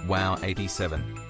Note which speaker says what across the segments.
Speaker 1: Wow 87.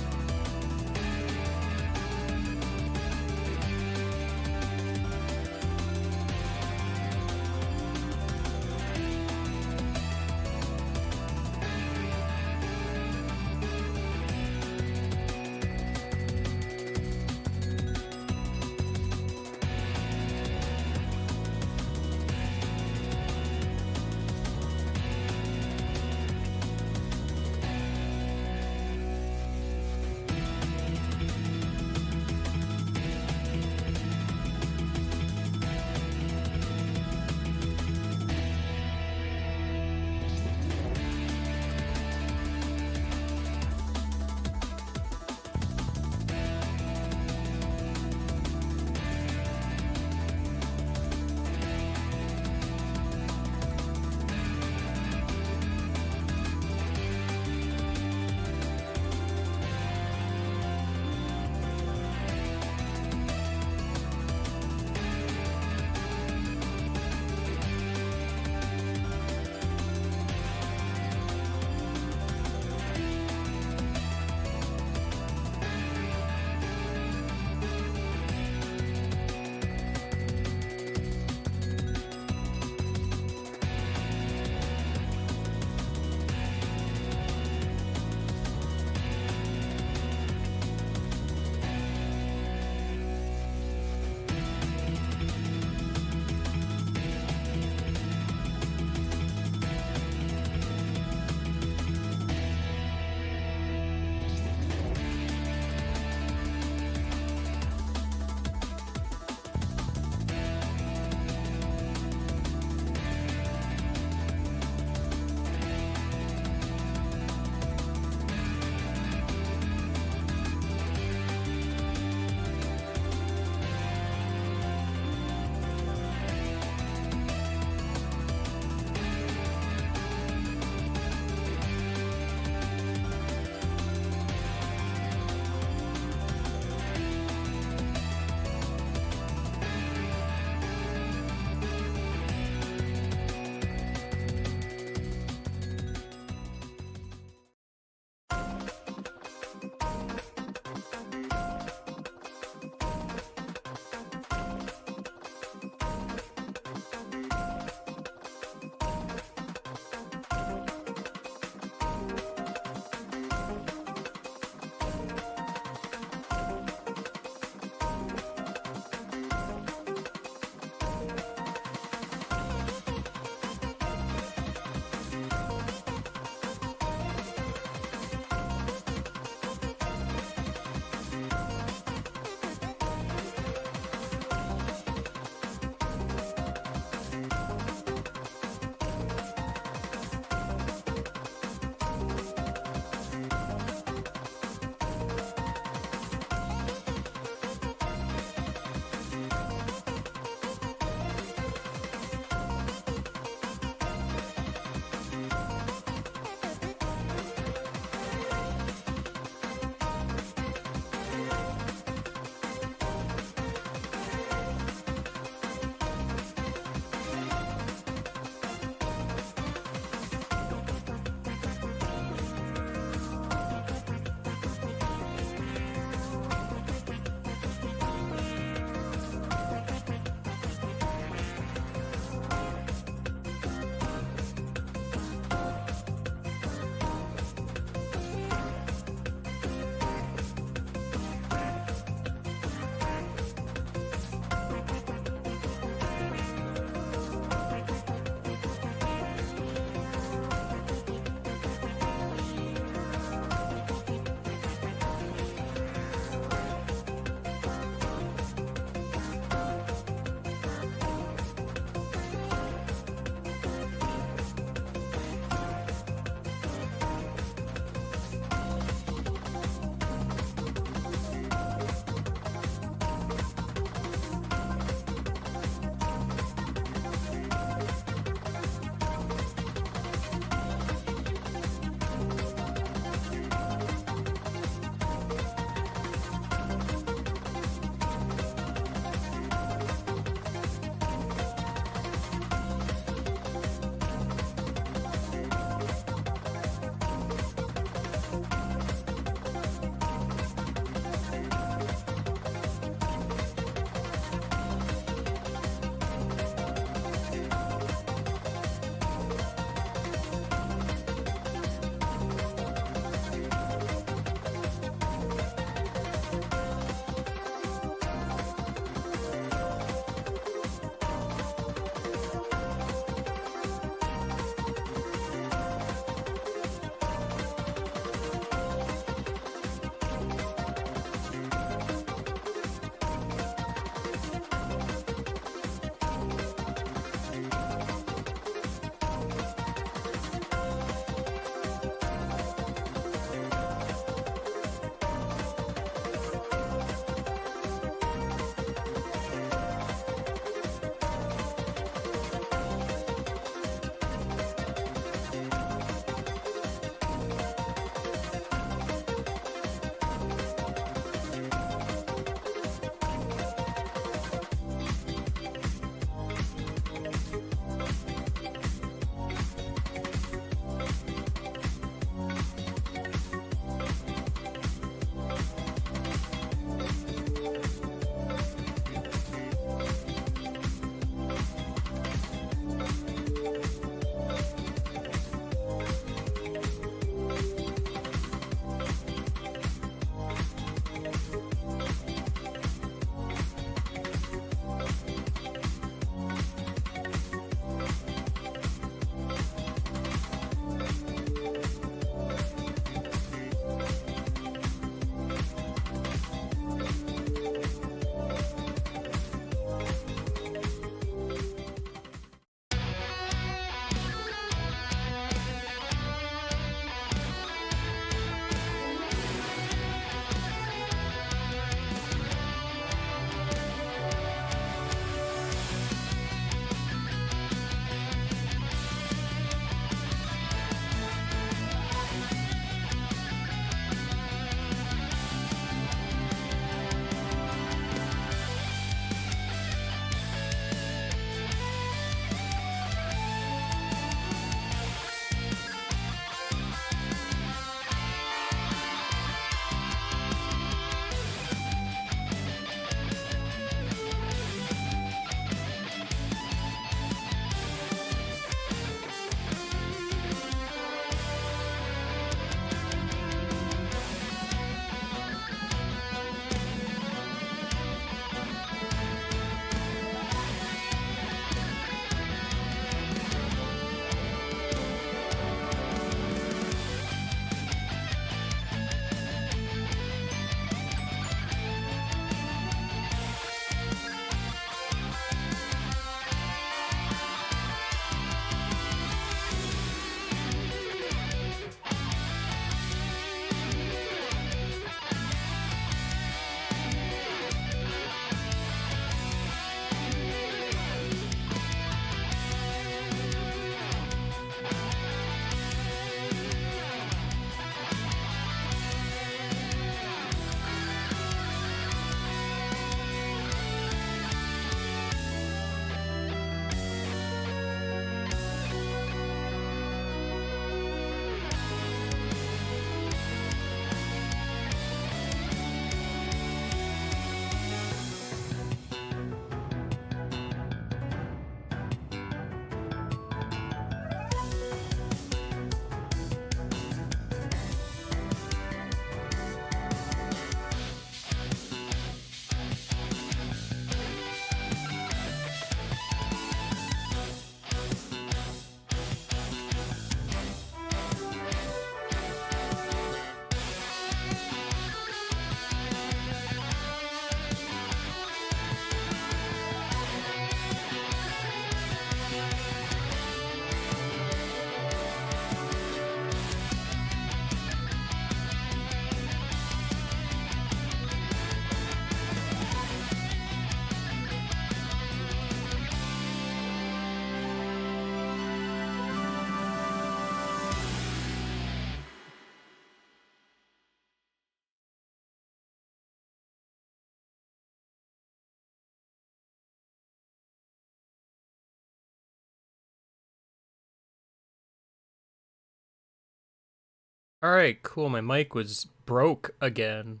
Speaker 1: Alright, cool. My mic was broke again.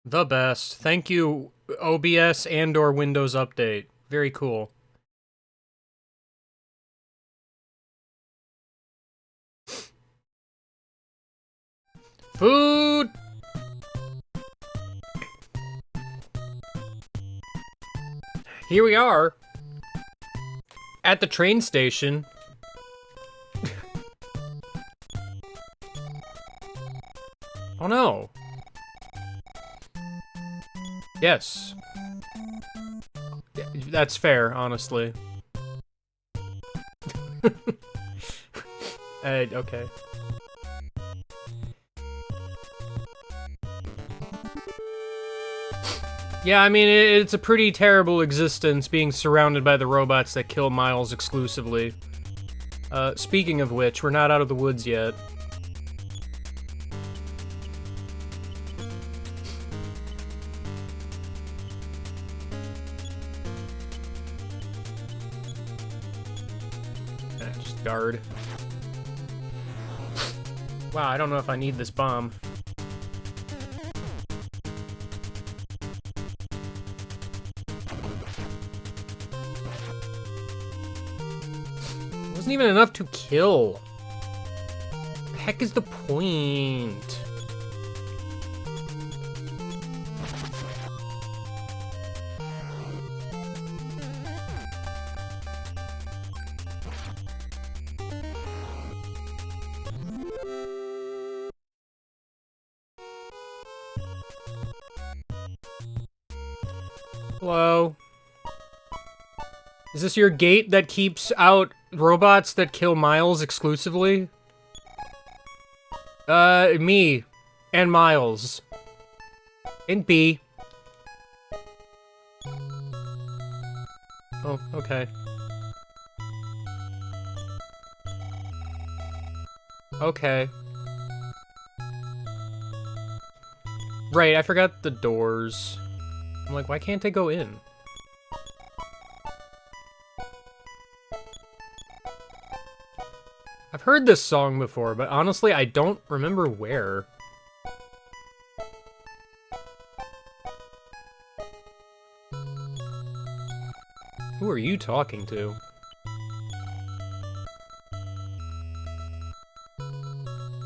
Speaker 1: The best. Thank you, OBS and/or Windows Update. Very cool. Food! Here we are. At the train station. Oh no. Yes. That's fair, honestly. Okay. Yeah, I mean, it's a pretty terrible existence being surrounded by the robots that kill Miles exclusively. Speaking of which, we're not out of the woods yet. Just guard. Wow, I don't know if I need this bomb. It wasn't even enough to kill. The heck is the point? Hello? Is this your gate that keeps out robots that kill Miles exclusively? Me. And Miles. And B. Oh, okay. Okay. Right, I forgot the doors. I'm like, why can't I go in? I've heard this song before, but honestly, I don't remember where. Who are you talking to?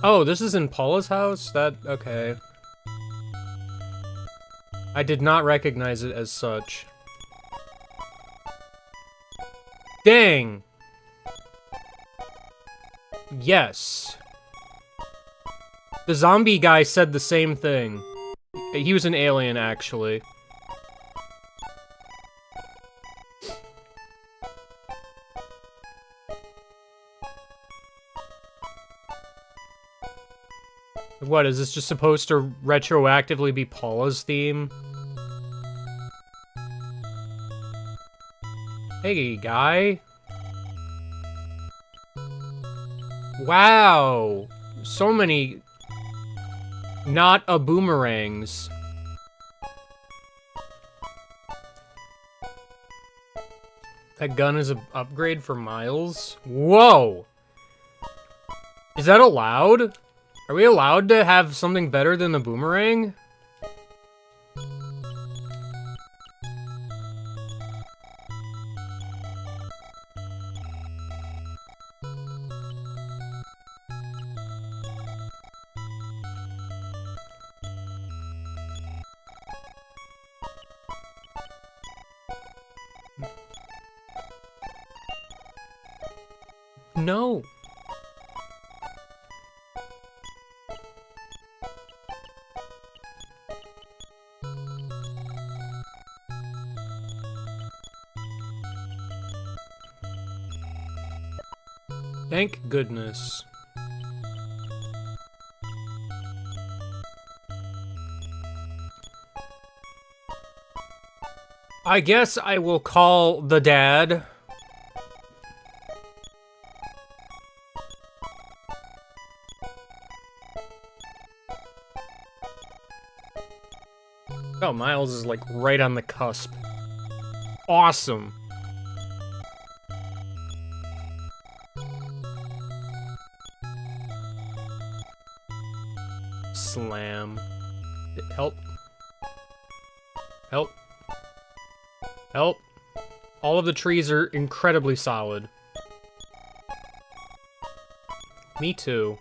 Speaker 1: Oh, this is in Paula's house? Okay. I did not recognize it as such. Dang! Yes. The zombie guy said the same thing. He was an alien, actually. What, is this just supposed to retroactively be Paula's theme? Hey, guy. Wow. So many not a boomerangs. That gun is an upgrade for Miles? Whoa! Is that allowed? Are we allowed to have something better than the boomerang? No. Thank goodness. I guess I will call the dad. Oh, Miles is like right on the cusp. Awesome. Slam. Help. Help. Help. All of the trees are incredibly solid. Me too.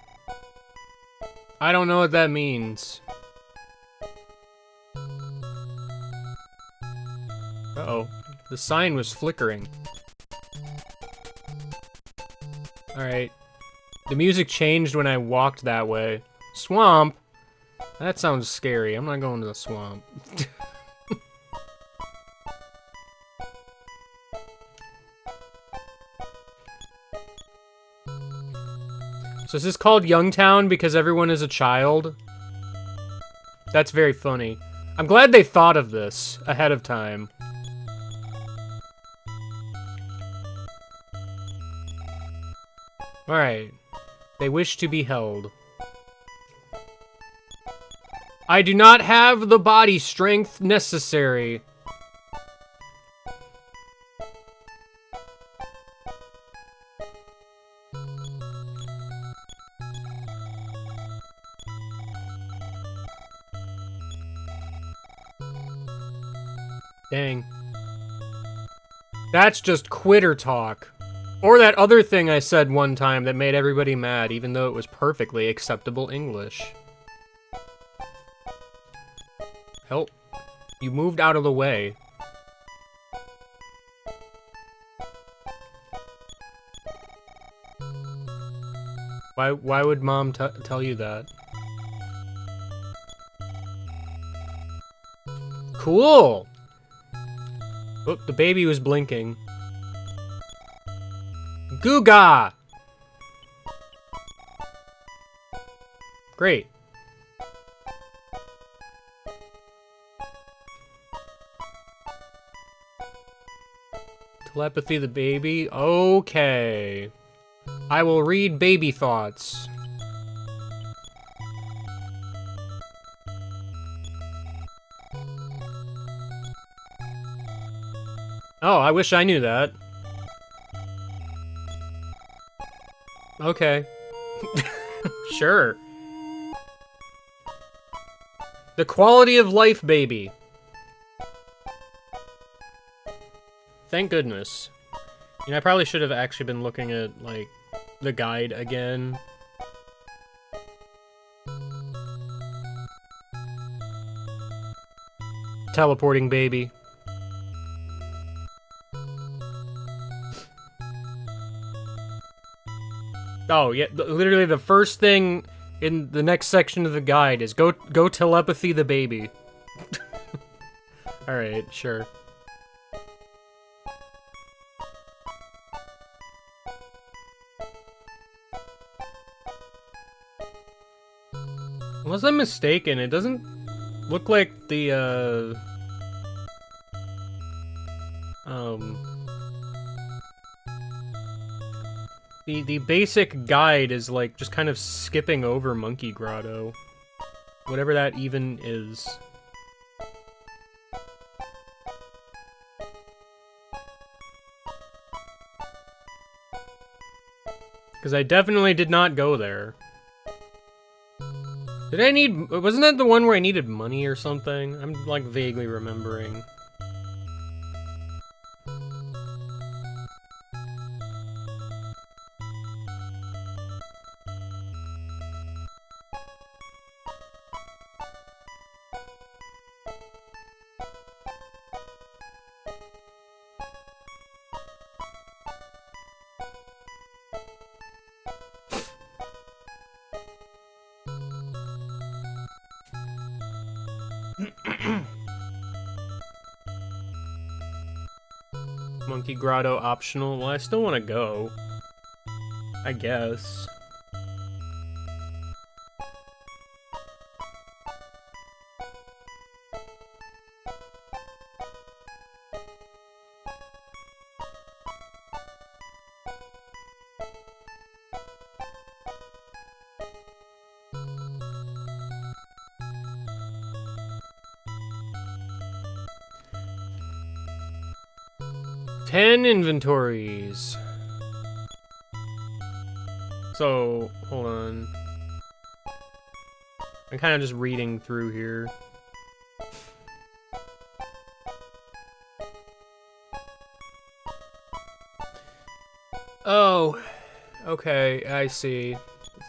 Speaker 1: I don't know what that means. Uh-oh. The sign was flickering. Alright. The music changed when I walked that way. Swamp? That sounds scary. I'm not going to the swamp. So is this called Youngtown because everyone is a child? That's very funny. I'm glad they thought of this ahead of time. Alright. They wish to be held. I do not have the body strength necessary. Dang. That's just quitter talk. Or that other thing I said one time that made everybody mad, even though it was perfectly acceptable English. Help. You moved out of the way. Why would Mom tell you that? Cool! Oh, the baby was blinking. Googa! Great. Telepathy the baby? Okay. I will read baby thoughts. Oh, I wish I knew that. Okay. Sure. The quality of life, baby. Thank goodness. You know, I probably should have actually been looking at, like, the guide again. Teleporting baby. Oh, yeah, literally the first thing in the next section of the guide is go telepathy the baby. Alright, sure. Unless I'm mistaken, it doesn't look like the, The basic guide is, like, just kind of skipping over Monkey Grotto. Whatever that even is. Because I definitely did not go there. Did I need... Wasn't that the one where I needed money or something? I'm, like, vaguely remembering. Monkey Grotto optional. Well, I still want to go. I guess. Ten inventories. So, hold on. I'm kind of just reading through here. Oh, okay, I see.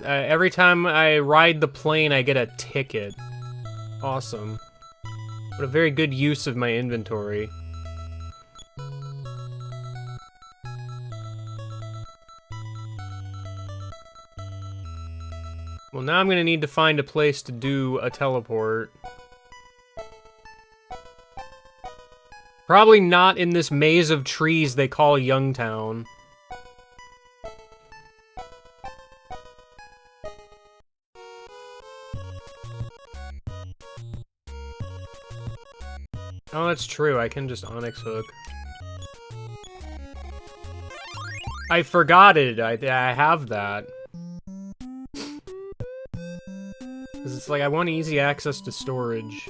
Speaker 1: Every time I ride the plane, I get a ticket. Awesome. What a very good use of my inventory. Well, now I'm gonna need to find a place to do a teleport. Probably not in this maze of trees they call Youngtown. Oh, that's true. I can just Onyx Hook. I forgot it. I have that. Because it's like, I want easy access to storage.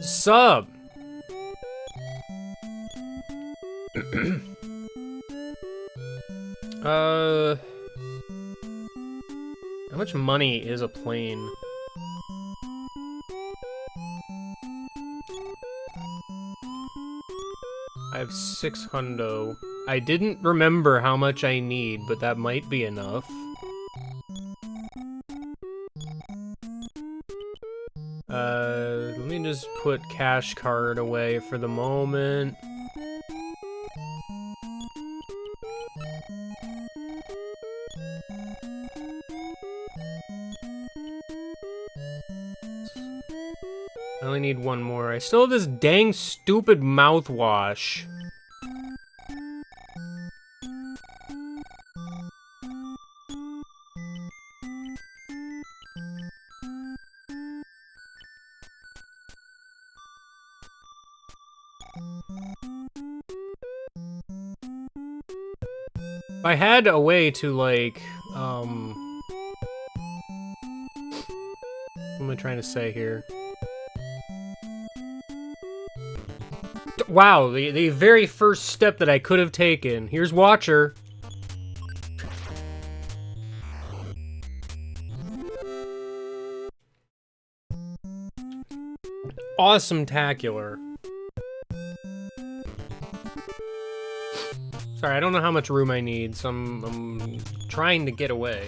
Speaker 1: Sup? How much money is a plane? I have 6 hundo. I didn't remember how much I need, but that might be enough. Let me just put cash card away for the moment. I only need one more. I still have this dang stupid mouthwash. If I had a way to, like, what am I trying to say here? Wow, the very first step that I could have taken. Here's Watcher. Awesome-tacular. Sorry, I don't know how much room I need, so I'm trying to get away.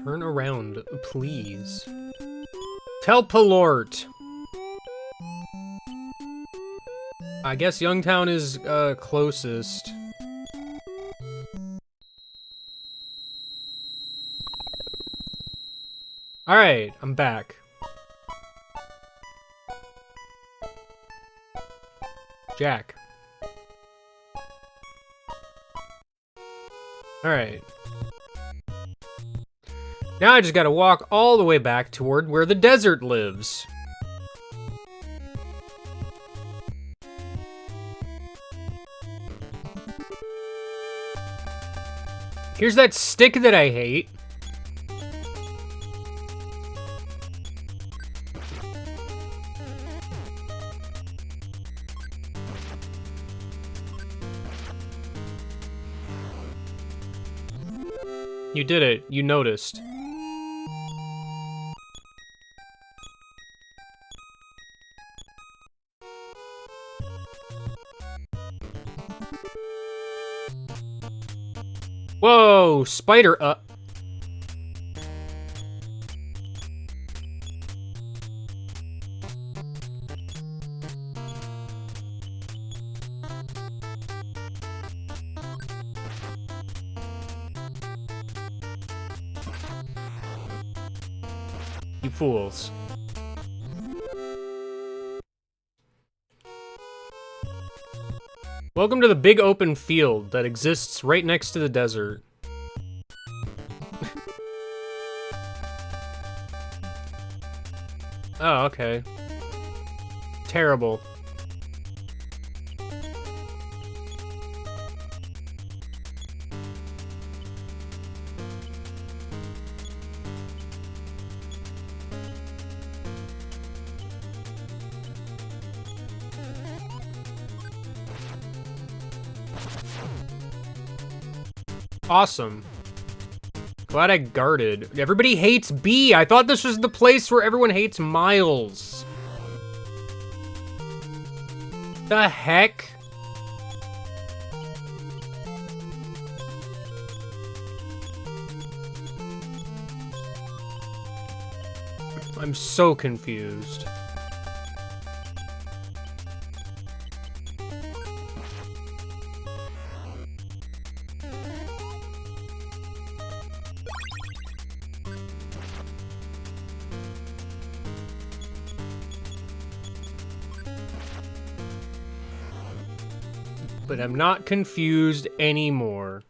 Speaker 1: Turn around, please. Telpalort. I guess Youngtown is closest. Alright, I'm back. Jack. Alright. Now I just gotta walk all the way back toward where the desert lives. Here's that stick that I hate. You did it. You noticed. Whoa, spider You fools. Welcome to the big open field that exists right next to the desert. Oh, okay. Terrible. Awesome. Glad I guarded. Everybody hates B. I thought this was the place where everyone hates Miles. The heck? I'm so confused. But I'm not confused anymore.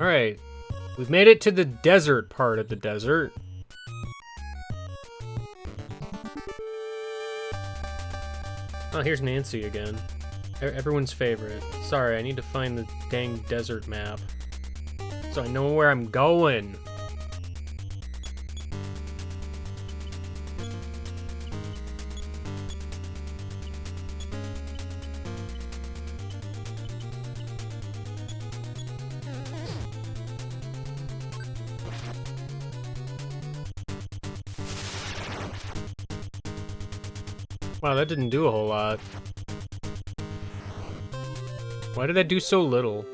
Speaker 1: Alright. We've made it to the desert part of the desert. Oh, here's Nancy again. Everyone's favorite. Sorry, I need to find the dang desert map. So I know where I'm going. Wow, that didn't do a whole lot. Why did that do so little?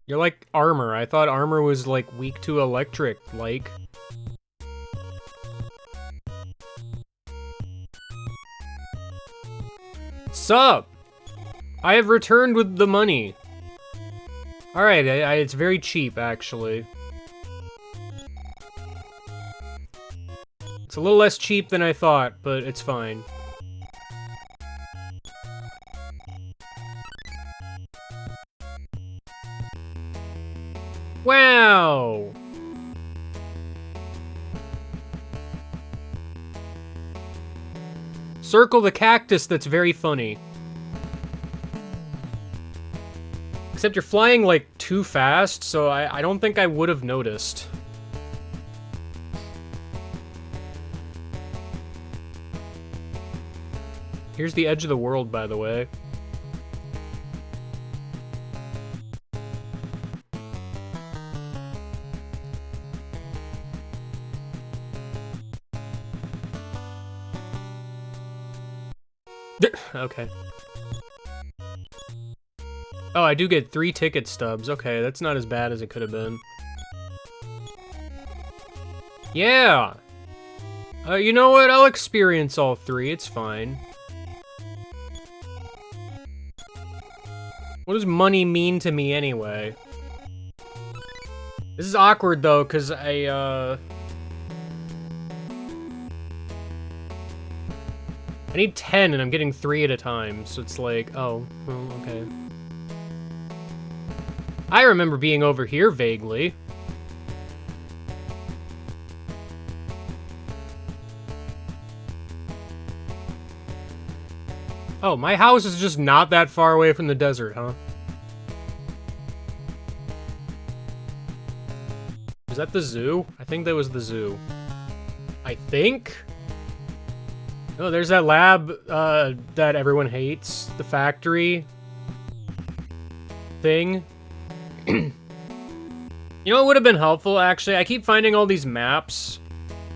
Speaker 1: You're like armor. I thought armor was like weak to electric, like. Sup? I have returned with the money. Alright, it's very cheap, actually. It's a little less cheap than I thought, but it's fine. Wow! Circle the cactus, that's very funny. Except you're flying, like, too fast, so I don't think I would have noticed. Here's the edge of the world, by the way. Okay. Oh, I do get 3 ticket stubs. Okay, that's not as bad as it could have been. Yeah! You know what? I'll experience all 3. It's fine. What does money mean to me anyway? This is awkward, though, because I need 10 and I'm getting 3 at a time, so it's like, oh, well, okay. I remember being over here vaguely. Oh, my house is just not that far away from the desert, huh? Is that the zoo? I think that was the zoo. I think? Oh, there's that lab that everyone hates. The factory thing. You know what would have been helpful, actually? I keep finding all these maps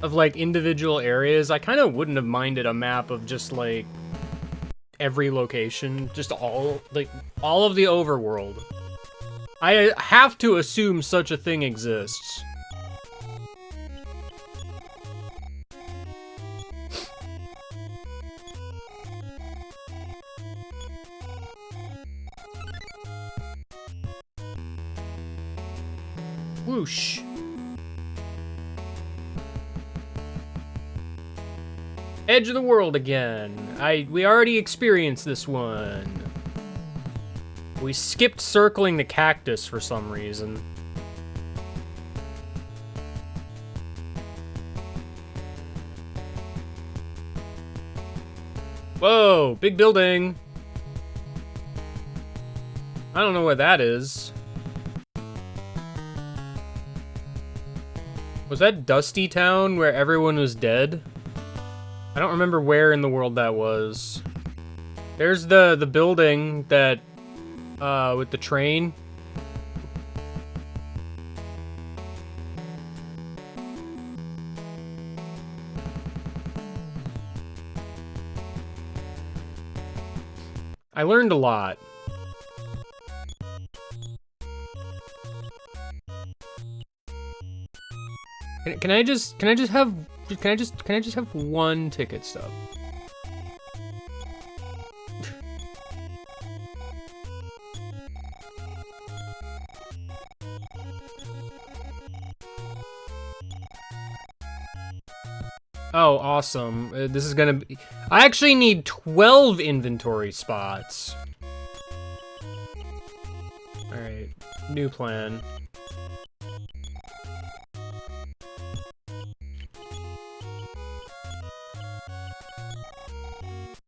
Speaker 1: of, like, individual areas. I kind of wouldn't have minded a map of just, like, every location. Just all of the overworld. I have to assume such a thing exists. Whoosh. Edge of the world again. We already experienced this one. We skipped circling the cactus for some reason. Whoa, big building. I don't know where that is. Was that Dusty Town where everyone was dead? I don't remember where in the world that was. There's the building that With the train. I learned a lot. Can I just have one ticket stub? Oh, awesome. This is gonna be... I actually need 12 inventory spots. Alright, new plan.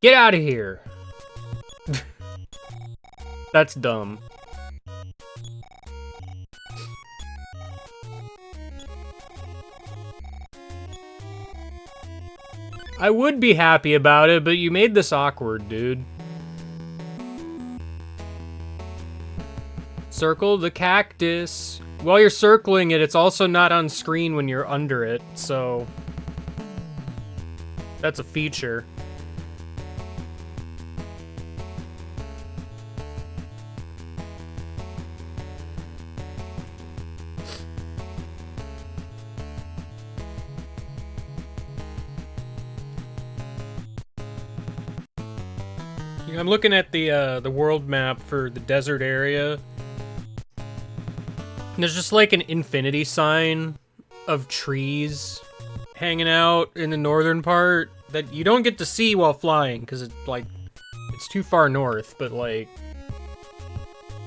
Speaker 1: Get out of here! That's dumb. I would be happy about it, but you made this awkward, dude. Circle the cactus. While you're circling it, it's also not on screen when you're under it, so... That's a feature. I'm looking at the world map for the desert area. And there's just like an infinity sign of trees hanging out in the northern part that you don't get to see while flying because it's like it's too far north, but like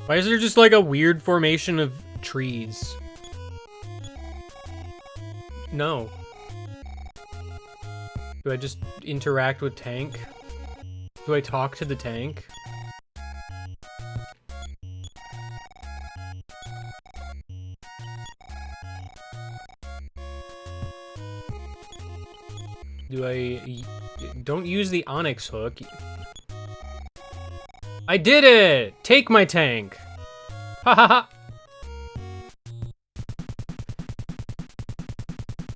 Speaker 1: why is there just like a weird formation of trees? No. Do I just interact with tank? Do I talk to the tank? Do I... Don't use the onyx hook. I did it! Take my tank! Ha ha ha!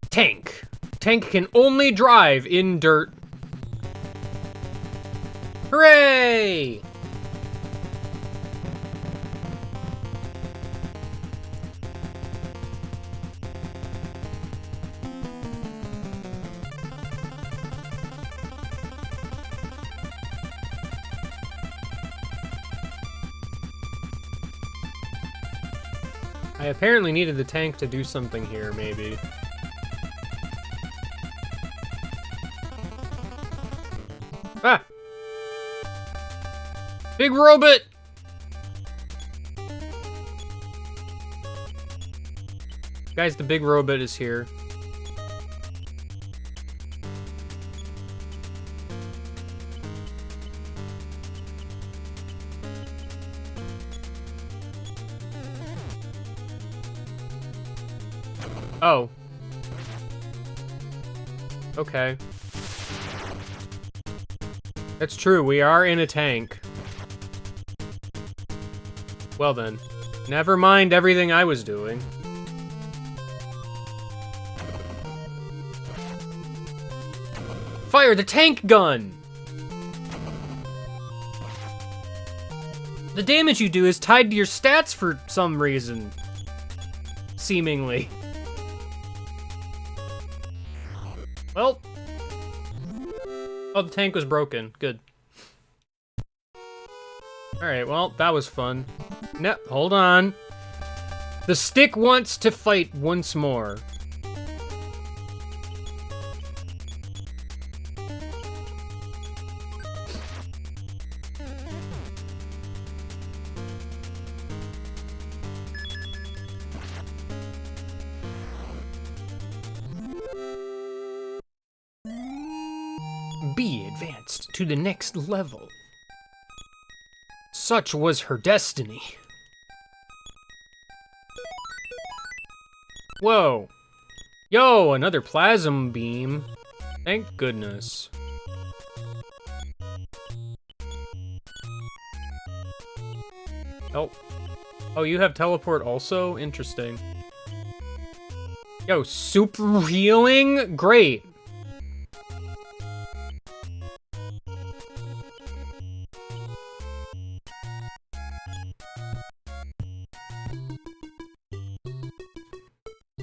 Speaker 1: Tank! Tank can only drive in dirt. Hooray! I apparently needed the tank to do something here, maybe. Ah! Big robot! Guys, the big robot is here. Oh. Okay. That's true, we are in a tank. Well then, never mind everything I was doing. Fire the tank gun! The damage you do is tied to your stats for some reason. Seemingly. Well. Oh, the tank was broken. Good. Alright, well, that was fun. No, hold on. The stick wants to fight once more. Be advanced to the next level. Such was her destiny. Whoa. Yo, another plasma beam. Thank goodness. Oh. Oh, you have teleport also? Interesting. Yo, super healing? Great.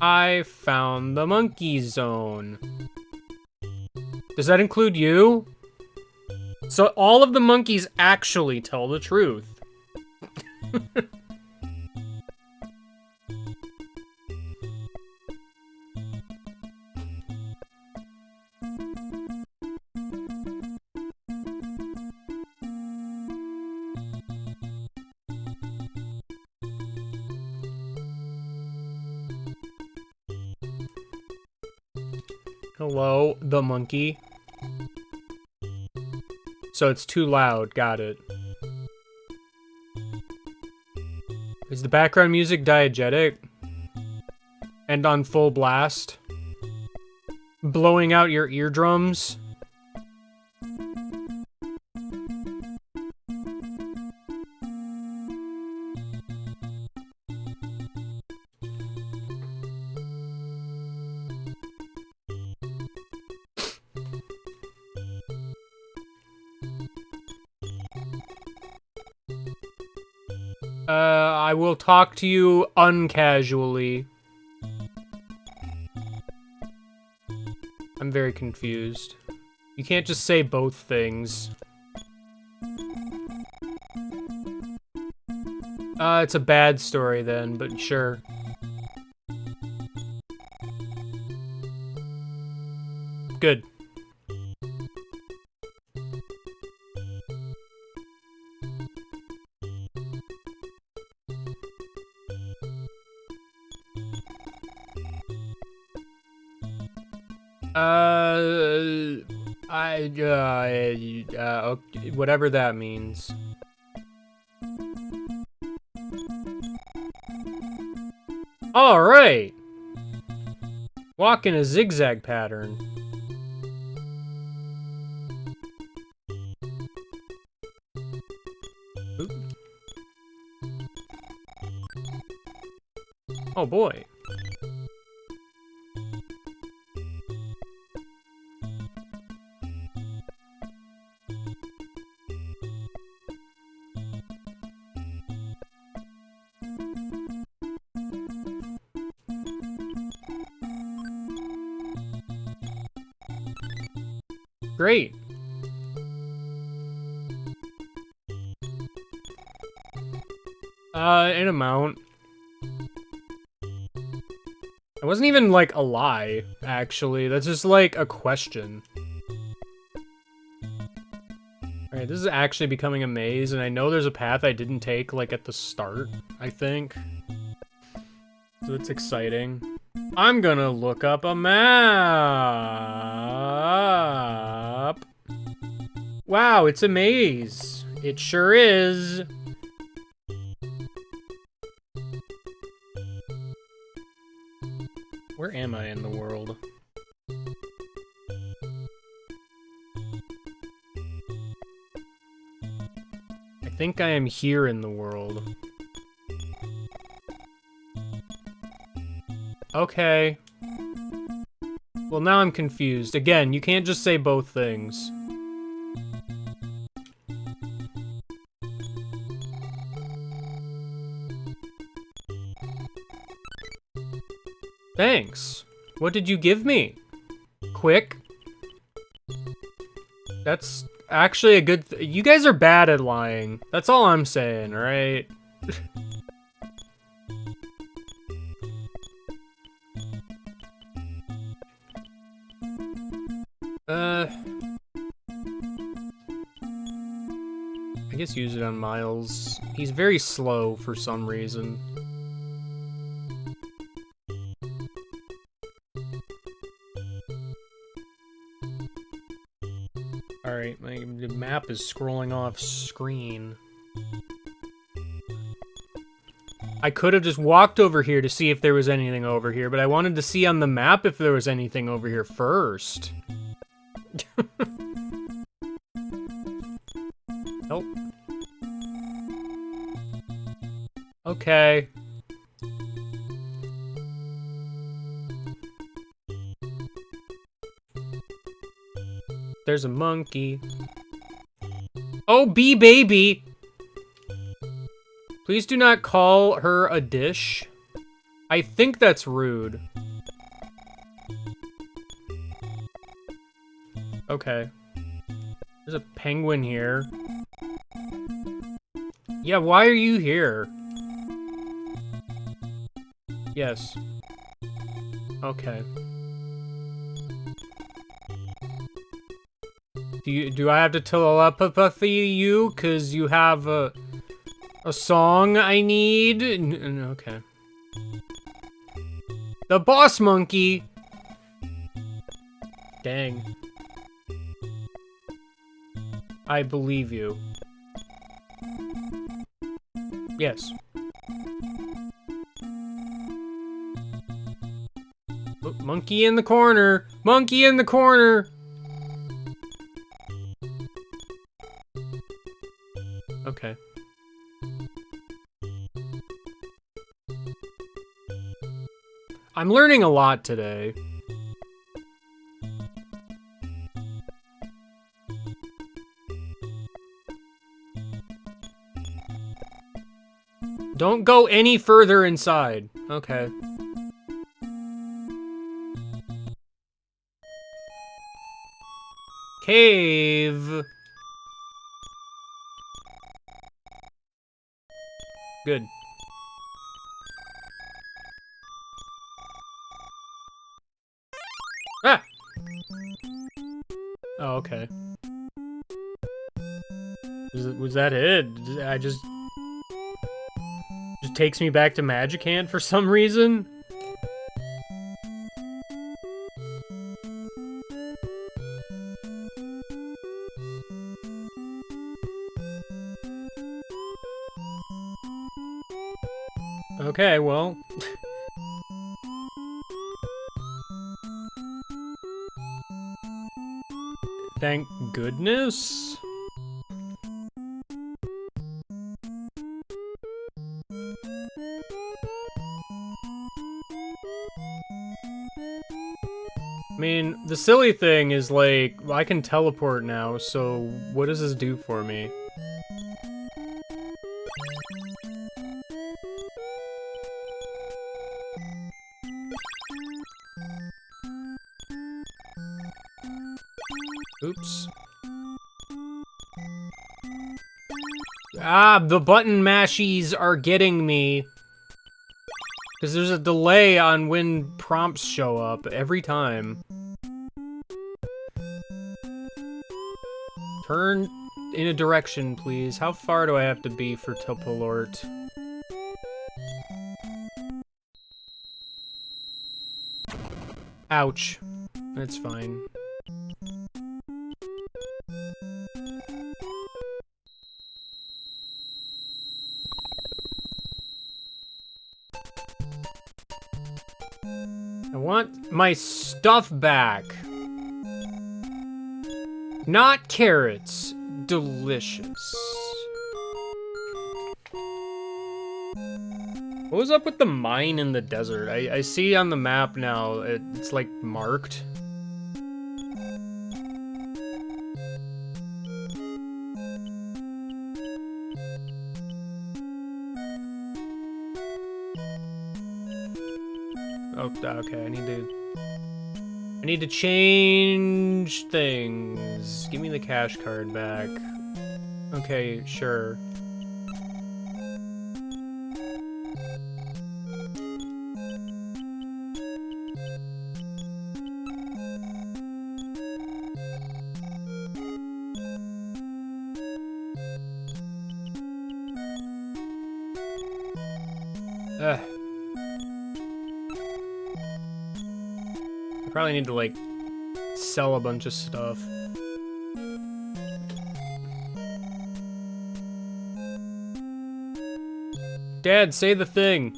Speaker 1: I found the monkey zone. Does that include you? So all of the monkeys actually tell the truth. Hello, the monkey. So it's too loud, got it. Is the background music diegetic? And on full blast? Blowing out your eardrums? I will talk to you uncasually. I'm very confused. You can't just say both things. It's a bad story then, but sure. Good. Okay, whatever that means. All right. Walk in a zigzag pattern. Oop. Oh boy. Great. An amount. It wasn't even, like, a lie, actually. That's just, like, a question. Alright, this is actually becoming a maze, and I know there's a path I didn't take, like, at the start, I think. So it's exciting. I'm gonna look up a map. Wow, it's a maze. It sure is. Where am I in the world? I think I am here in the world. Okay. Well, now I'm confused. Again, you can't just say both things. Thanks. What did you give me? Quick? That's actually a good you guys are bad at lying. That's all I'm saying, alright? I guess use it on Miles. He's very slow for some reason. Alright, the map is scrolling off screen. I could have just walked over here to see if there was anything over here, but I wanted to see on the map if there was anything over here first. Nope. Okay. There's a monkey. Oh, bee baby! Please do not call her a dish. I think that's rude. Okay. There's a penguin here. Yeah, why are you here? Yes. Okay. Do I have to telepathy you? 'Cause you have a song I need? Okay. The boss monkey! Dang. I believe you. Yes. Oh, monkey in the corner! Monkey in the corner! Okay. I'm learning a lot today. Don't go any further inside. Okay. Cave. Good. Ah! Oh, okay. Was that it? I just takes me back to Magic Hand for some reason? Okay, well. Thank goodness. I mean, the silly thing is, like, I can teleport now, so what does this do for me? Oops. Ah, the button mashies are getting me. Because there's a delay on when prompts show up every time. Turn in a direction, please. How far do I have to be for teleport? Ouch. That's fine. I want my stuff back. Not carrots. Delicious. What was up with the mine in the desert? I see on the map now, it's like marked. Oh, okay, I need to change things. Give me the cash card back. Okay, sure. Ugh. I probably need to, like, sell a bunch of stuff. Dad, say the thing.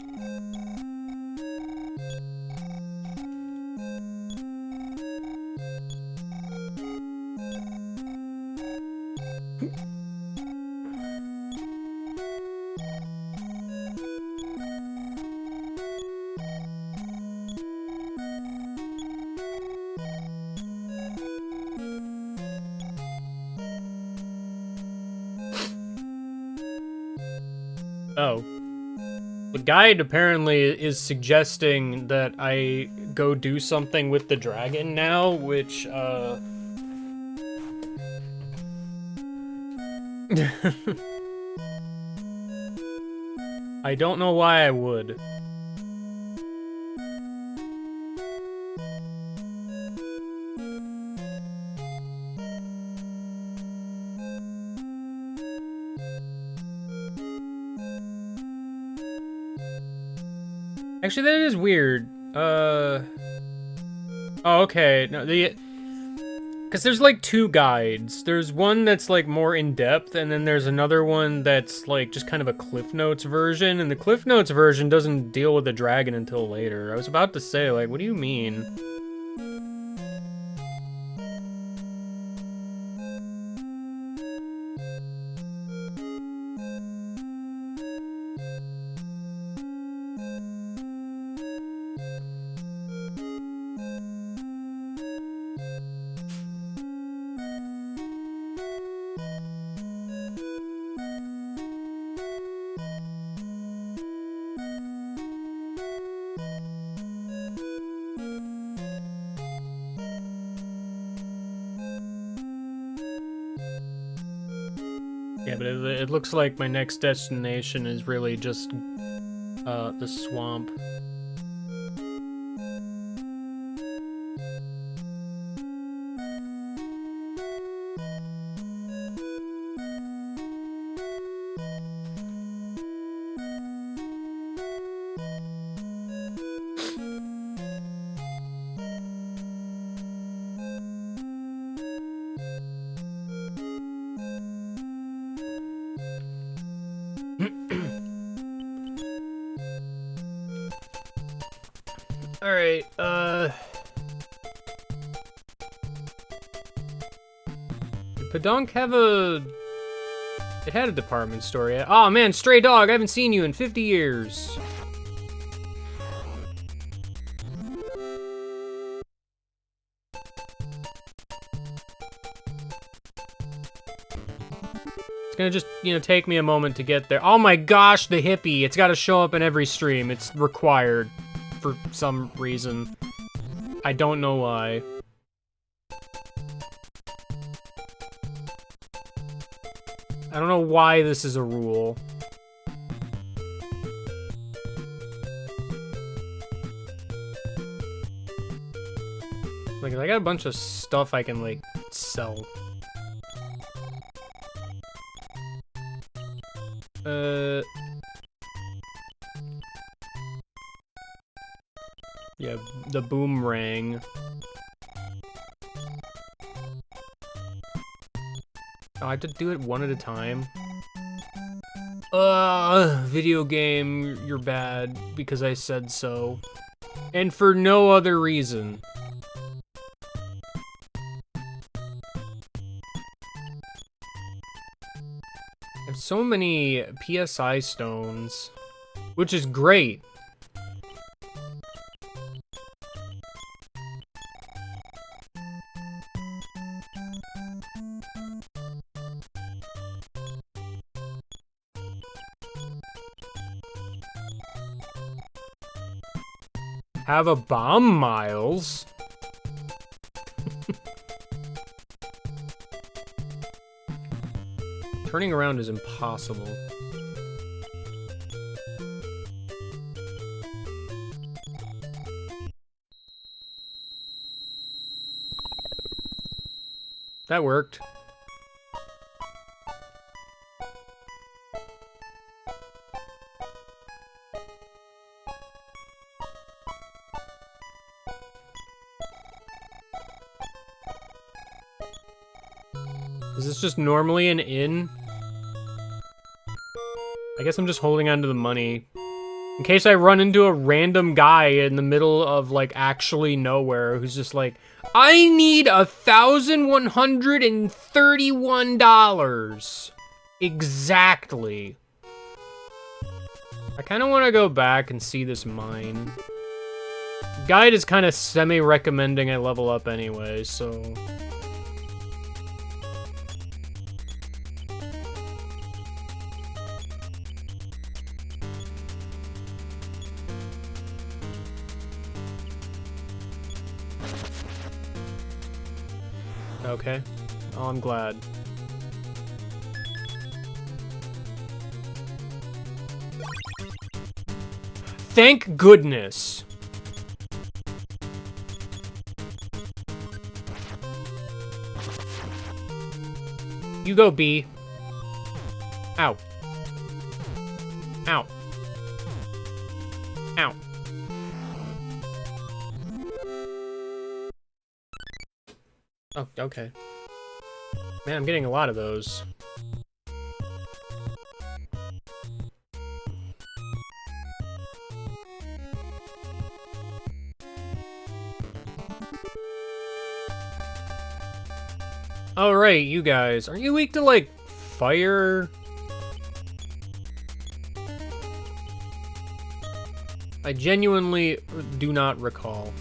Speaker 1: Oh. The guide apparently is suggesting that I go do something with the dragon now, which, I don't know why I would. Actually, that is weird. Oh, okay. No, because there's like two guides. There's one that's like more in depth, and then there's another one that's like just kind of a Cliff Notes version. And the Cliff Notes version doesn't deal with the dragon until later. I was about to say, like, what do you mean? Yeah, but it looks like my next destination is really just, the swamp. Alright, did Pedunk have a... It had a department store, yeah. Oh man, Stray Dog, I haven't seen you in 50 years. It's gonna just, you know, take me a moment to get there. Oh my gosh, the hippie. It's gotta show up in every stream. It's required for some reason. I don't know why. I don't know why this is a rule. Like, I got a bunch of stuff I can, like, sell. Yeah, the boomerang. Oh, I have to do it one at a time. Video game, you're bad because I said so. And for no other reason. I have so many PSI stones, which is great. Have a bomb, Miles. Turning around is impossible. That worked. Is this just normally an inn? I guess I'm just holding on to the money. In case I run into a random guy in the middle of, like, actually nowhere who's just like, I need $1,131. Exactly. I kind of want to go back and see this mine. Guide is kind of semi-recommending I level up anyway, so... Okay. Oh, I'm glad. Thank goodness. You go, B. Ow. Ow. Ow. Oh, okay. Man, I'm getting a lot of those. Alright, you guys. Are you weak to, like, fire? I genuinely do not recall.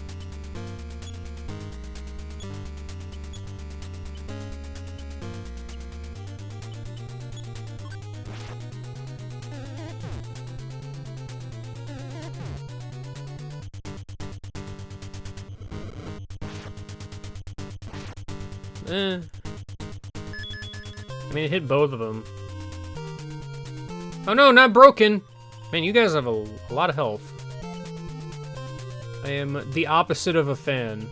Speaker 1: I mean, it hit both of them. Oh no, not broken! Man, you guys have a lot of health. I am the opposite of a fan.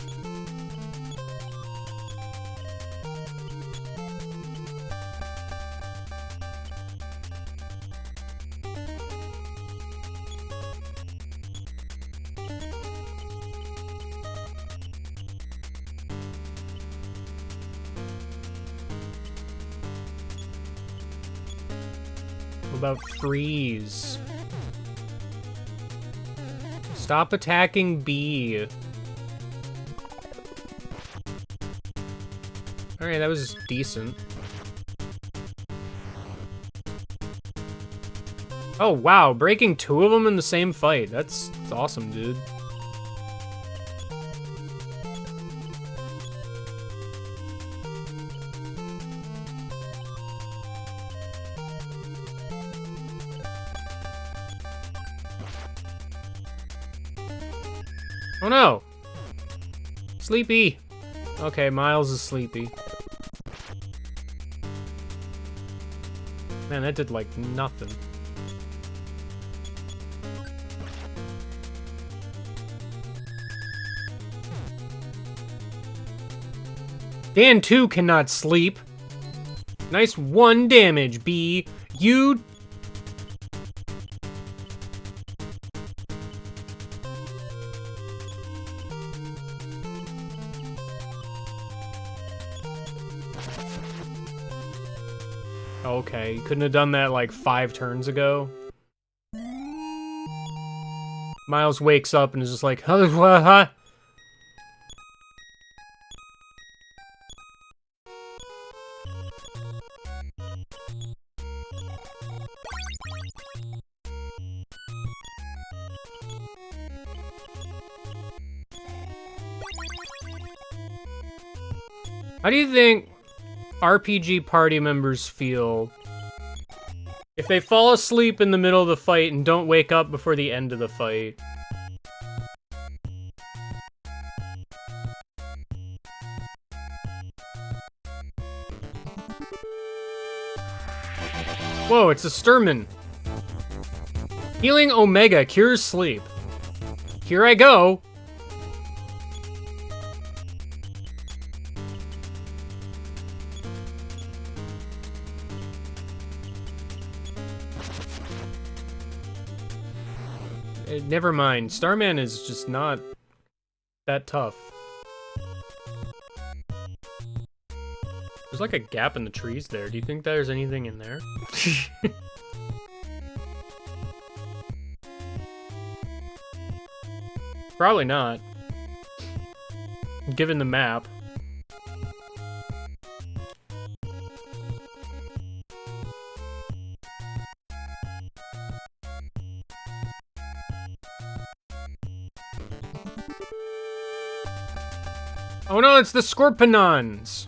Speaker 1: About freeze. Stop attacking B. Alright, that was decent. Oh wow, breaking two of them in the same fight. That's awesome, dude. Oh no! Sleepy! Okay, Miles is sleepy. Man, that did like nothing. Dan too cannot sleep. Nice 1 damage, B. You... Okay, you couldn't have done that like 5 turns ago. Miles wakes up and is just like, huh? How do you think RPG party members feel if they fall asleep in the middle of the fight and don't wake up before the end of the fight? Whoa, it's a Sturman. Healing Omega cures sleep. Here I go. Never mind. Starman is just not that tough. There's like a gap in the trees there. Do you think there's anything in there? Probably not. Given the map. Oh no, it's the Scorponons!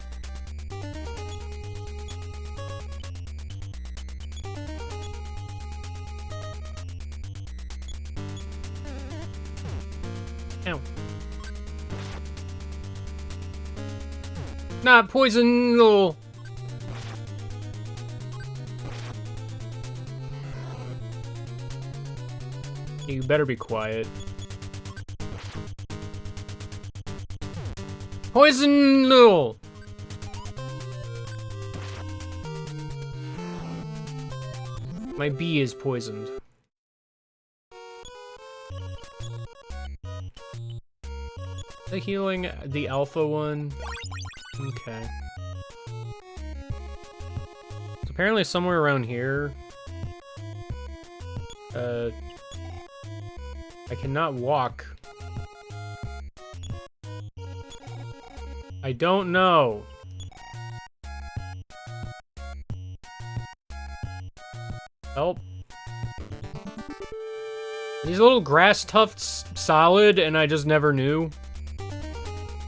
Speaker 1: Ow. Not poison, little. You better be quiet. Poison, little. My bee is poisoned. The healing, the alpha one. Okay. It's apparently somewhere around here. I cannot walk. I don't know. Help. These little grass tufts solid and I just never knew?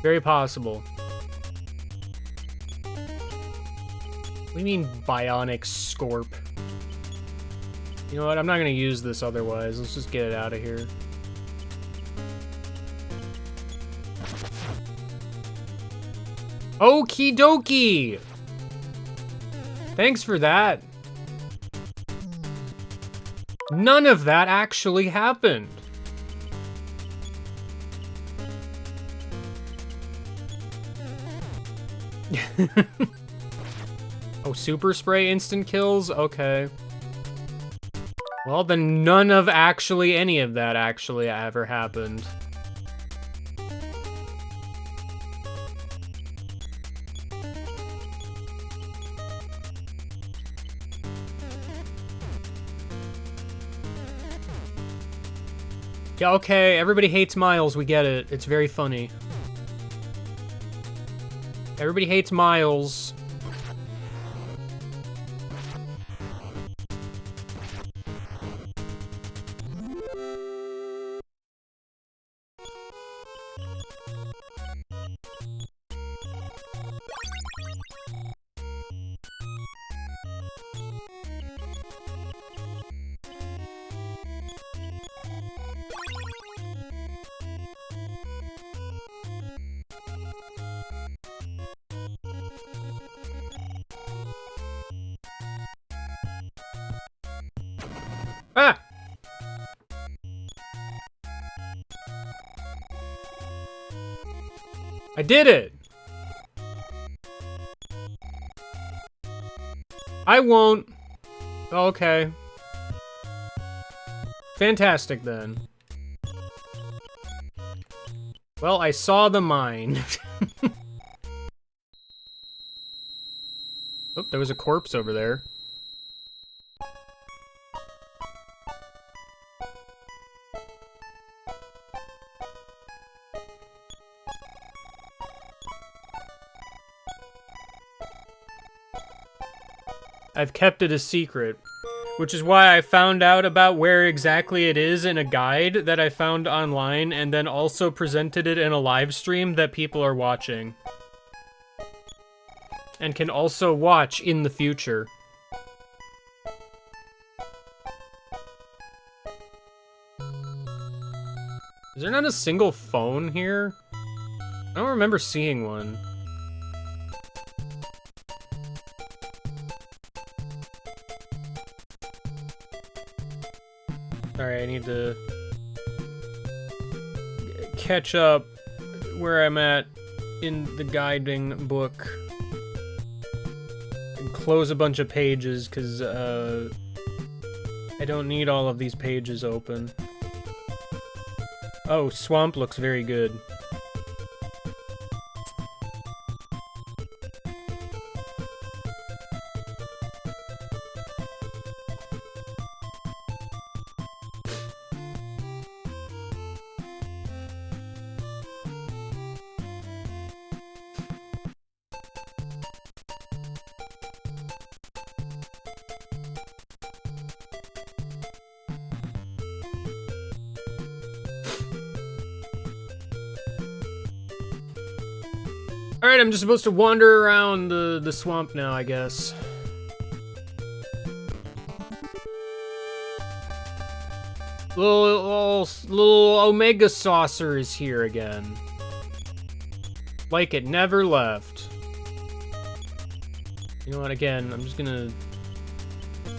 Speaker 1: Very possible. What do you mean bionic scorp? You know what? I'm not gonna use this otherwise. Let's just get it out of here. Okie dokie! Thanks for that. None of that actually happened. Oh, super spray instant kills? Okay. Well, then none of actually any of that actually ever happened. Yeah, okay, everybody hates Miles, we get it. It's very funny. Everybody hates Miles. Ah! I did it! I won't. Okay. Fantastic, then. Well, I saw the mine. Oh, there was a corpse over there. I've kept it a secret, which is why I found out about where exactly it is in a guide that I found online and then also presented it in a live stream that people are watching. And can also watch in the future. Is there not a single phone here? I don't remember seeing one. Alright, I need to catch up where I'm at in the guiding book. And close a bunch of pages, because I don't need all of these pages open. Oh, swamp looks very good. Alright, I'm just supposed to wander around the swamp now, I guess. Little Omega Saucer is here again. Like it never left. You know what, again, I'm just gonna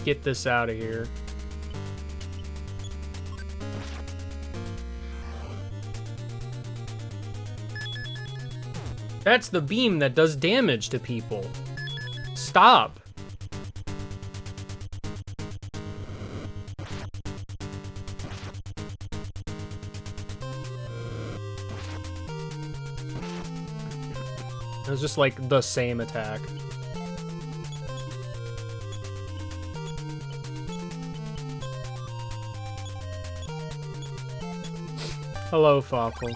Speaker 1: get this out of here. That's the beam that does damage to people. Stop. It was just like the same attack. Hello, Fawful.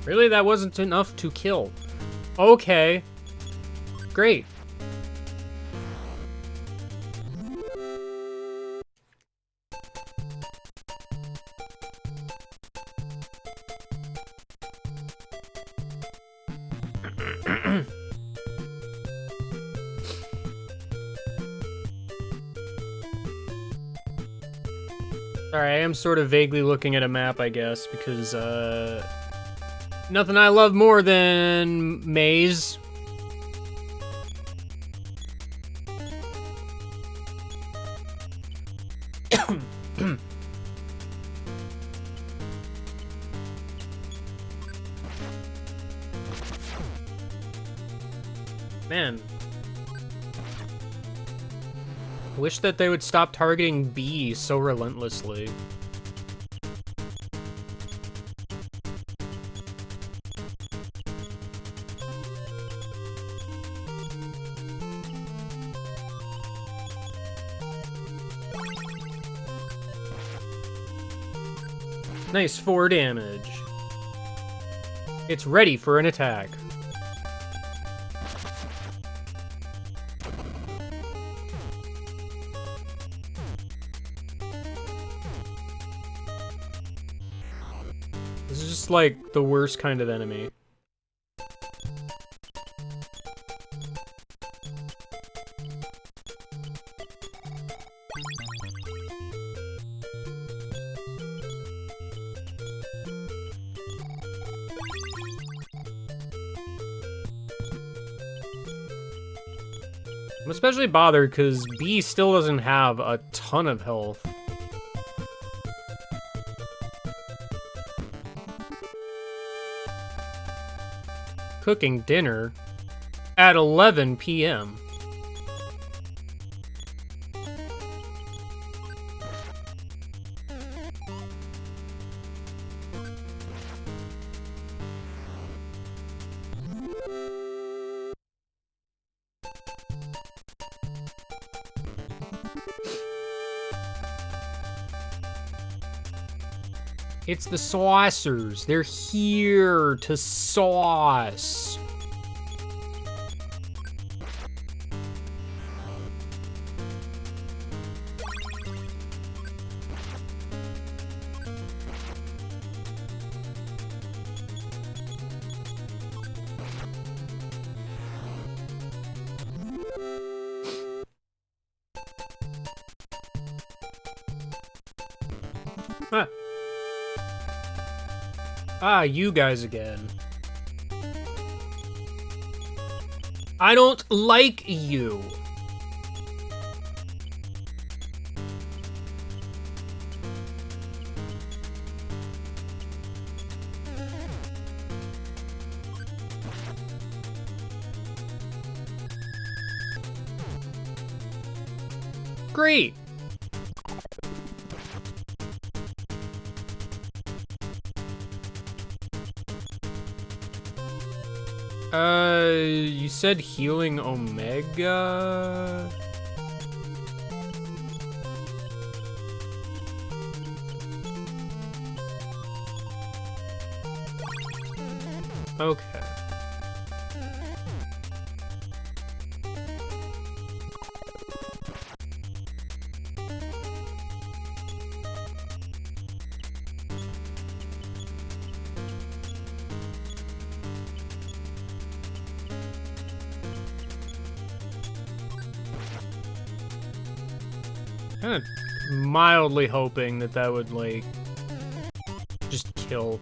Speaker 1: Really? That wasn't enough to kill. Okay. Great. Sorry, I am sort of vaguely looking at a map, I guess, because, nothing I love more than maze. Man. Wish that they would stop targeting B so relentlessly. Nice 4 damage. It's ready for an attack. This is just like the worst kind of enemy. I'm especially bothered because B still doesn't have a ton of health. Cooking dinner at 11 p.m. It's the saucers. They're here to sauce. Huh. Ah, you guys again. I don't like you. Great. You said healing Omega? Okay. Kind of mildly hoping that that would, like, just kill.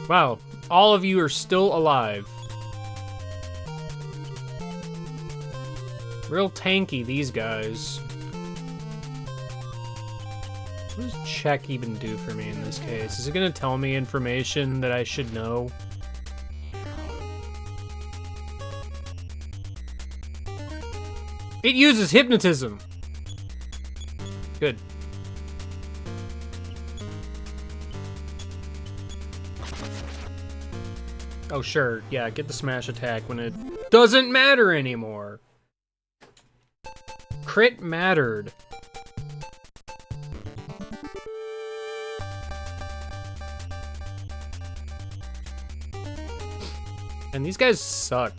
Speaker 1: Wow, all of you are still alive. Real tanky, these guys. What does check even do for me in this case? Is it gonna tell me information that I should know? It uses hypnotism! Good. Oh, sure. Yeah, get the smash attack when it doesn't matter anymore. Crit mattered. And these guys suck.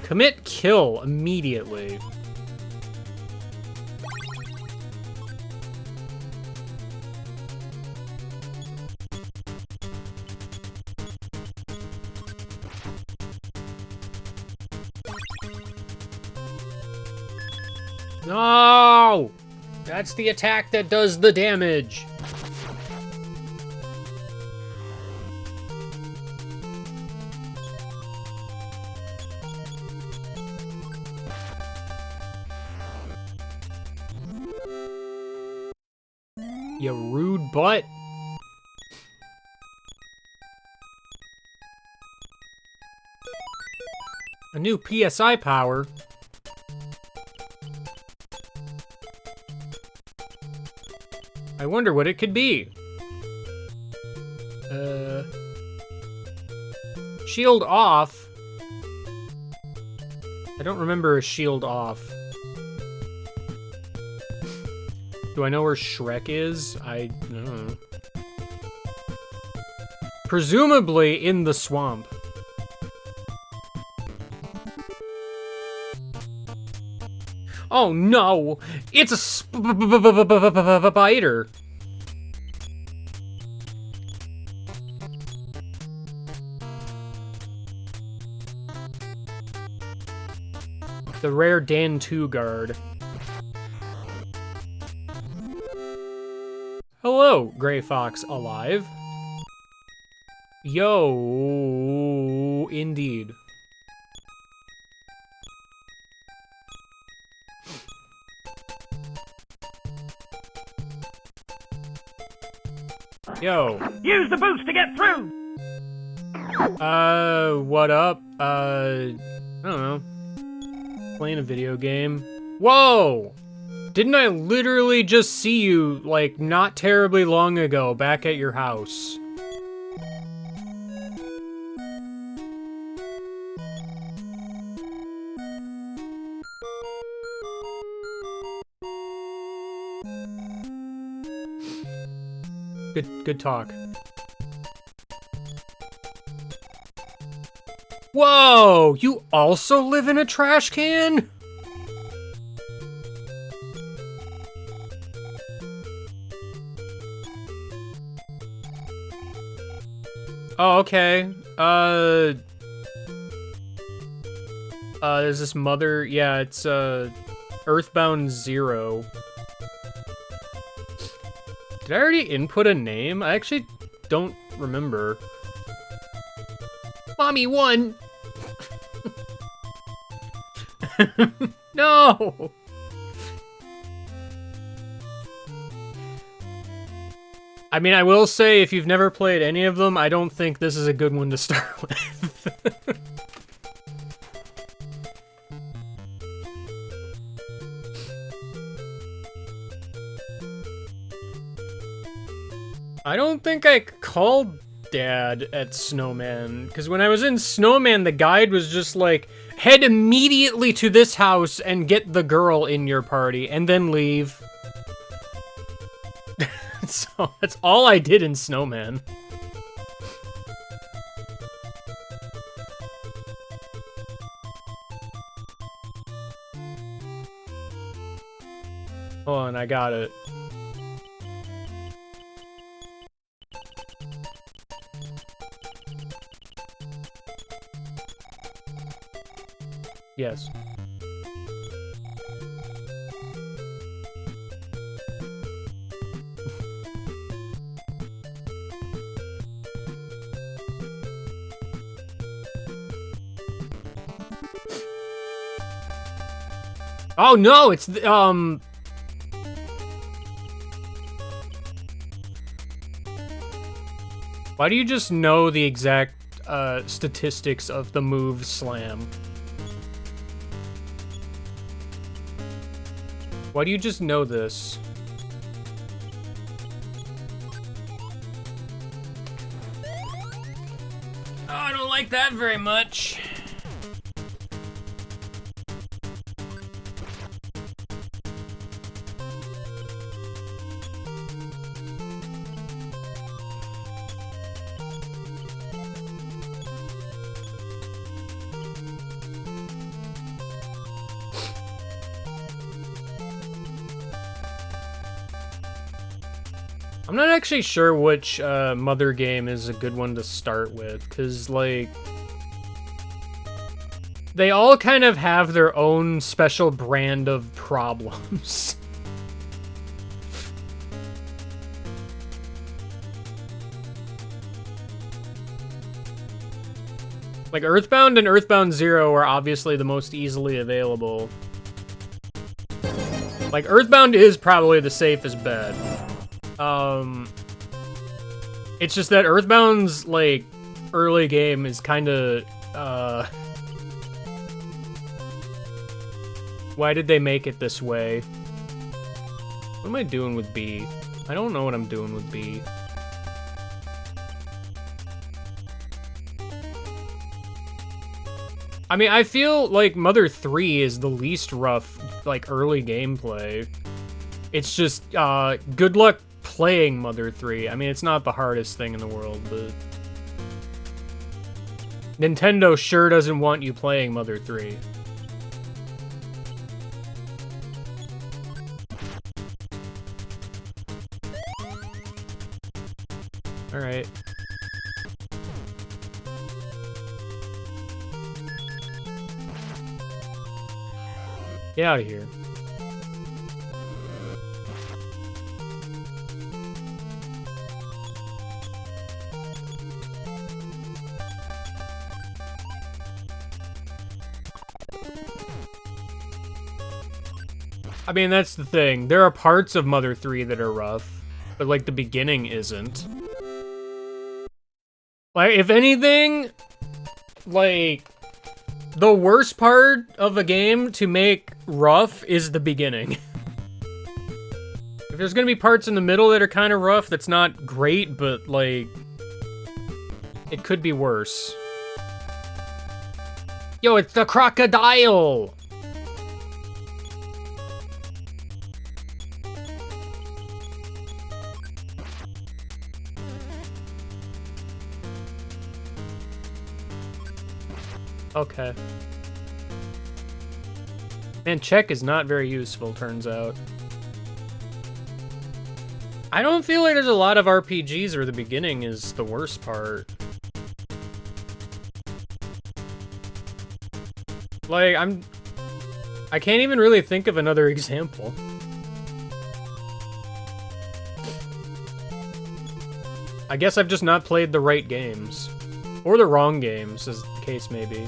Speaker 1: Commit kill immediately. No! That's the attack that does the damage. You rude butt. A new PSI power. I wonder what it could be. Shield off. I don't remember a shield off. Do I know where Shrek is? I don't know. Presumably in the swamp. Oh no! It's a spider! The rare Dan 2 guard. Hello, Gray Fox alive. Yo, indeed. Yo.
Speaker 2: Use the boost to get through!
Speaker 1: What up? I don't know. Playing a video game. Whoa! Didn't I literally just see you, like, not terribly long ago back at your house? Good talk. Whoa! You also live in a trash can? Oh, okay. There's this mother... Yeah, it's, EarthBound 0. Did I already input a name? I actually don't remember. Mommy won! No! I mean, I will say, if you've never played any of them, I don't think this is a good one to start with. I don't think I called Dad at Snowman, because when I was in Snowman, the guide was just like, head immediately to this house and get the girl in your party, and then leave. So that's all I did in Snowman. Hold on, I got it. Yes. Oh no, it's why do you just know the exact statistics of the move slam? Why do you just know this? Oh, I don't like that very much. I'm not actually sure which Mother game is a good one to start with, because, like, they all kind of have their own special brand of problems. Like, EarthBound and EarthBound Zero are obviously the most easily available. Like, EarthBound is probably the safest bet. It's just that EarthBound's, like, early game is kind of, why did they make it this way? What am I doing with B? I don't know what I'm doing with B. I mean, I feel like Mother 3 is the least rough, like, early gameplay. It's just, good luck playing Mother 3. I mean, it's not the hardest thing in the world, but Nintendo sure doesn't want you playing Mother 3. Alright. Get out of here. I mean, that's the thing. There are parts of Mother 3 that are rough, but, like, the beginning isn't. Like, if anything, like, the worst part of a game to make rough is the beginning. If there's gonna be parts in the middle that are kind of rough, that's not great, but, like, it could be worse. Yo, it's the crocodile! Okay. Man, check is not very useful, turns out. I don't feel like there's a lot of RPGs where the beginning is the worst part. Like, I can't even really think of another example. I guess I've just not played the right games. Or the wrong games, as the case may be.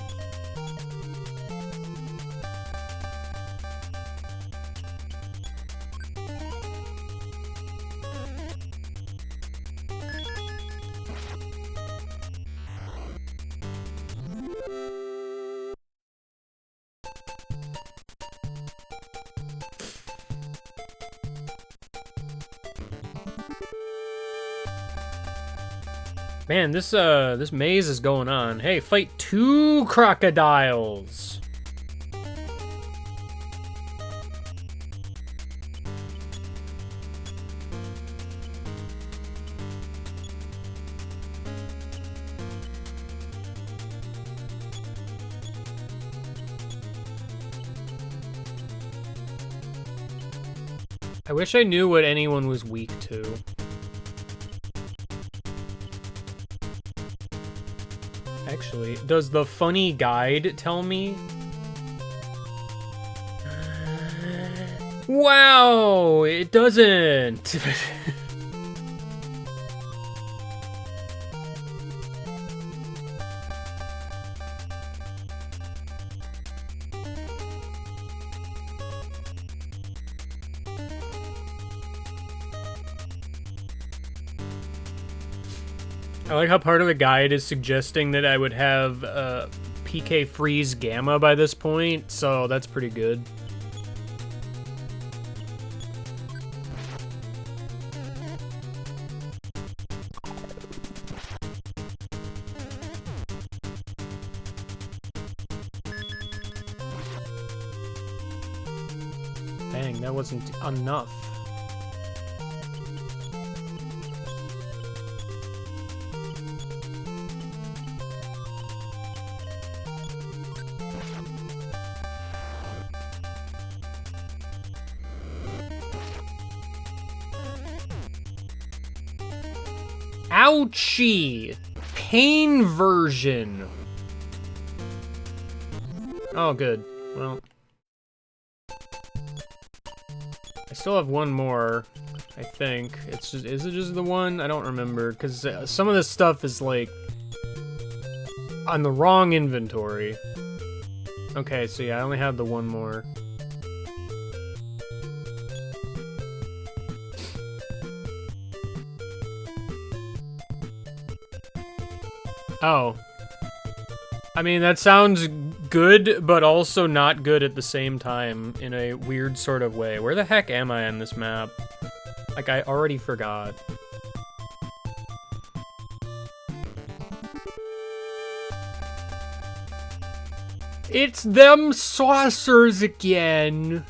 Speaker 1: Man, this maze is going on. Hey, fight 2 crocodiles! I wish I knew what anyone was weak to. Actually, does the funny guide tell me? Wow, it doesn't. I like how part of the guide is suggesting that I would have PK freeze gamma by this point, so that's pretty good. Dang, that wasn't enough. Ouchie! Pain version. Oh, good. Well, I still have one more, I think. It's just, is it just the one? I don't remember, because some of this stuff is, like, on the wrong inventory. Okay, so yeah, I only have the one more. Oh. I mean, that sounds good, but also not good at the same time, in a weird sort of way. Where the heck am I on this map? Like, I already forgot. It's them saucers again!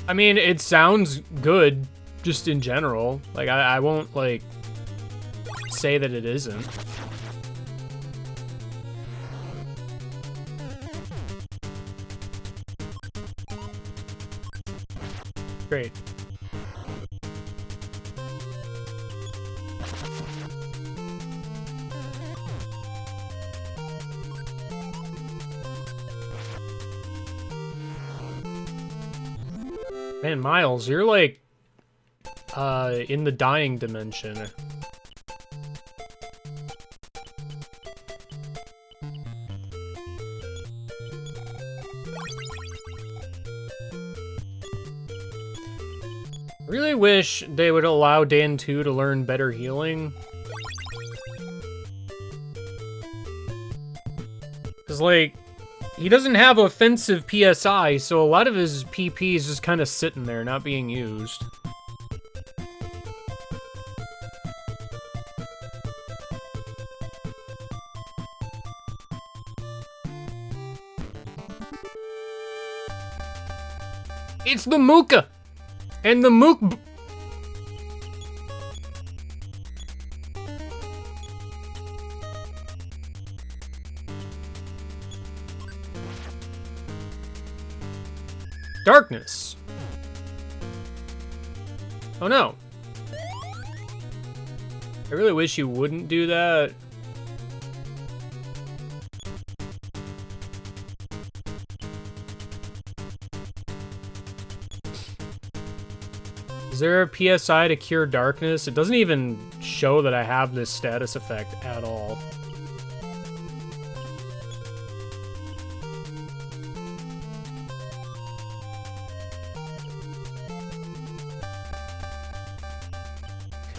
Speaker 1: I mean, it sounds good, just in general. Like, I won't, like, say that it isn't. Great. Man, Miles, you're like, in the dying dimension. Really wish they would allow Dan 2 to learn better healing. Cause like, he doesn't have offensive PSI, so a lot of his PP is just kind of sitting there, not being used. It's the Mooka! And the Mook... Darkness. Oh no. I really wish you wouldn't do that. Is there a PSI to cure darkness? It doesn't even show that I have this status effect at all.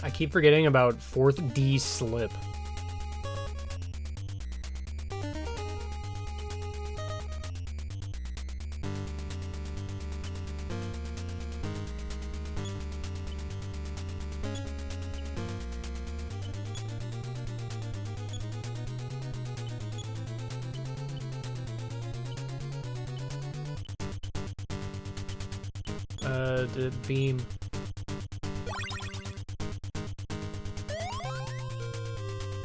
Speaker 1: I keep forgetting about 4th D slip. The beam.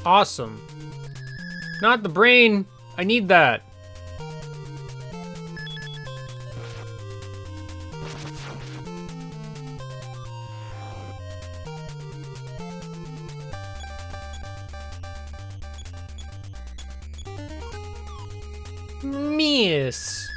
Speaker 1: Awesome. Not the brain. I need that. Miss.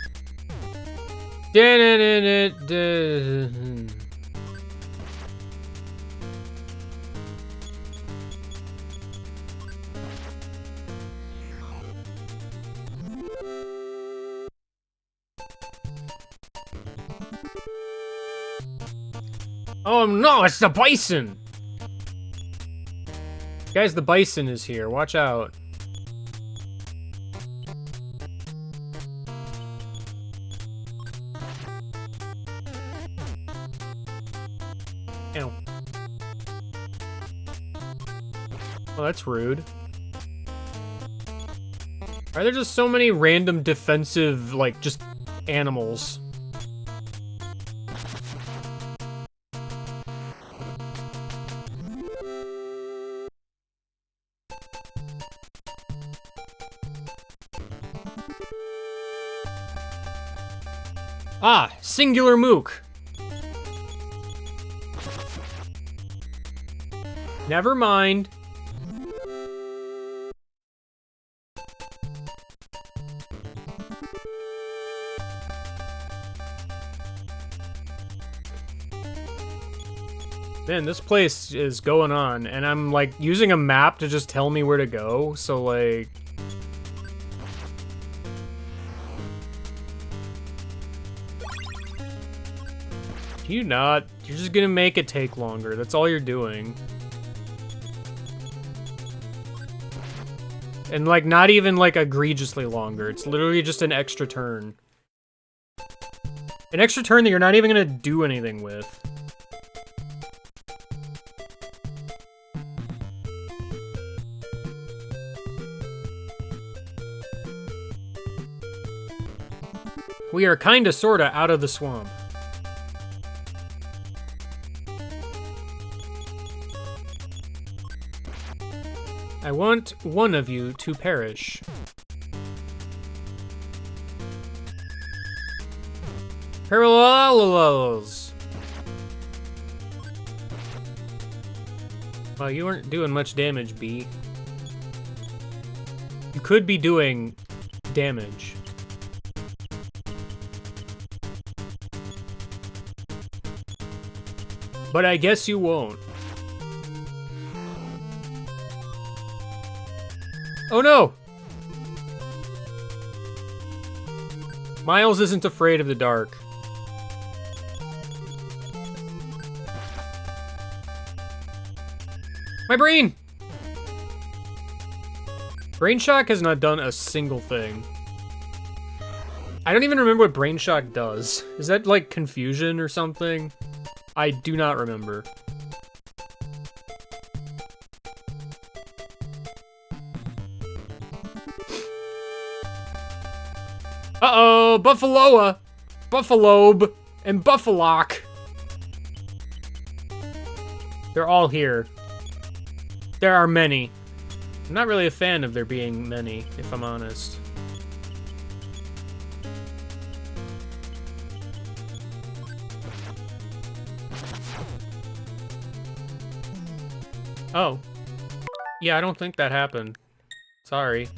Speaker 1: Oh no, it's the bison! Guys, the bison is here. Watch out. Ow. Well, that's rude. Why are there just so many random defensive, like, just animals? Ah, singular mook. Never mind. Man, this place is going on, and I'm, like, using a map to just tell me where to go, so, like... You not. You're just gonna make it take longer. That's all you're doing. And, like, not even, like, egregiously longer. It's literally just an extra turn. An extra turn that you're not even gonna do anything with. We are kinda sorta out of the swamp. I want one of you to perish. Parallels. Well, you weren't doing much damage, B. You could be doing damage. But I guess you won't. Oh no! Miles isn't afraid of the dark. My brain! Brain Shock has not done a single thing. I don't even remember what Brain Shock does. Is that like confusion or something? I do not remember. Uh-oh, Buffaloa, Buffalobe, and Buffalock. They're all here. There are many. I'm not really a fan of there being many, if I'm honest. Oh. Yeah, I don't think that happened. Sorry.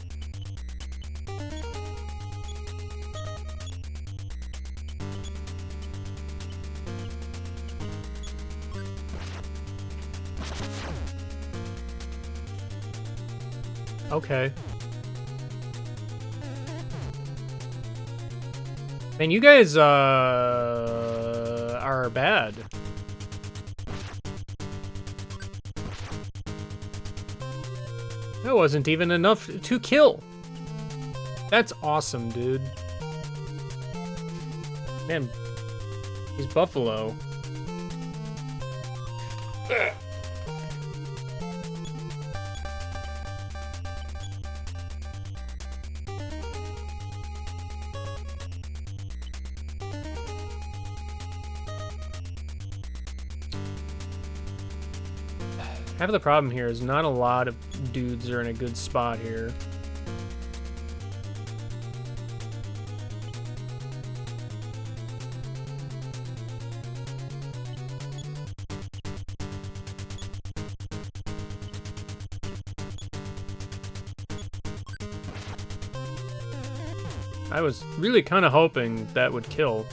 Speaker 1: Okay. Man, you guys, are bad. That wasn't even enough to kill. That's awesome, dude. Man, he's Buffalo. Ugh. Half of the problem here is not a lot of dudes are in a good spot here. I was really kind of hoping that would kill.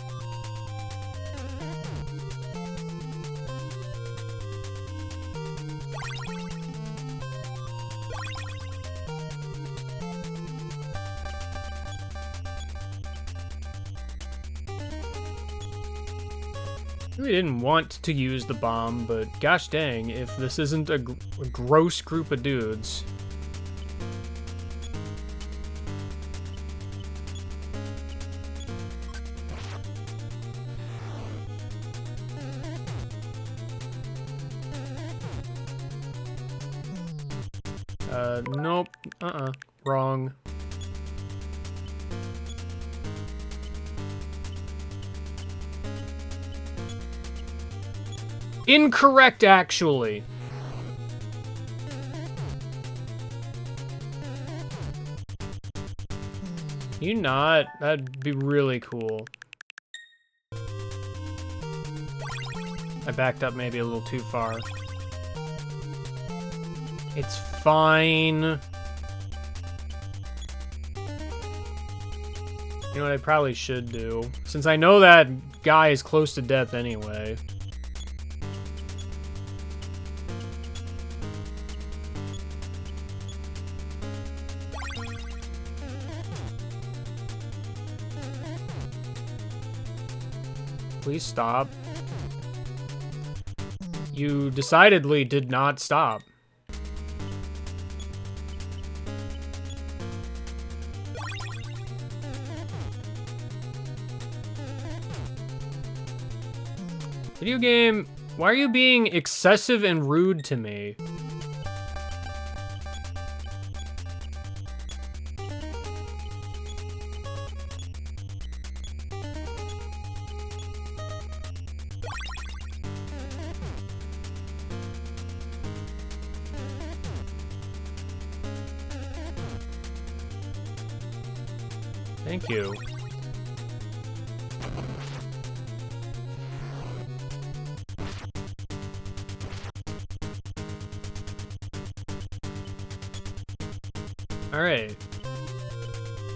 Speaker 1: I really didn't want to use the bomb, but gosh dang, if this isn't a gross group of dudes. Nope. Wrong. Incorrect, actually. You not? That'd be really cool. I backed up maybe a little too far. It's fine. You know what I probably should do? Since I know that guy is close to death anyway. Please stop. You decidedly did not stop. Video game, why are you being excessive and rude to me? Thank you. Alright.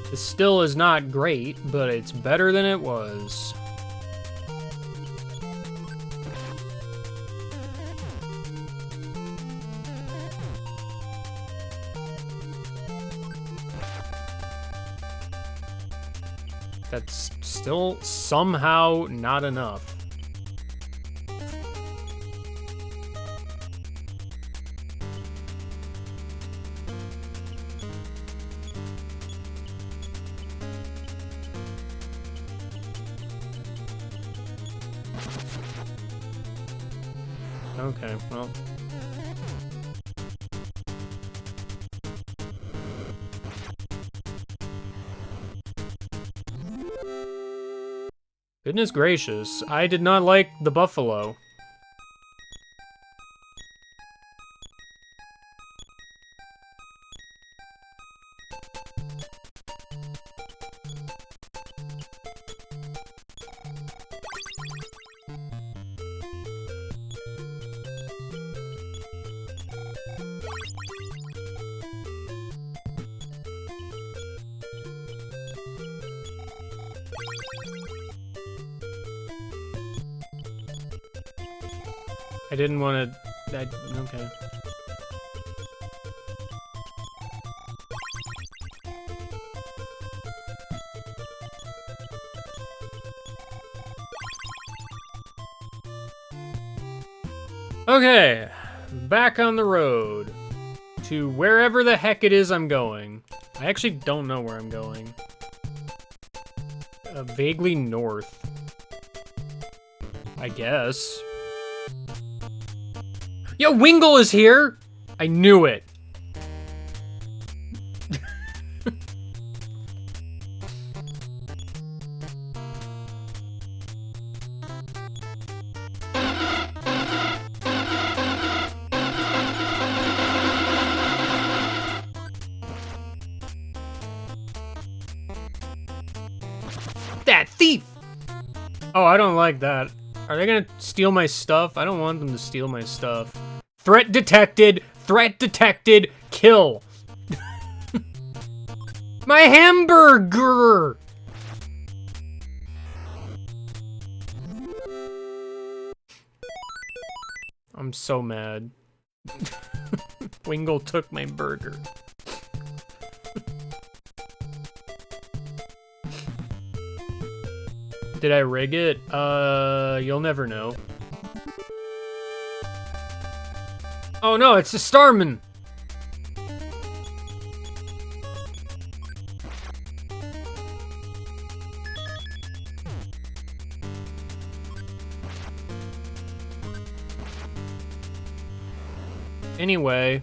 Speaker 1: This still is not great, but it's better than it was. That's still somehow not enough. Okay, well. Goodness gracious, I did not like the buffalo. I didn't want to... okay. Okay, back on the road to wherever the heck it is I'm going. I actually don't know where I'm going. Vaguely north, I guess. Yo, Wingle is here! I knew it. That thief! Oh, I don't like that. Are they gonna steal my stuff? I don't want them to steal my stuff. Threat detected! Threat detected! Kill! My hamburger! I'm so mad. Wingle took my burger. Did I rig it? You'll never know. Oh no, it's a Starman! Anyway.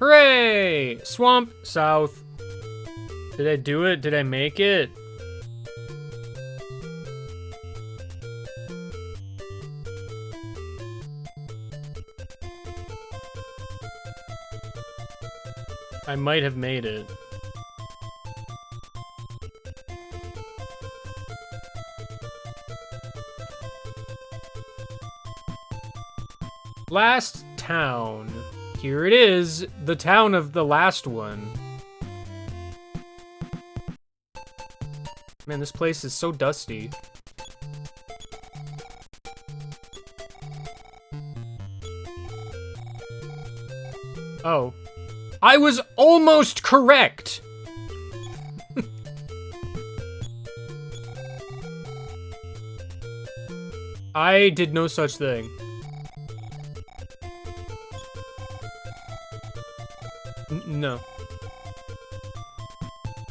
Speaker 1: Hooray! Swamp south. Did I do it? Did I make it? I might have made it. Last town. Here it is, the town of the last one. Man, this place is so dusty. Oh. I was almost correct! I did no such thing. No.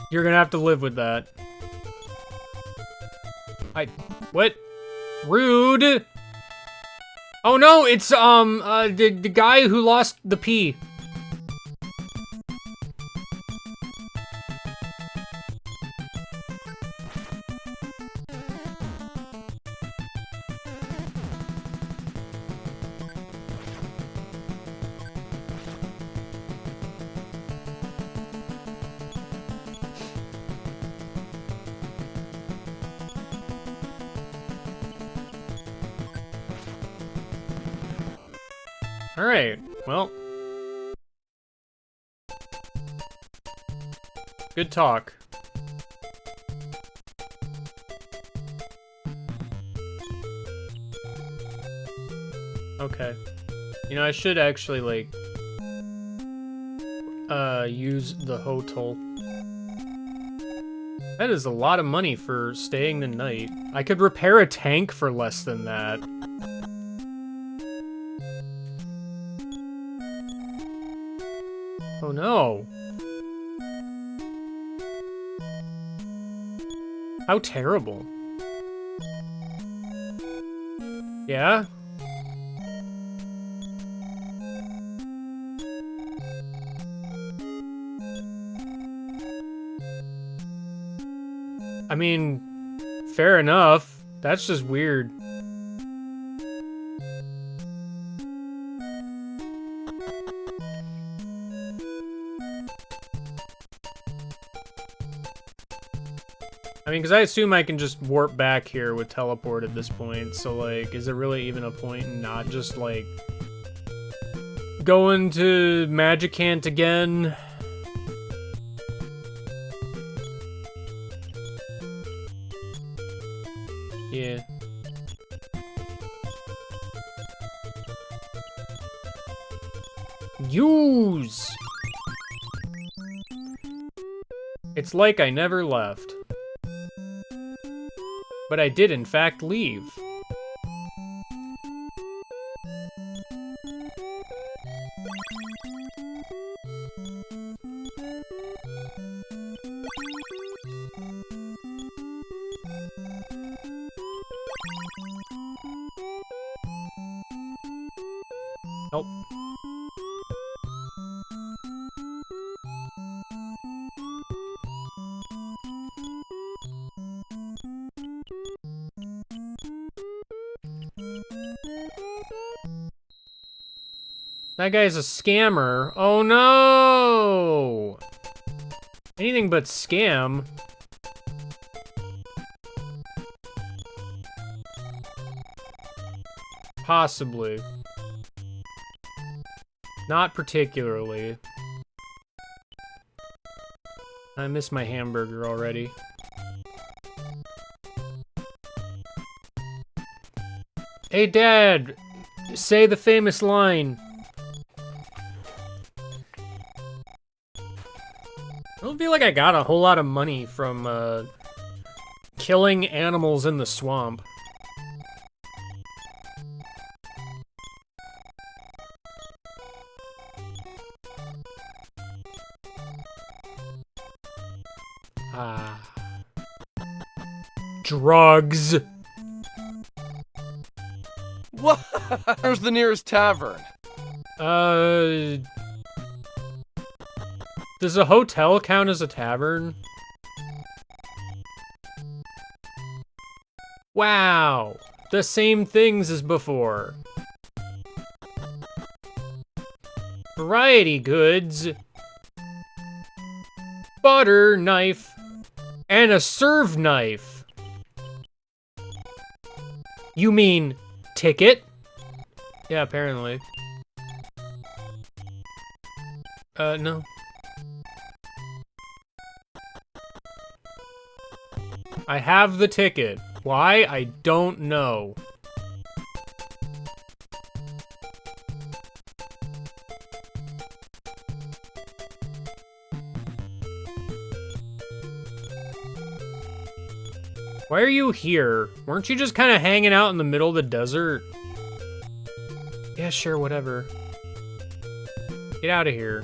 Speaker 1: You're gonna have to live with that. What? Rude! Oh no, it's, the guy who lost the P. Alright, well. Good talk. Okay. You know, I should actually, like, use the hotel. That is a lot of money for staying the night. I could repair a tank for less than that. Oh no. How terrible. Yeah? I mean, fair enough. That's just weird. I mean, because I assume I can just warp back here with teleport at this point, so, like, is there really even a point in not just, like, going to Magicant again? Yeah. Use! It's like I never left. But I did, in fact, leave. Help. That guy's a scammer. Oh no! Anything but scam. Possibly. Not particularly. I miss my hamburger already. Hey, Dad! Say the famous line. I don't feel like I got a whole lot of money from, killing animals in the swamp. Ah. Drugs.
Speaker 3: What? Where's the nearest tavern?
Speaker 1: Does a hotel count as a tavern? Wow, the same things as before. Variety goods. Butter knife. And a serve knife. You mean ticket? Yeah, apparently. No. I have the ticket. Why? I don't know. Why are you here? Weren't you just kind of hanging out in the middle of the desert? Yeah, sure, whatever. Get out of here.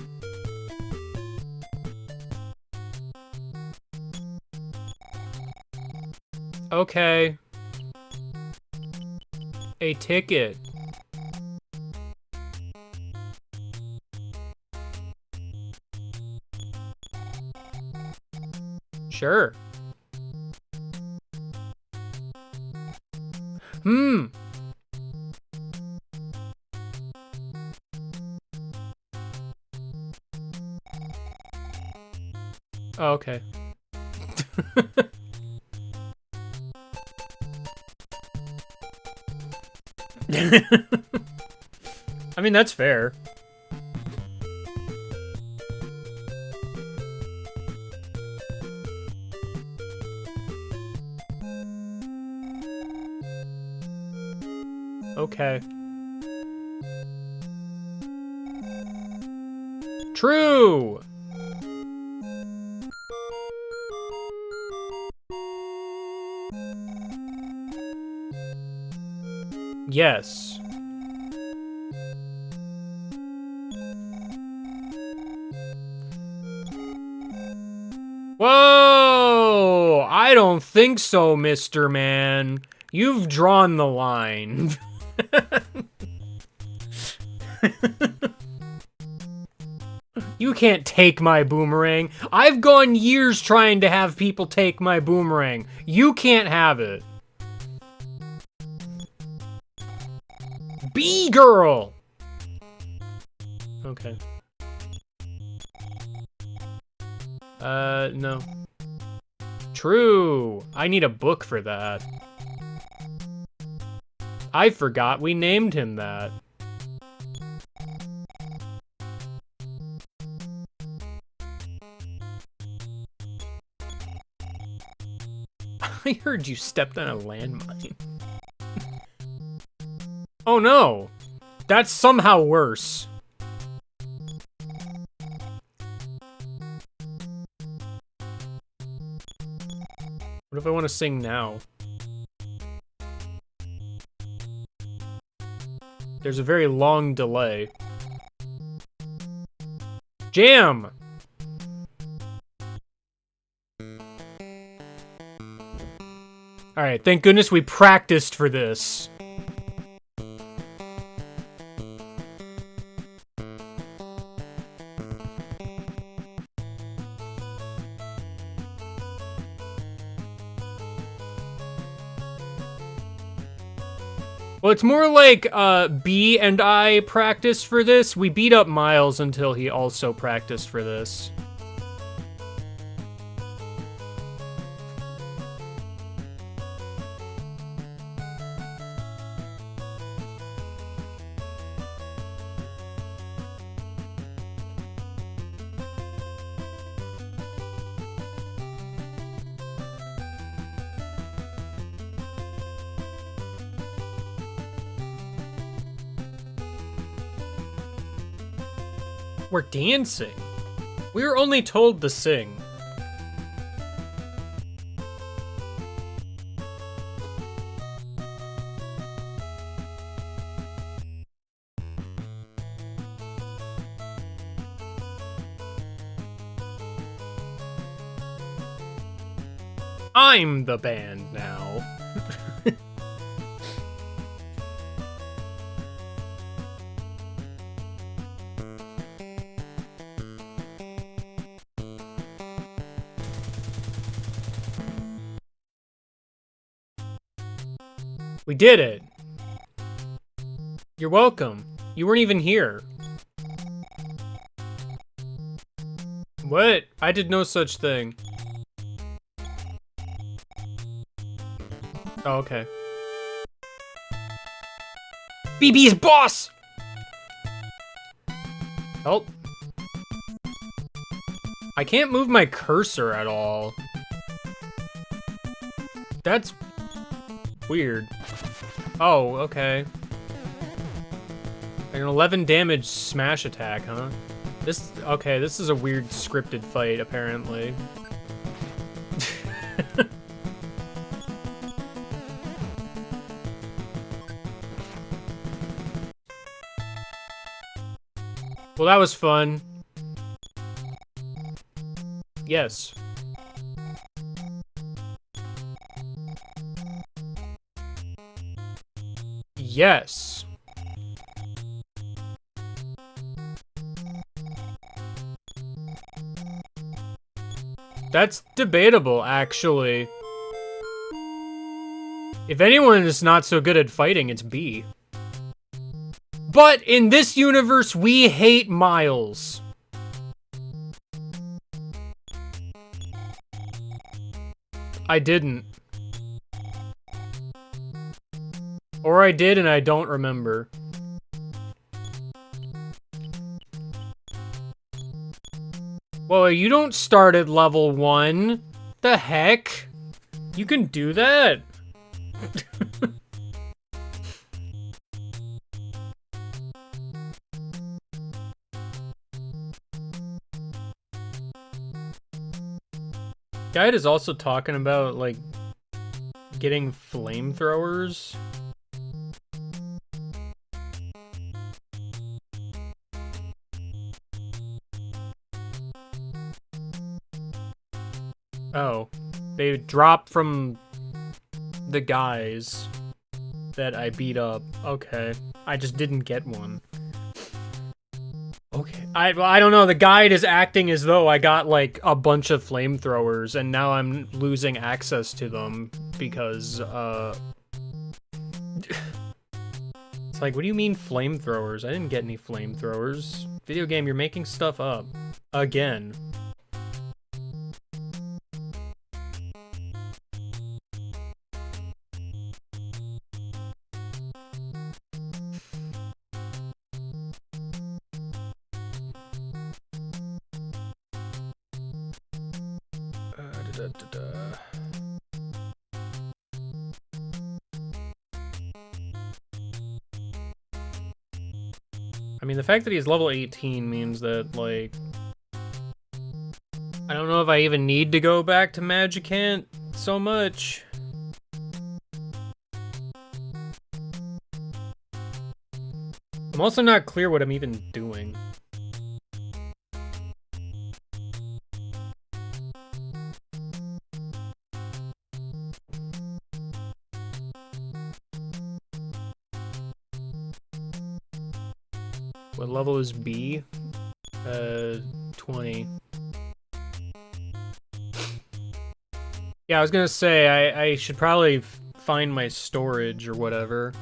Speaker 1: Okay. A ticket. Sure. Hmm. Oh, okay. I mean, that's fair. Okay. True! Yes. Whoa! I don't think so, Mr. Man. You've drawn the line. You can't take my boomerang. I've gone years trying to have people take my boomerang. You can't have it. B-girl! Okay. No. True. I need a book for that. I forgot we named him that. I heard you stepped on a landmine. Oh no! That's somehow worse. What if I want to sing now? There's a very long delay. Jam! Alright, thank goodness we practiced for this. Well, it's more like, B and I practiced for this. We beat up Miles until he also practiced for this. We're dancing. We were only told to sing. I'm the band now. We did it. You're welcome. You weren't even here. What? I did no such thing. Oh, okay. BB's boss! Help. I can't move my cursor at all. That's weird. Oh, okay. An 11 damage smash attack, huh? Okay, this is a weird scripted fight, apparently. Well, that was fun. Yes. Yes. That's debatable, actually. If anyone is not so good at fighting, it's B. But in this universe, we hate Miles. I didn't. Or I did and I don't remember. Whoa, you don't start at level 1. The heck? You can do that? Guide is also talking about, like, getting flamethrowers. Oh, they dropped from the guys that I beat up. Okay, I just didn't get one. Okay, I don't know, the guide is acting as though I got like a bunch of flamethrowers and now I'm losing access to them because, It's like, what do you mean flamethrowers? I didn't get any flamethrowers. Video game, you're making stuff up. Again. I mean, the fact that he's level 18 means that, like... I don't know if I even need to go back to Magicant so much. I'm also not clear what I'm even doing. What level is B? 20. Yeah, I was gonna say, I should probably find my storage or whatever.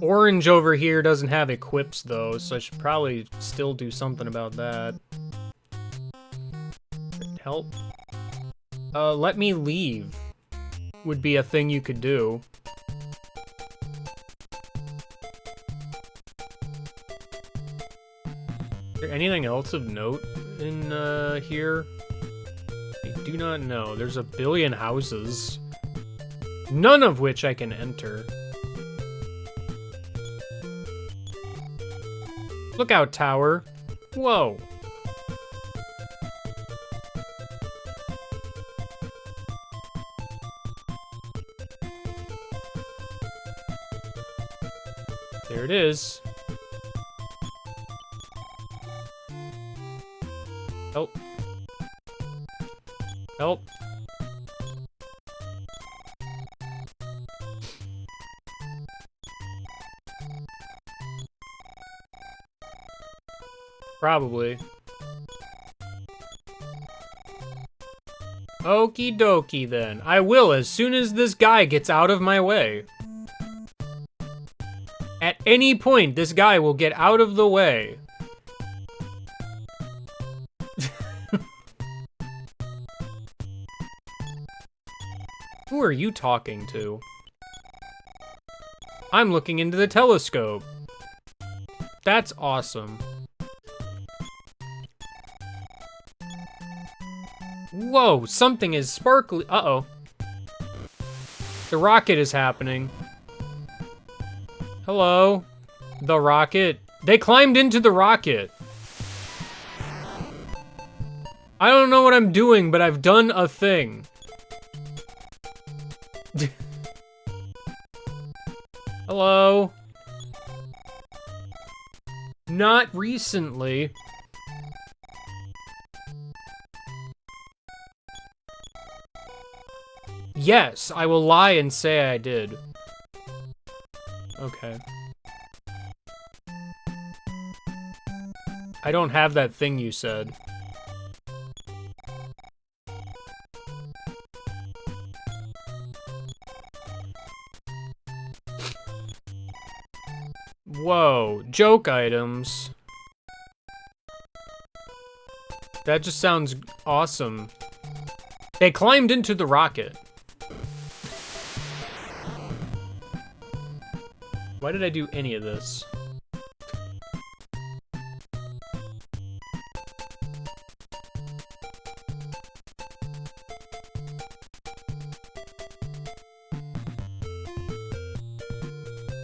Speaker 1: Orange over here doesn't have equips though, so I should probably still do something about that. Help? Let me leave would be a thing you could do. Is there anything else of note in here? I do not know. There's a billion houses, none of which I can enter. Lookout tower. Whoa. There it is. Help. Help. Probably. Okie dokie then. I will as soon as this guy gets out of my way. At any point, this guy will get out of the way. Who are you talking to? I'm looking into the telescope. That's awesome. Whoa, something is sparkly. Uh-oh. The rocket is happening. Hello? The rocket. They climbed into the rocket. I don't know what I'm doing, but I've done a thing. Hello? Not recently. Yes, I will lie and say I did. Okay. I don't have that thing you said. Whoa, joke items. That just sounds awesome. They climbed into the rocket. Why did I do any of this?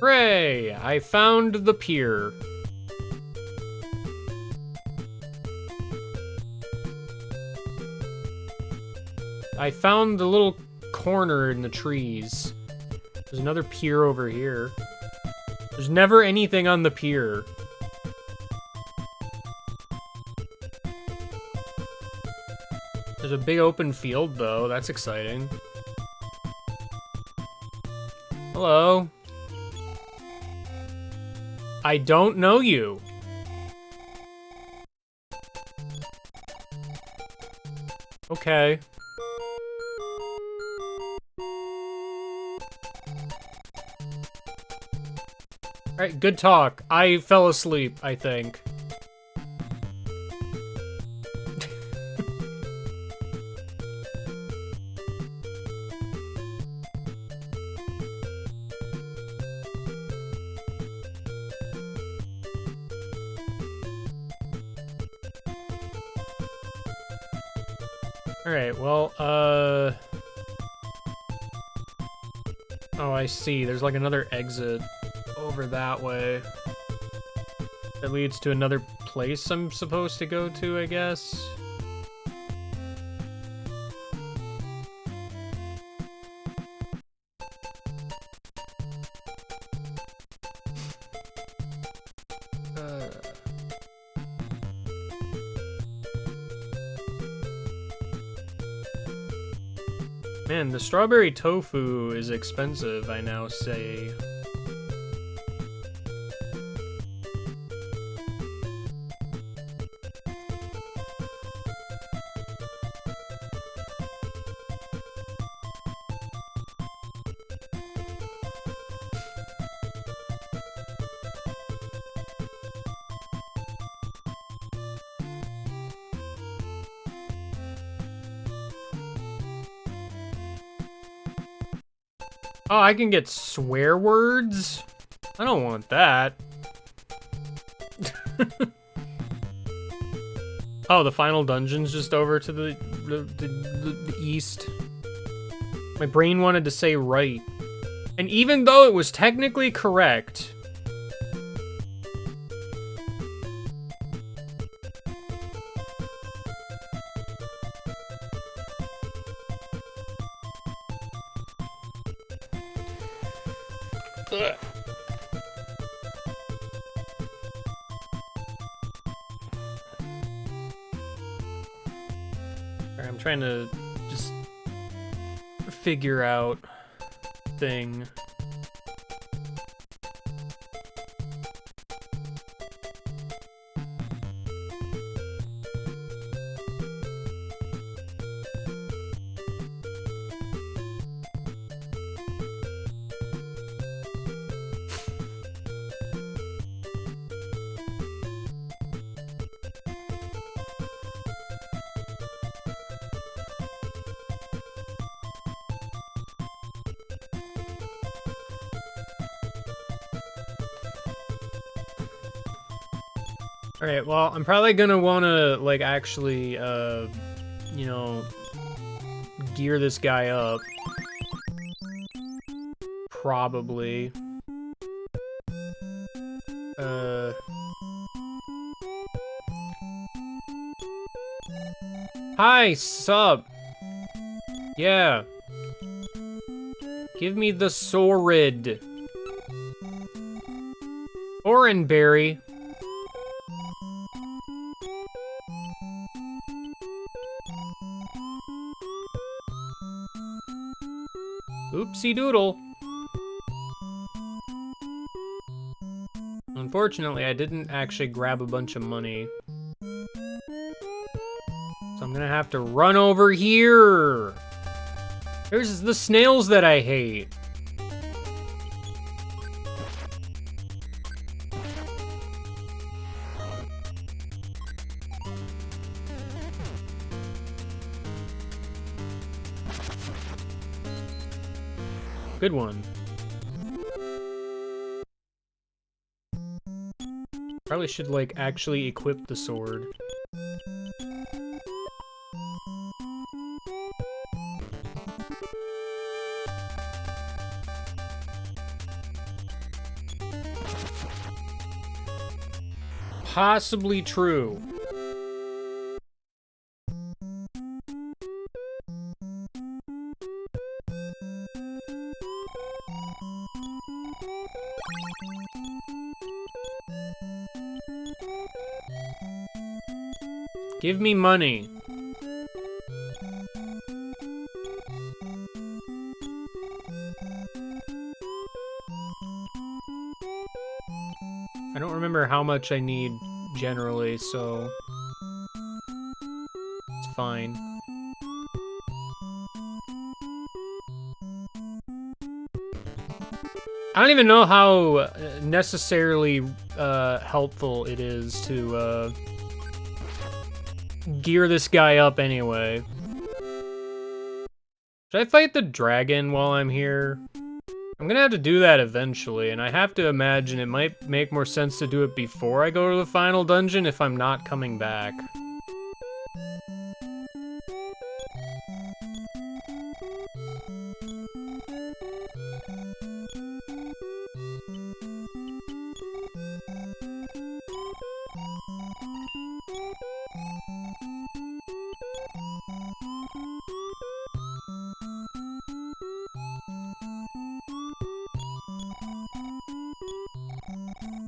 Speaker 1: Hooray! I found the pier. I found the little corner in the trees. There's another pier over here. There's never anything on the pier. There's a big open field, though. That's exciting. Hello. I don't know you. Okay. Alright, good talk. I fell asleep, I think. Alright, well, oh, I see. There's like another exit over that way. That leads to another place I'm supposed to go to, I guess. Man, the strawberry tofu is expensive, I now say. Oh, I can get swear words? I don't want that. Oh, the final dungeon's just over to the east. My brain wanted to say right. And even though it was technically correct... Ugh. Alright, I'm trying to just figure out thing. Alright, well, I'm probably gonna wanna, like, actually, you know, gear this guy up. Probably. Hi, sup? Yeah. Give me the sword. Oranberry. Oopsie doodle. Unfortunately, I didn't actually grab a bunch of money. So I'm gonna have to run over here. There's the snails that I hate. Good one. Probably should, like, actually equip the sword. Possibly true. Give me money. I don't remember how much I need generally, so it's fine. I don't even know how necessarily helpful it is to gear this guy up anyway. Should I fight the dragon while I'm here? I'm gonna have to do that eventually, and I have to imagine it might make more sense to do it before I go to the final dungeon if I'm not coming back.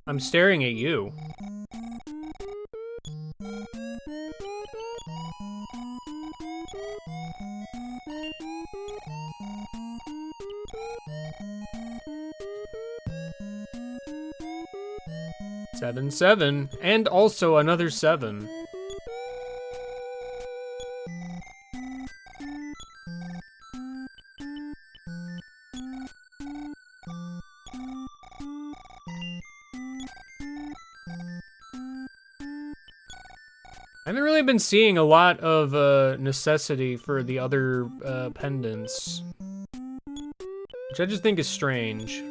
Speaker 1: I'm staring at you. Seven, and also another 7. I haven't really been seeing a lot of necessity for the other pendants, which I just think is strange.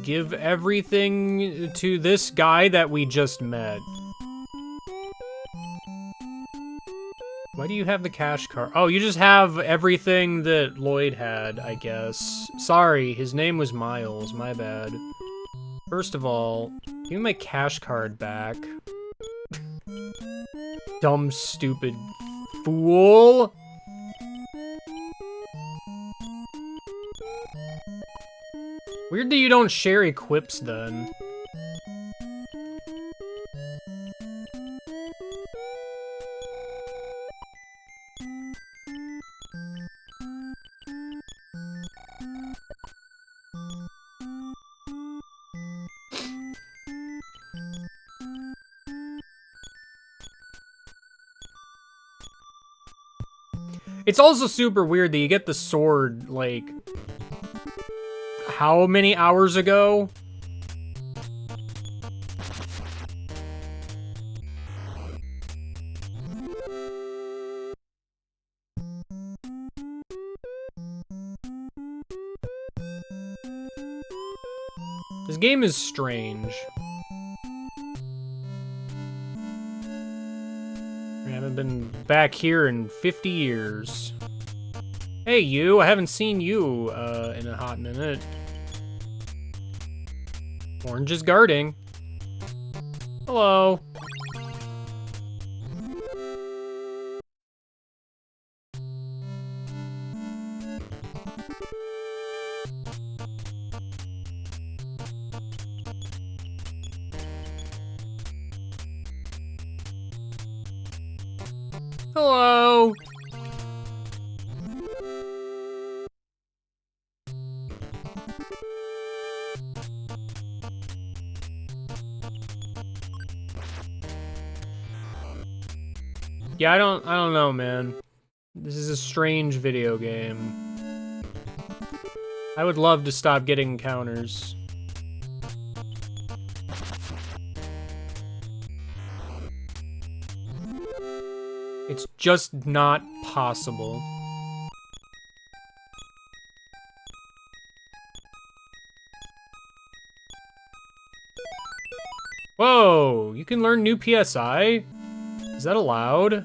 Speaker 1: Give everything to this guy that we just met. Why do you have the cash card? Oh, you just have everything that Lloyd had, I guess. Sorry, his name was Miles, my bad. First of all, give me my cash card back. Dumb, stupid fool. Weird that you don't share equips then. It's also super weird that you get the sword, like, how many hours ago? This game is strange. I haven't been back here in 50 years. Hey, you. I haven't seen you in a hot minute. Orange is guarding. Hello. Hello. Yeah, I don't know, man. This is a strange video game. I would love to stop getting encounters. It's just not possible. Whoa, you can learn new PSI? Is that allowed?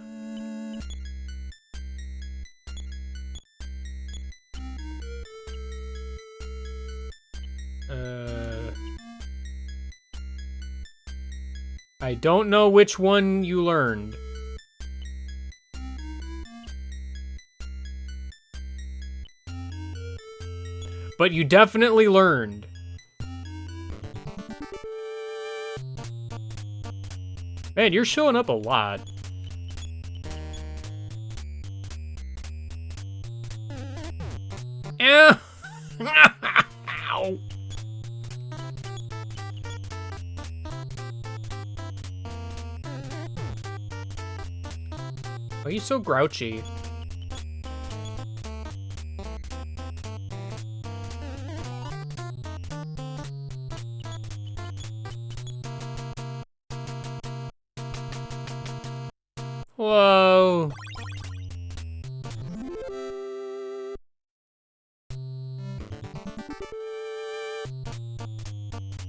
Speaker 1: I don't know which one you learned. But you definitely learned. Man, you're showing up a lot. Ow! Ow! Why are you so grouchy? Whoa.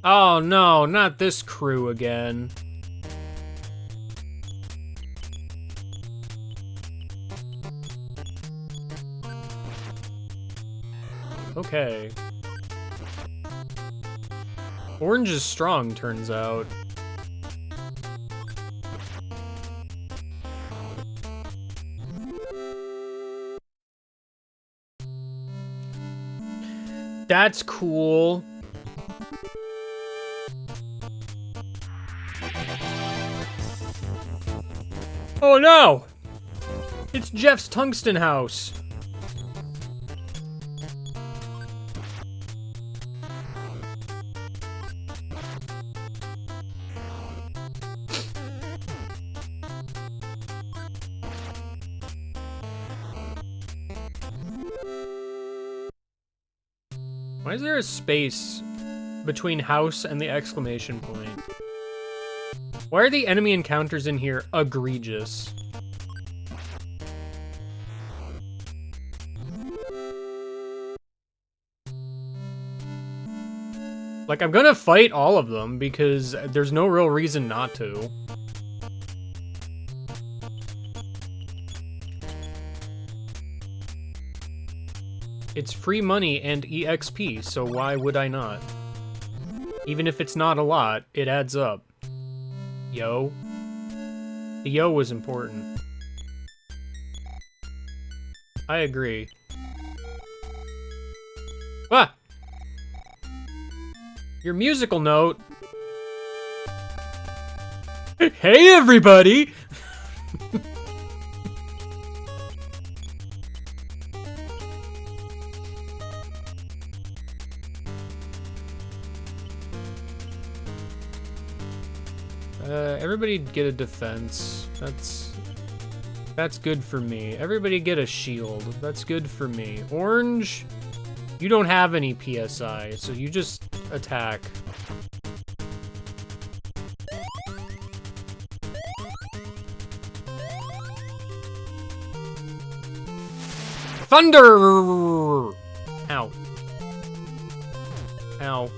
Speaker 1: Oh no, not this crew again. Okay. Orange is strong, turns out. That's cool. Oh no! It's Jeff's tungsten house. Why is there a space between house and the exclamation point? Why are the enemy encounters in here egregious? Like, I'm gonna fight all of them because there's no real reason not to. It's free money and EXP, so why would I not? Even if it's not a lot, it adds up. Yo. The yo was important. I agree. Ah! Your musical note. Hey, everybody! Everybody get a defense. That's good for me. Everybody get a shield. That's good for me. Orange, you don't have any PSI, so you just attack. Thunder! Ow. Ow.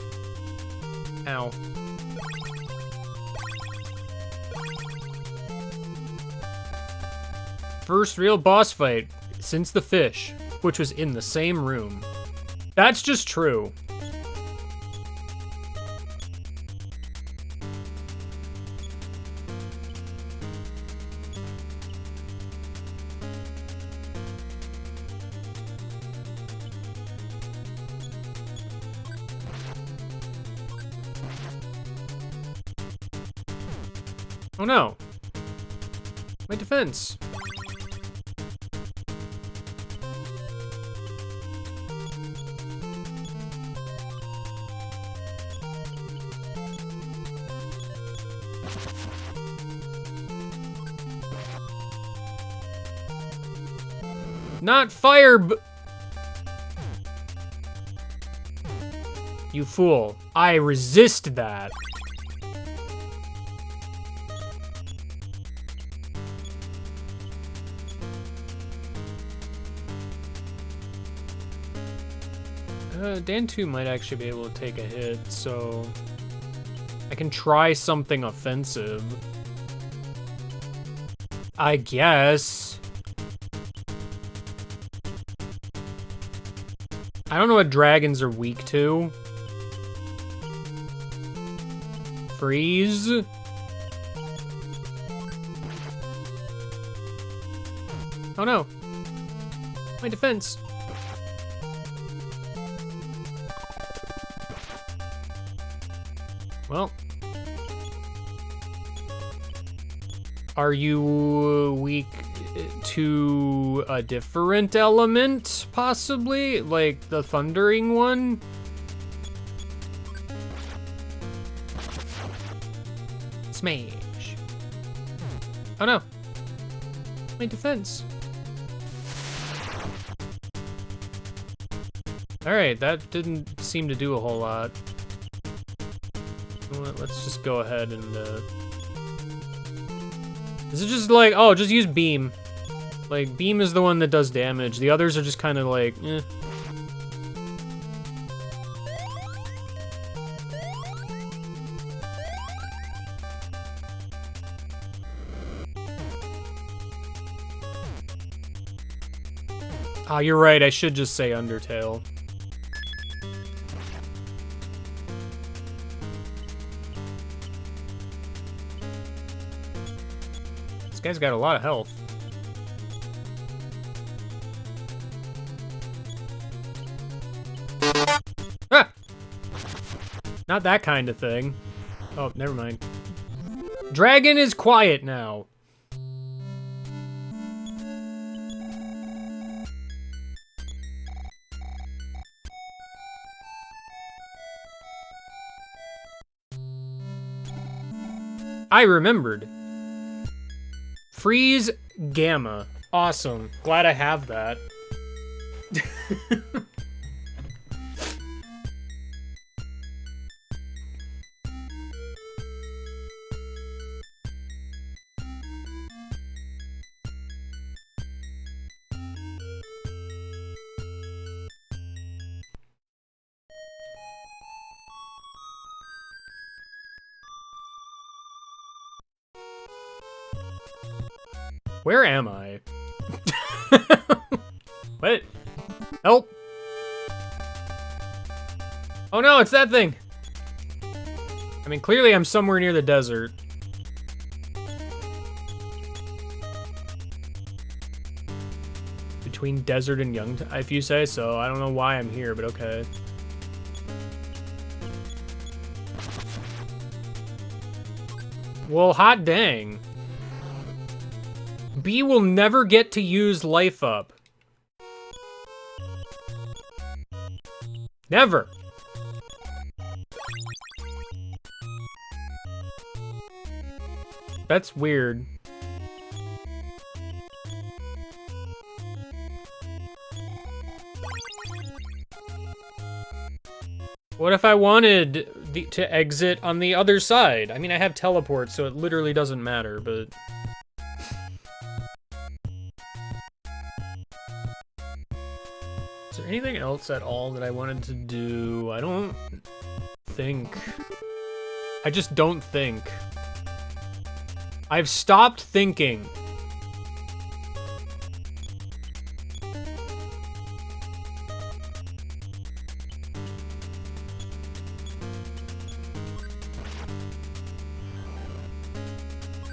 Speaker 1: Ow. First real boss fight since the fish, which was in the same room. That's just true. Oh no. My defense. Not fire, you fool. I resist that. Dan 2 might actually be able to take a hit, so I can try something offensive. I guess. I don't know what dragons are weak to. Freeze. Oh no. My defense. Well. Are you weak to a different element, possibly? Like the thundering one? Smash. Oh no. My defense. Alright, that didn't seem to do a whole lot. Let's just go ahead and, Is it just like, oh, just use beam. Like, beam is the one that does damage. The others are just kind of like, eh. Ah, you're right, I should just say Undertale. This guy's got a lot of health. Ah! Not that kind of thing. Oh, never mind. Dragon is quiet now. I remembered. Freeze Gamma. Awesome. Glad I have that. Where am I? What? Help! Oh no, it's that thing! I mean, clearly I'm somewhere near the desert. Between desert and Youngtown, if you say so. I don't know why I'm here, but okay. Well, hot dang. B will never get to use life up. Never. That's weird. What if I wanted to exit on the other side? I mean, I have teleport, so it literally doesn't matter, but... Is there anything else at all that I wanted to do? I don't think. I just don't think. I've stopped thinking.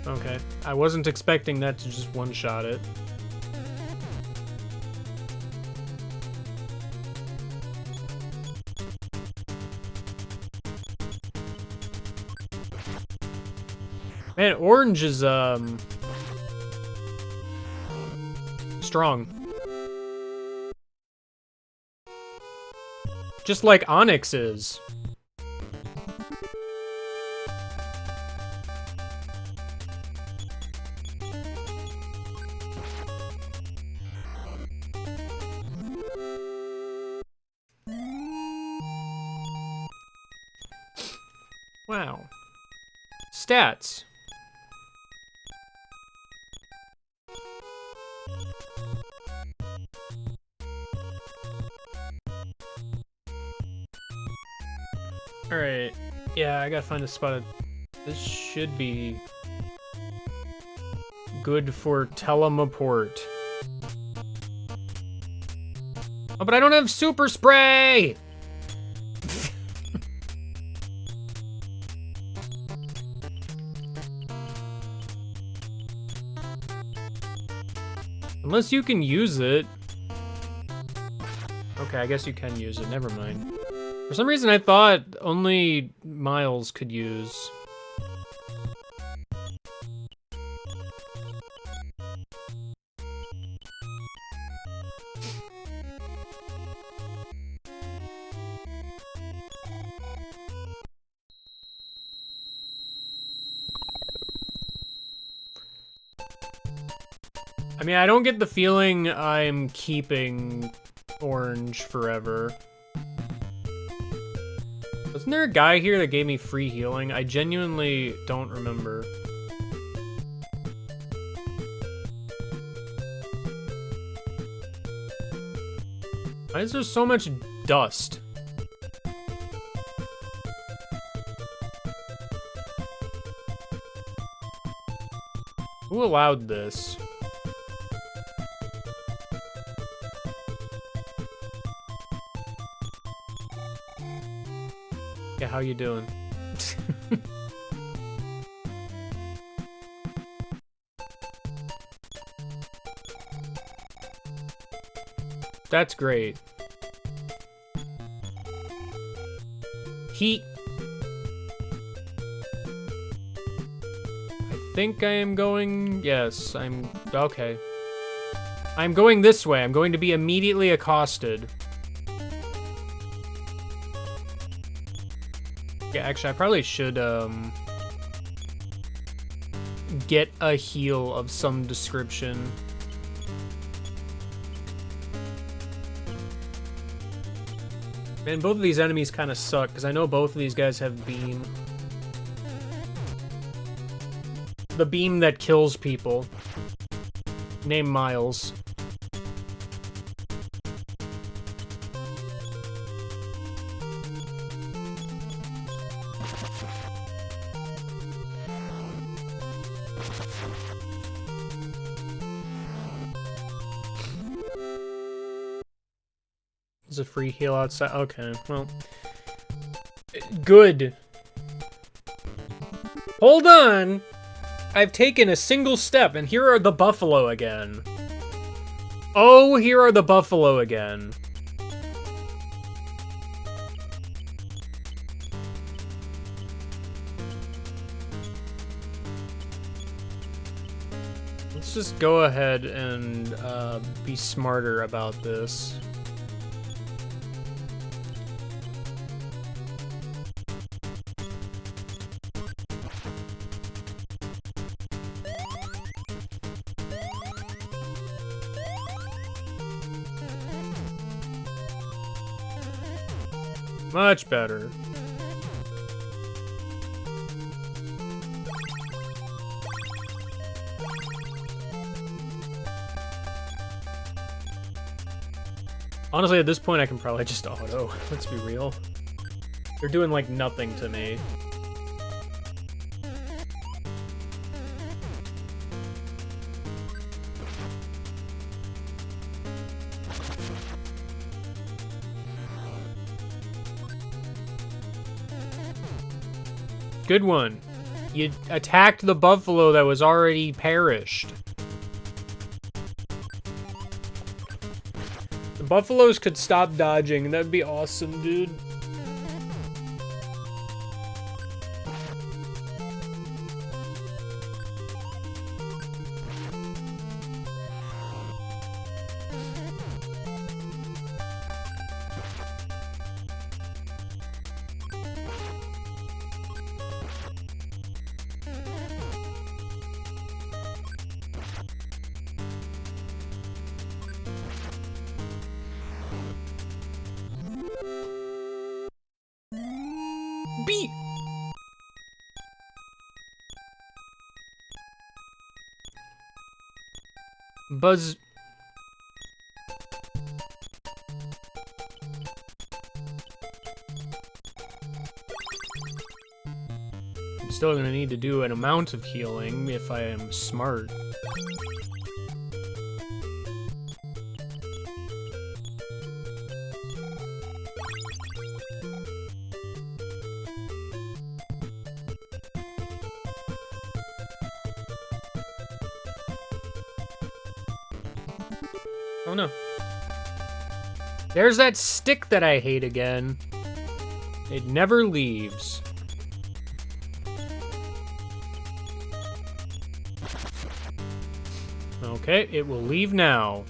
Speaker 1: Okay, I wasn't expecting that to just one-shot it. Man, orange is, strong. Just like Onyx is. Wow. Stats. Alright. Yeah, I gotta find a spot. This should be good for teleport. Oh, but I don't have super spray! Unless you can use it. Okay, I guess you can use it. Never mind. For some reason, I thought only Miles could use. I mean, I don't get the feeling I'm keeping orange forever. Wasn't there a guy here that gave me free healing? I genuinely don't remember. Why is there so much dust? Who allowed this? Yeah, how you doing? That's great. Heat. I think I am going... Yes, I'm... Okay. I'm going this way. I'm going to be immediately accosted. Yeah, actually, I probably should, get a heal of some description. Man, both of these enemies kind of suck, because I know both of these guys have beam. The beam that kills people. Named Miles. There's a free heal outside. Okay, well. Good. Hold on! I've taken a single step, and here are the buffalo again. Oh, here are the buffalo again. Let's just go ahead and be smarter about this. Much better. Honestly, at this point, I can probably just auto. Let's be real. They're doing, like, nothing to me. Good one. You attacked the buffalo that was already perished. The buffaloes could stop dodging. That'd be awesome, dude. B. Buzz. I'm still gonna need to do an amount of healing if I am smart. Oh no. There's that stick that I hate again. It never leaves. Okay, it will leave now.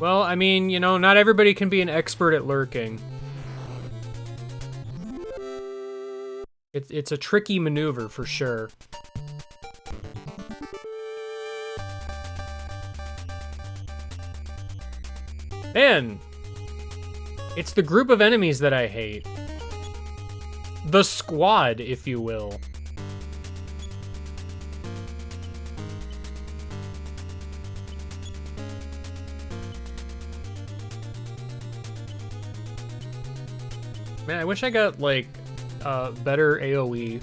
Speaker 1: Well, I mean, you know, not everybody can be an expert at lurking. It's a tricky maneuver for sure. Man, it's the group of enemies that I hate. The squad, if you will. Man, I wish I got, like, better AoE.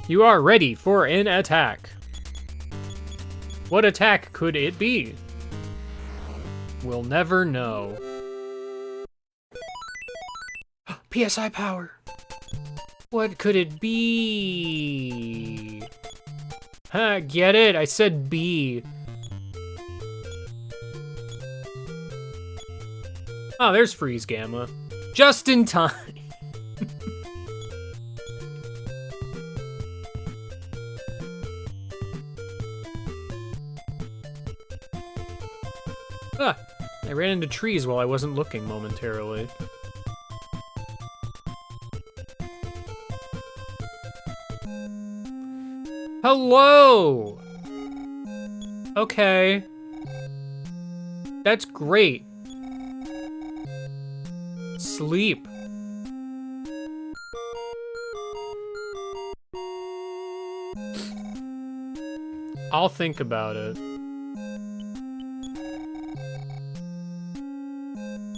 Speaker 1: You are ready for an attack. What attack could it be? We'll never know. PSI power. What could it be? Huh, get it? I said B. Oh, there's Freeze Gamma. Just in time. Ah, I ran into trees while I wasn't looking momentarily. Hello! Okay. That's great. Sleep. I'll think about it.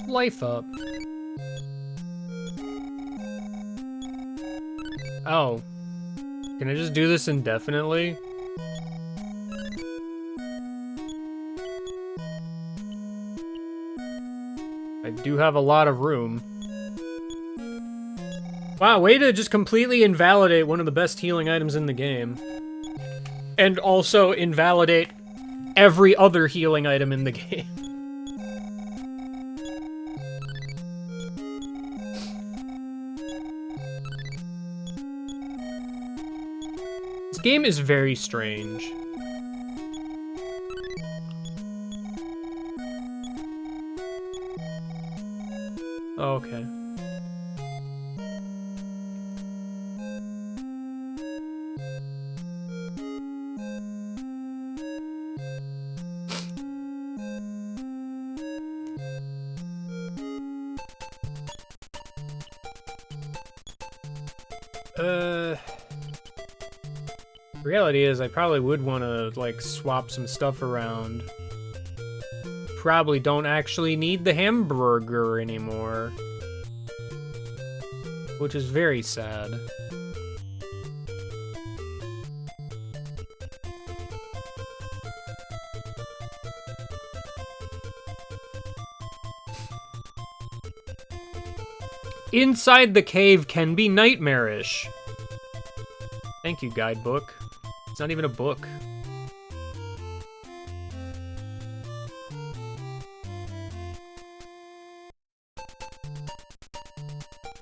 Speaker 1: Life up. Oh. Can I just do this indefinitely? I do have a lot of room. Wow, way to just completely invalidate one of the best healing items in the game. And also invalidate every other healing item in the game. This game is very strange. Oh, okay. Reality is I probably would want to, like, swap some stuff around. Probably don't actually need the hamburger anymore. Which is very sad. Inside the cave can be nightmarish. Thank you, guidebook. It's not even a book.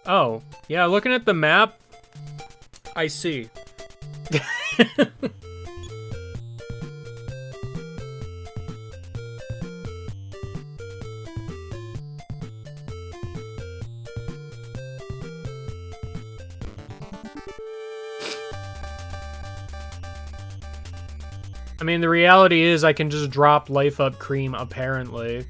Speaker 1: Oh, yeah, looking at the map, I see. I mean, the reality is I can just drop life up cream, apparently.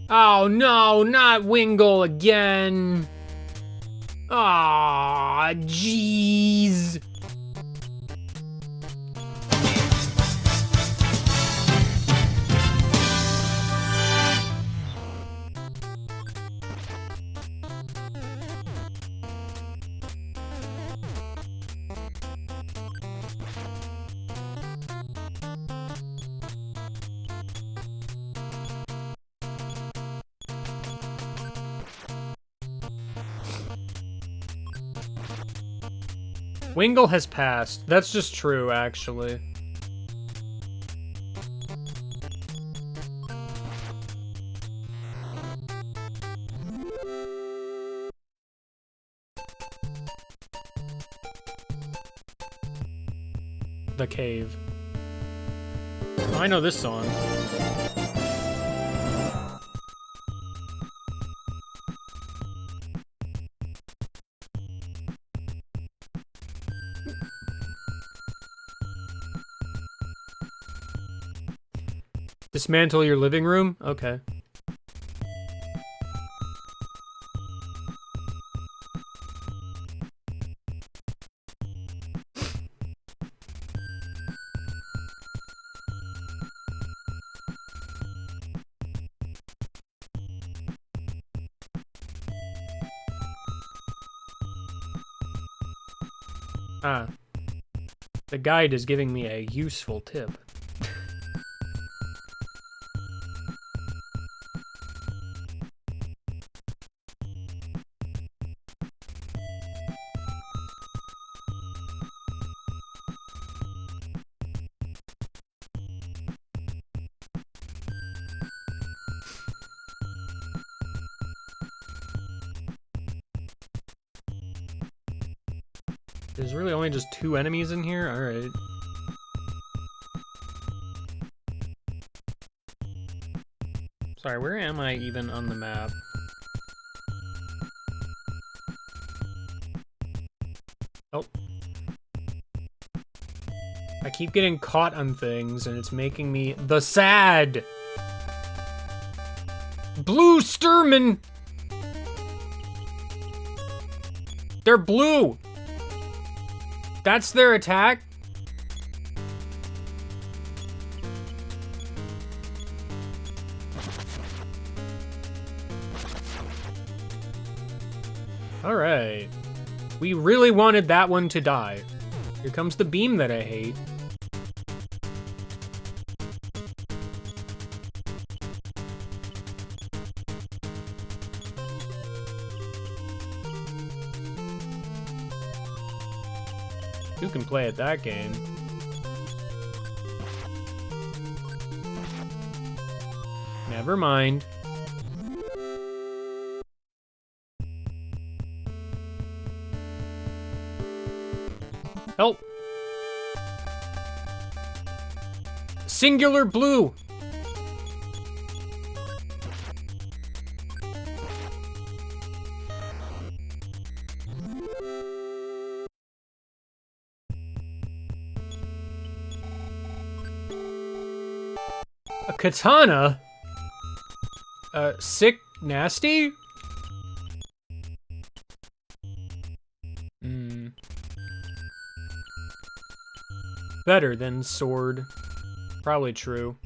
Speaker 1: Oh no, not Wingle again. Aw, jeez. Wingle has passed. That's just true, actually. The cave. Oh, I know this song. Dismantle your living room? Okay. Ah. The guide is giving me a useful tip. There's really only just 2 enemies in here? Alright. Sorry, where am I even on the map? Oh. I keep getting caught on things, and it's making me the sad! Blue Sturman! They're blue! That's their attack? Alright. We really wanted that one to die. Here comes the beam that I hate. Who can play at that game? Never mind. Help! Singular blue! A katana? Sick nasty? Better than sword. Probably true.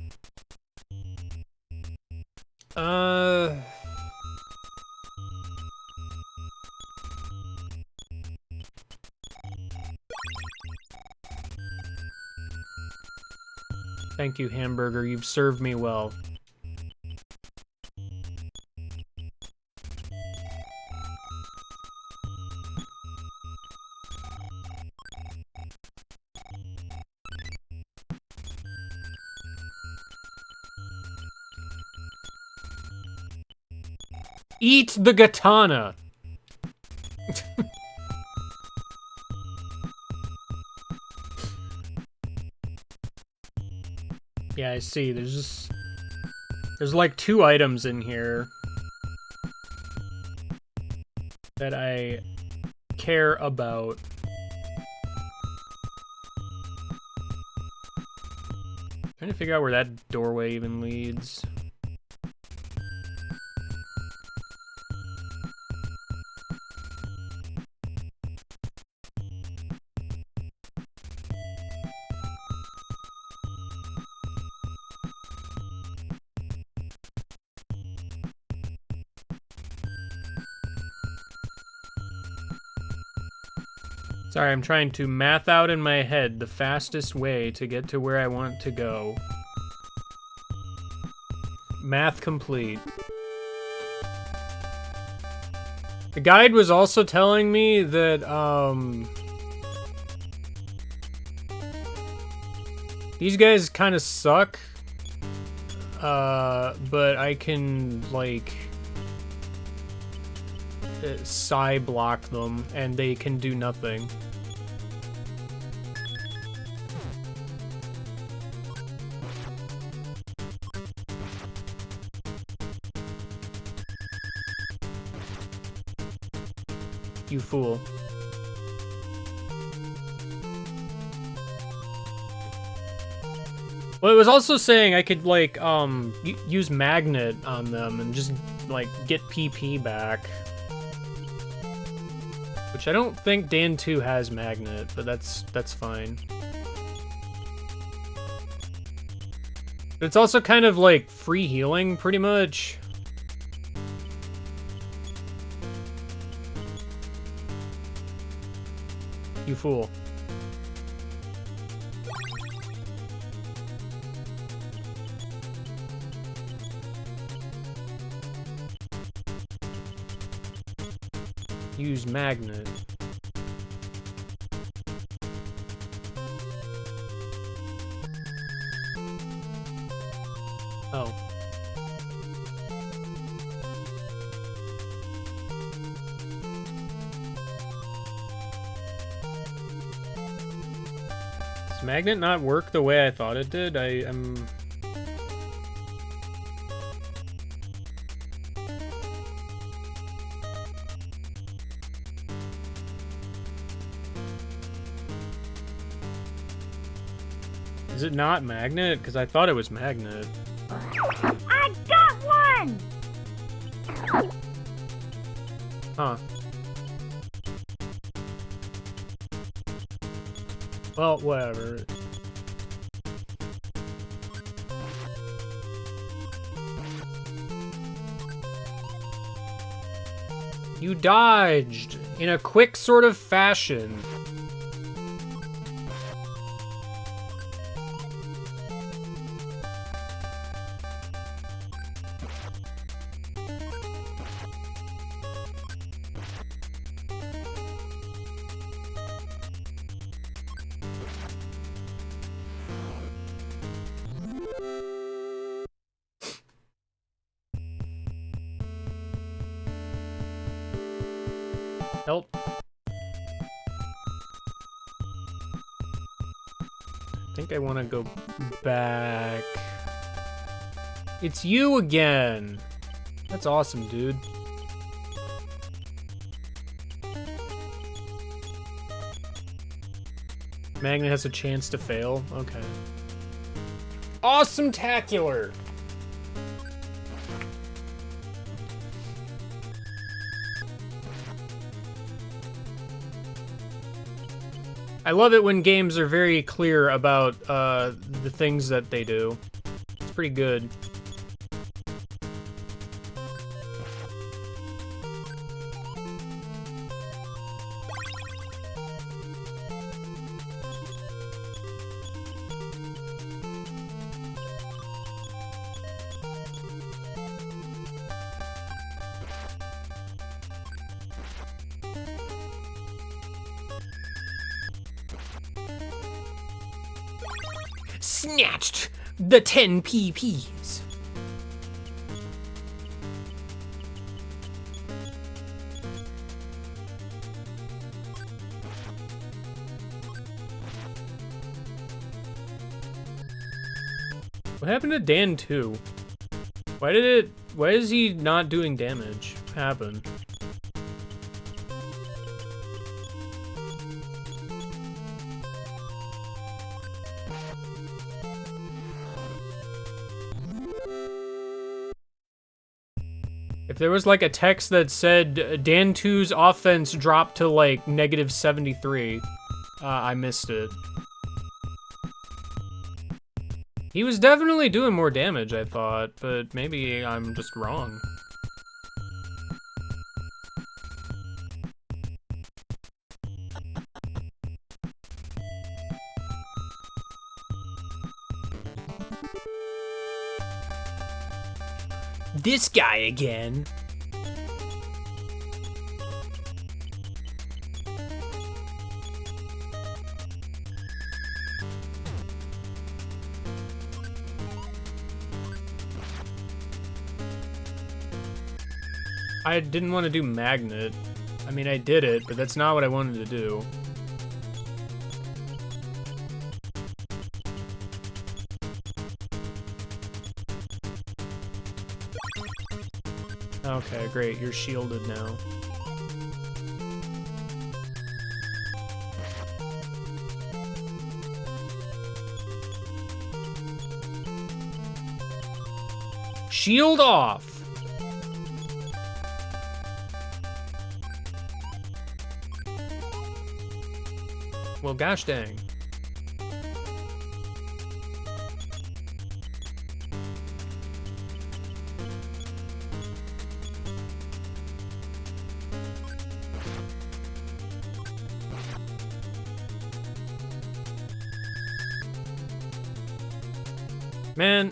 Speaker 1: Thank you, hamburger. You've served me well. Eat the katana! Yeah, I see. There's like 2 items in here that I care about. Trying to figure out where that doorway even leads. Sorry, I'm trying to math out in my head the fastest way to get to where I want to go. Math complete. The guide was also telling me that, these guys kind of suck, but I can, like, psi block them, and they can do nothing. You fool. Well, it was also saying I could, like, use magnet on them and just, like, get PP back. Which I don't think Dan 2 has magnet, but that's fine. But it's also kind of, like, free healing, pretty much. You fool. Use magnet. Oh. Does magnet not work the way I thought it did? I am... Is it not magnet? Because I thought it was magnet.
Speaker 2: I got one!
Speaker 1: Huh. Well, whatever. You dodged in a quick sort of fashion. Help. I think I want to go back. It's you again. That's awesome, dude. Magnet has a chance to fail. Okay. Awesome-tacular. I love it when games are very clear about the things that they do. It's pretty good. Snatched the 10 PPs. What happened to Dan 2? Why is he not doing damage? What happened? If there was like a text that said Dan 2's offense dropped to like -73, I missed it. He was definitely doing more damage, I thought, but maybe I'm just wrong. This guy again. I didn't want to do magnet. I mean, I did it, but that's not what I wanted to do. Okay, great. You're shielded now. Shield off! Well, gosh dang. Man.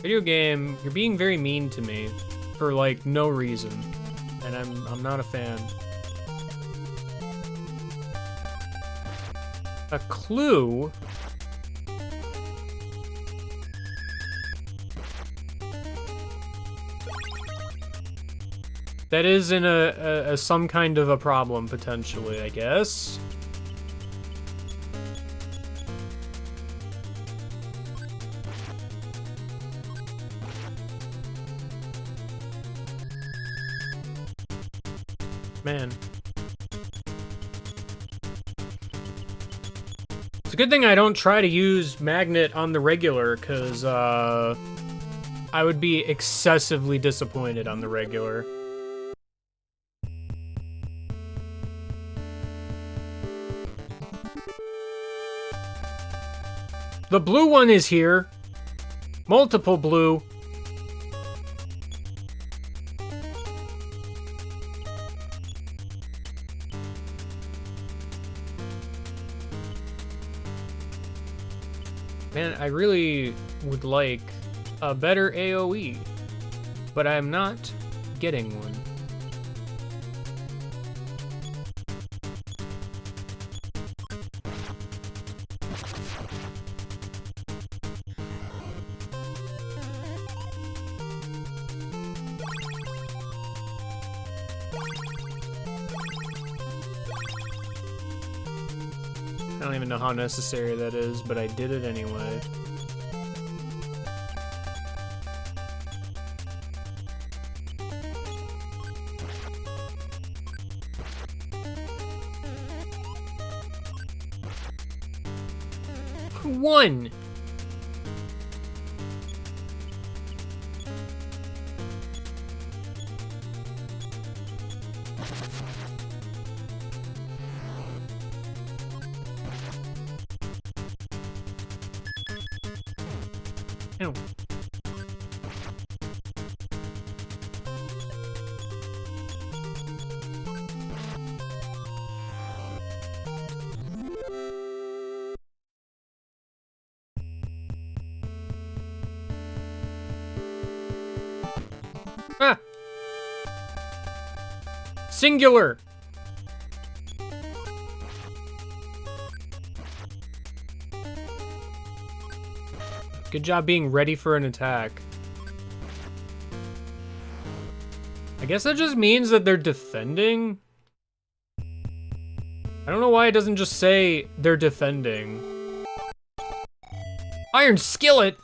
Speaker 1: Video game, you're being very mean to me for like no reason, and I'm not a fan. A clue? That is in a some kind of a problem, potentially, I guess. Man. It's a good thing I don't try to use Magnet on the regular, because, I would be excessively disappointed on the regular. The blue one is here. Multiple blue. Man, I really would like a better AoE, but I'm not getting one. I don't even know how necessary that is, but I did it anyway. One! Ew. Ah! Singular! Good job being ready for an attack. I guess that just means that they're defending? I don't know why it doesn't just say they're defending. Iron skillet?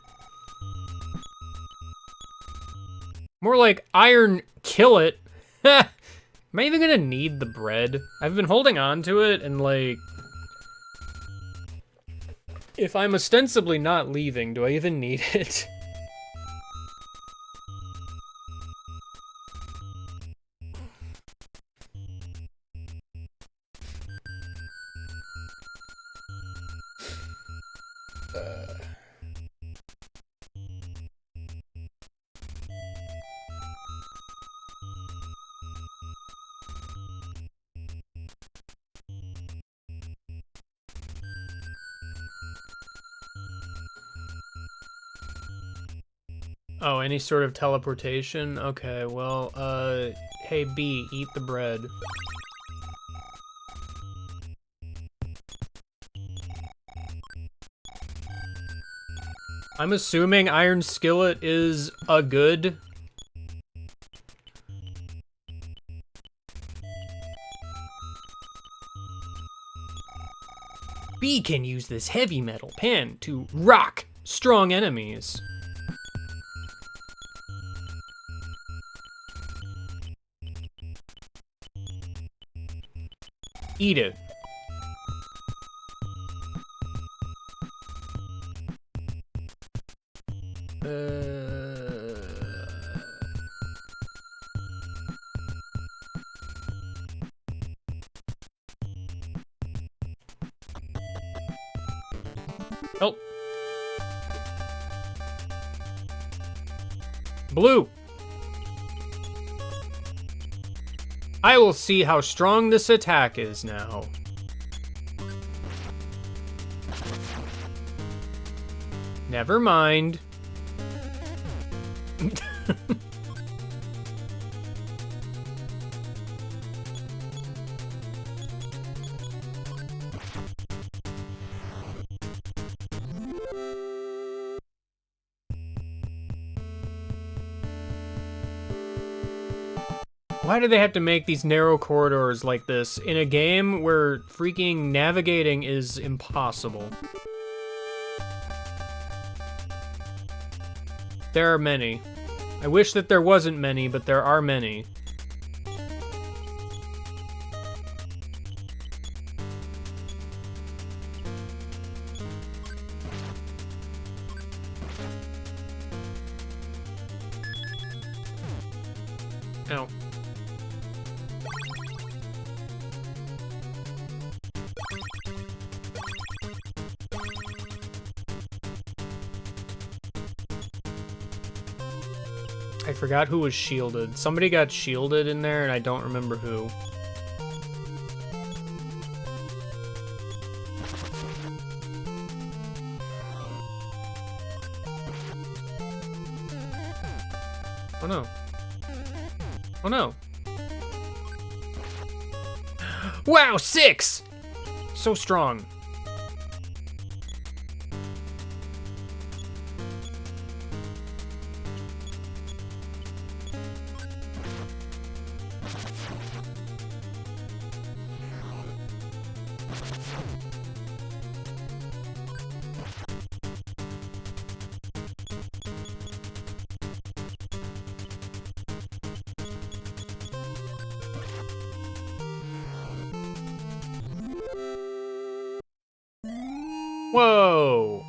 Speaker 1: More like iron kill it. Am I even gonna need the bread? I've been holding on to it and like... If I'm ostensibly not leaving, do I even need it? Oh, any sort of teleportation? Okay, well, hey B, eat the bread. I'm assuming Iron Skillet is a good. B can use this heavy metal pan to rock strong enemies. Eat it. Oh. Blue. I will see how strong this attack is now. Never mind. Why do they have to make these narrow corridors like this in a game where freaking navigating is impossible? There are many. I wish that there wasn't many, but there are many. Ow. I forgot who was shielded. Somebody got shielded in there, and I don't remember who. Oh no. Oh no. Wow, 6! So strong. Whoa!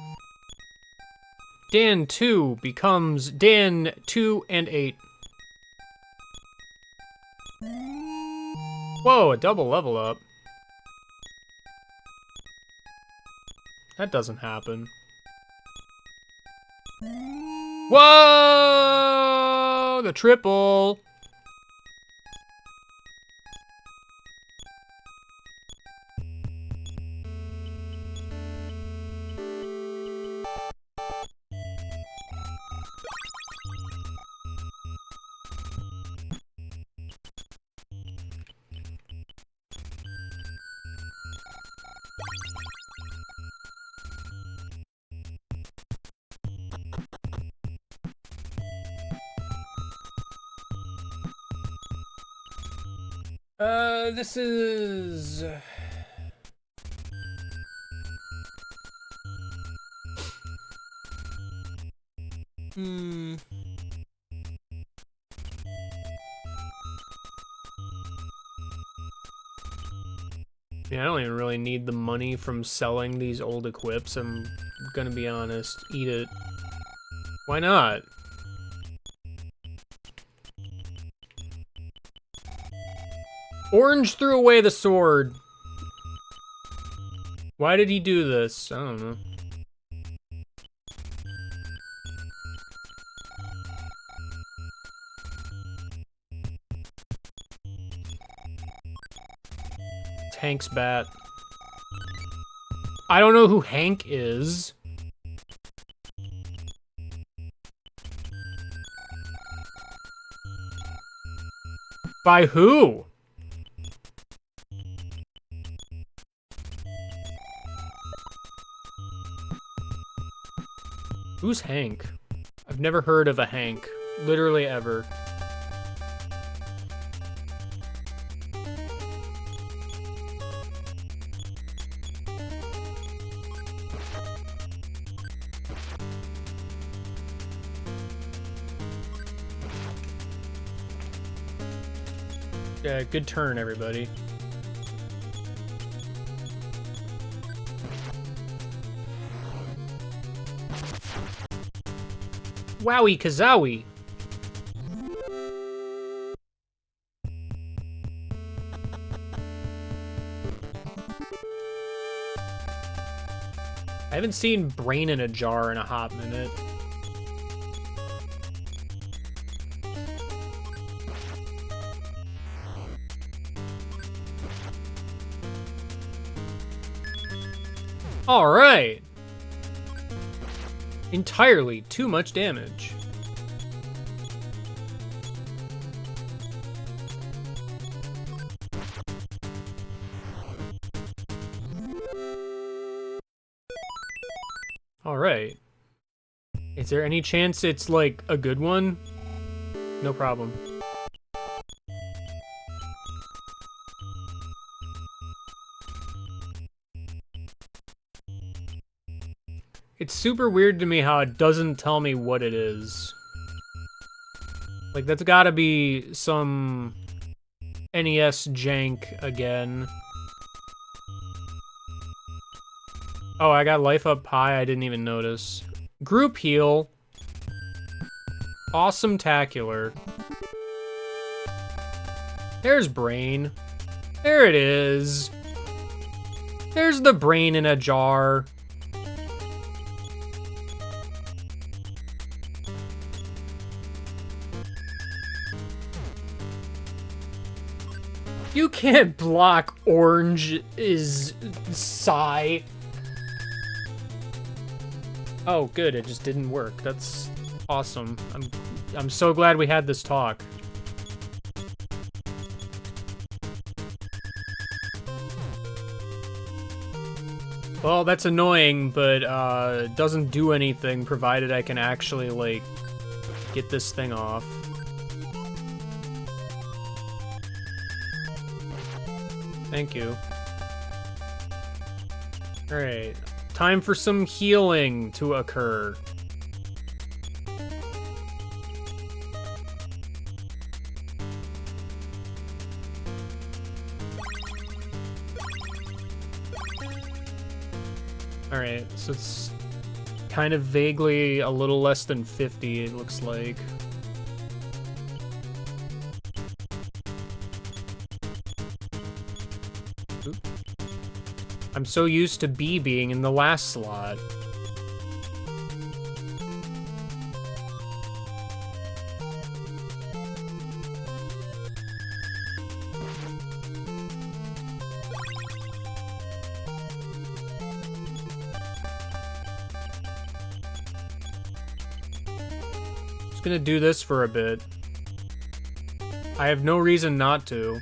Speaker 1: Dan 2 becomes Dan 2 and 8. Whoa, a double level up. That doesn't happen. Whoa! The triple! This is... Yeah, I don't even really need the money from selling these old equips, I'm gonna be honest. Eat it. Why not? Orange threw away the sword. Why did he do this? I don't know. It's Hank's bat. I don't know who Hank is. By who? Who's Hank? I've never heard of a Hank. Literally ever. Yeah, good turn, everybody. Wowie kazowie. I haven't seen Brain in a Jar in a hot minute. All right. Entirely too much damage. All right. Is there any chance it's like a good one? No problem. It's super weird to me how it doesn't tell me what it is. Like, that's gotta be some NES jank again. Oh, I got life up high, I didn't even notice. Group heal. Awesome-tacular. There's brain. There it is. There's the brain in a jar. You can't block orange is sigh. Oh, good, it just didn't work. That's awesome. I'm so glad we had this talk. Well, that's annoying, but it doesn't do anything provided I can actually, like, get this thing off. Thank you. Alright. Time for some healing to occur. Alright, so it's kind of vaguely a little less than 50, it looks like. Oop. I'm so used to B being in the last slot. Just gonna do this for a bit. I have no reason not to.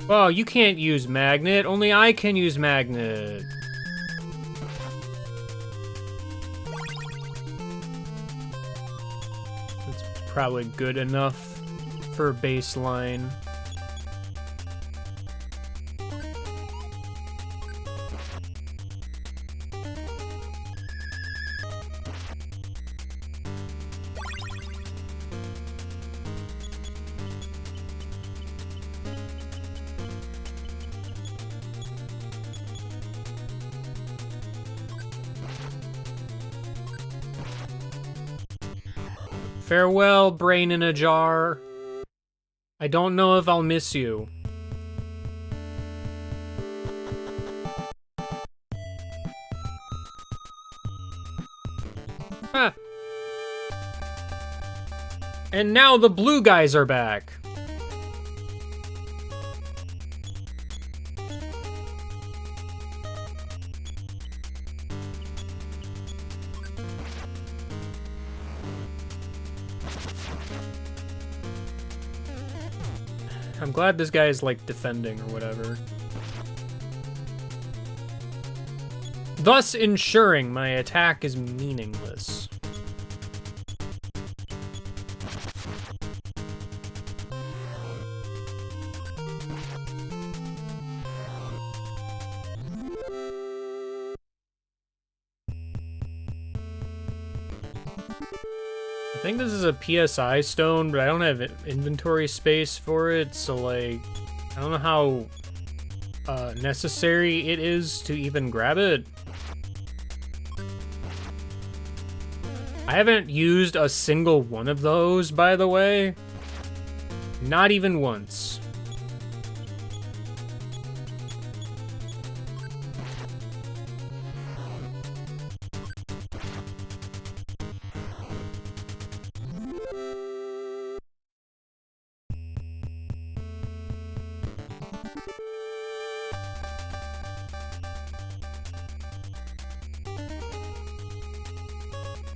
Speaker 1: Oh, you can't use magnet. Only I can use magnet. That's probably good enough for baseline. Farewell, brain in a jar. I don't know if I'll miss you. Ah. And now the blue guys are back. I'm glad this guy is, like, defending or whatever. Thus ensuring my attack is meaningless. I think this is a PSI stone, but I don't have inventory space for it, so, like, I don't know how necessary it is to even grab it. I haven't used a single one of those, by the way. Not even once.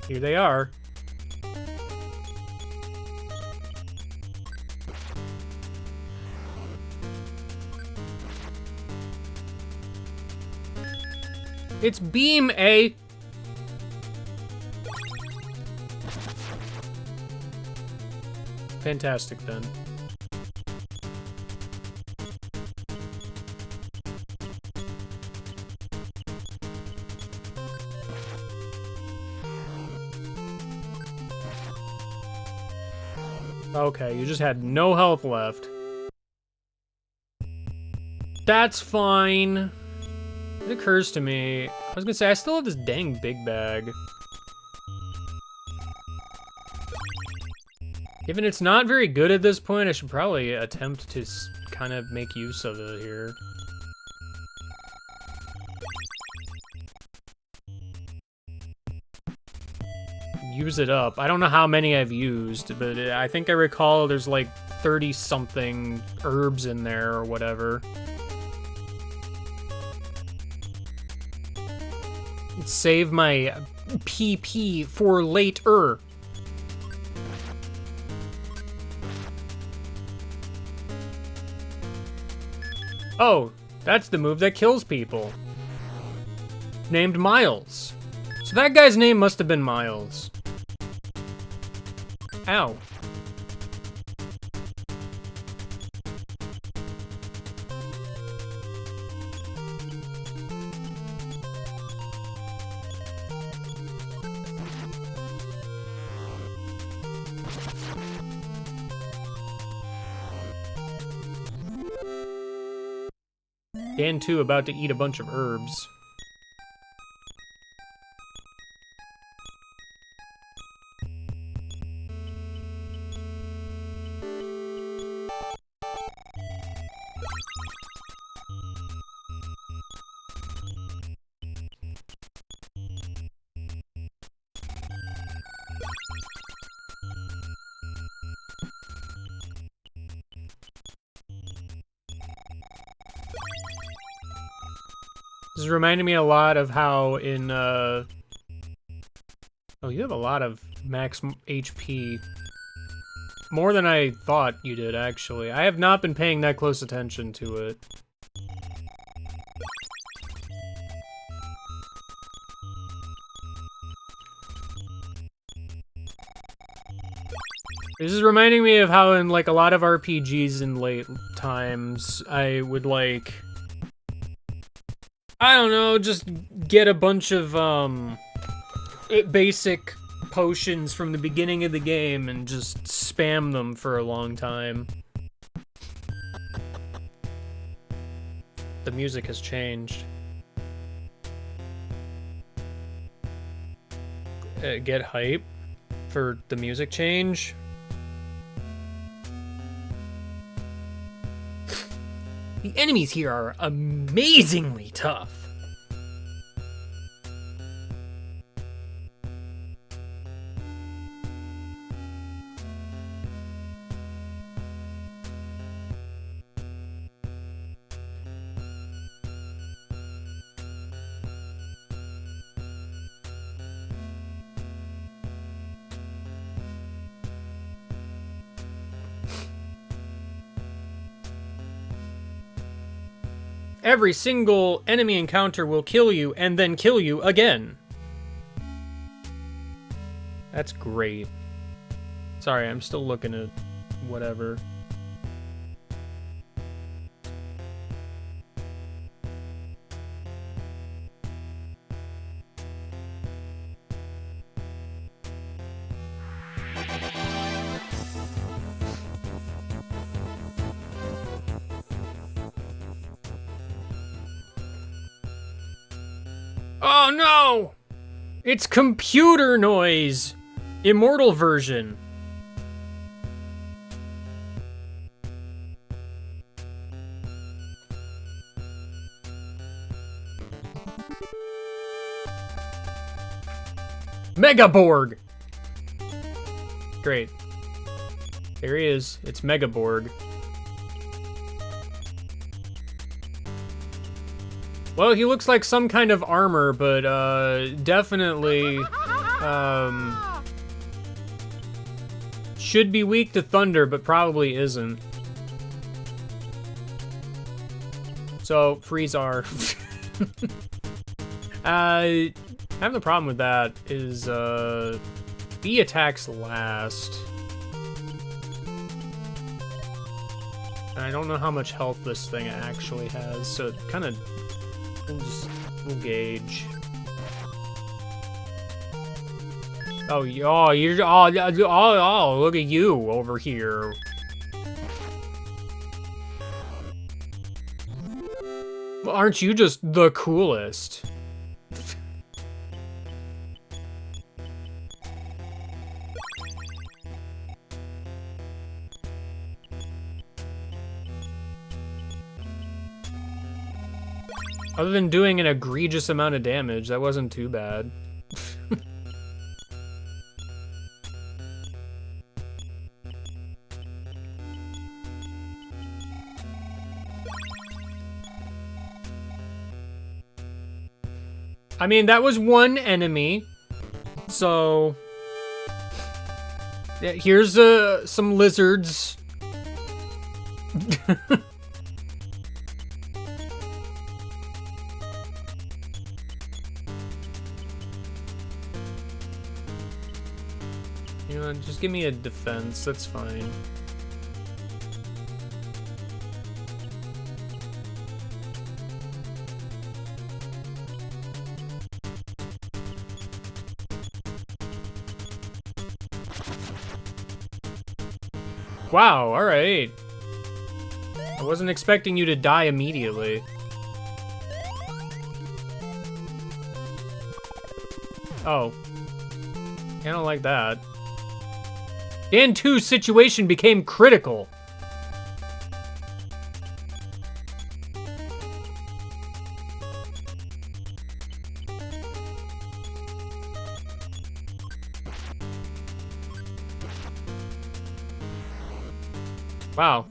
Speaker 1: Here they are. It's beam A. Fantastic, then. Okay, you just had no health left. That's fine. It occurs to me, I was gonna say, I still have this dang big bag. Given it's not very good at this point, I should probably attempt to kind of make use of it here. Use it up. I don't know how many I've used, but I think I recall there's like 30-something herbs in there or whatever. Save my PP for later. Oh, that's the move that kills people. Named Miles. So that guy's name must have been Miles. Ow. Dan, too, about to eat a bunch of herbs. This is reminding me a lot of how in, oh, you have a lot of max HP. More than I thought you did, actually. I have not been paying that close attention to it. This is reminding me of how in, like, a lot of RPGs in late times, I would, like... I don't know, just get a bunch of, basic potions from the beginning of the game and just spam them for a long time. The music has changed. Get hype for the music change. The enemies here are amazingly tough. Every single enemy encounter will kill you and then kill you again. That's great. Sorry, I'm still looking at whatever. Oh no! It's computer noise! Immortal version. Megaborg! Great. There he is. It's Megaborg. Well, he looks like some kind of armor, but, definitely, should be weak to thunder, but probably isn't. So, freeze R. Having the problem with that is, B attacks last. And I don't know how much health this thing actually has, so it kind of... We'll gauge. Oh, you're... Oh, look at you over here. Well, aren't you just the coolest? Other than doing an egregious amount of damage, that wasn't too bad. I mean, that was one enemy, so... Yeah, here's some lizards. You know, just give me a defense, that's fine. Wow, alright. I wasn't expecting you to die immediately. Oh. I don't like that. Dan 2's situation became critical. Wow.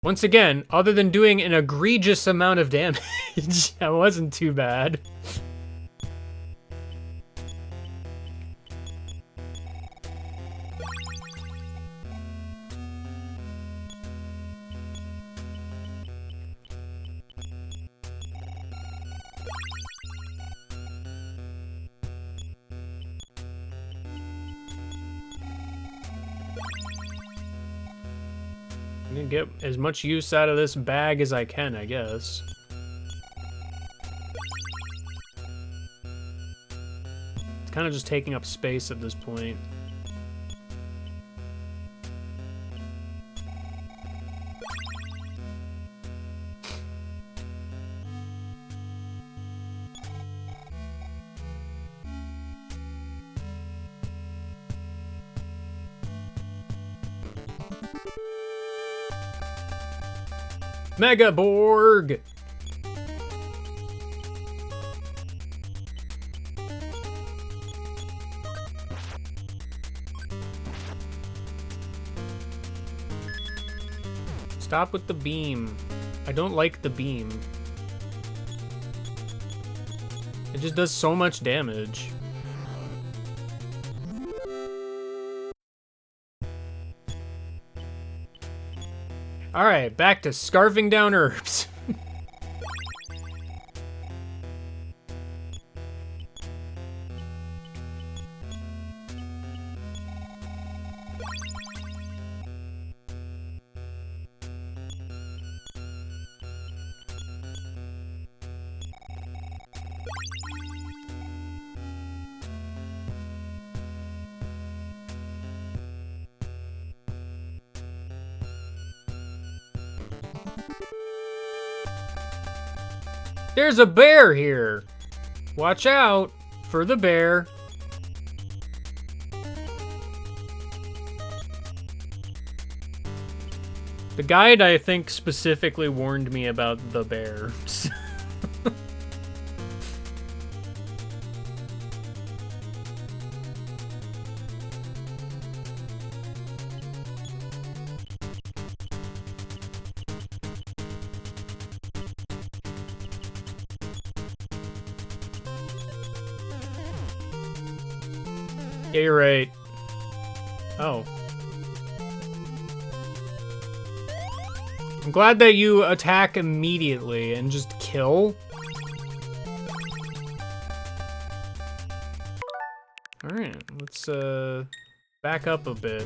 Speaker 1: Once again, other than doing an egregious amount of damage, that wasn't too bad. I'm gonna get as much use out of this bag as I can, I guess. It's kind of just taking up space at this point. Mega Borg! Stop with the beam. I don't like the beam. It just does so much damage. Alright, back to scarfing down herbs. There's a bear here. Watch out for the bear. The guide, I think, specifically warned me about the bear. Yeah, you're right. Oh. I'm glad that you attack immediately and just kill. Alright, let's back up a bit.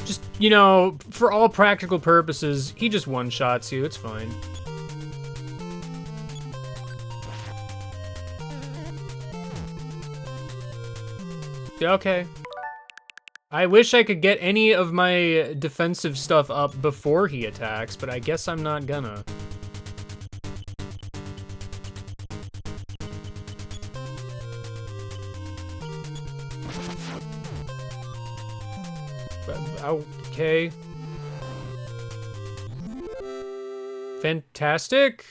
Speaker 1: Just, you know, for all practical purposes, he just one-shots you, it's fine. Okay. I wish I could get any of my defensive stuff up before he attacks, but I guess I'm not gonna. Okay. Fantastic.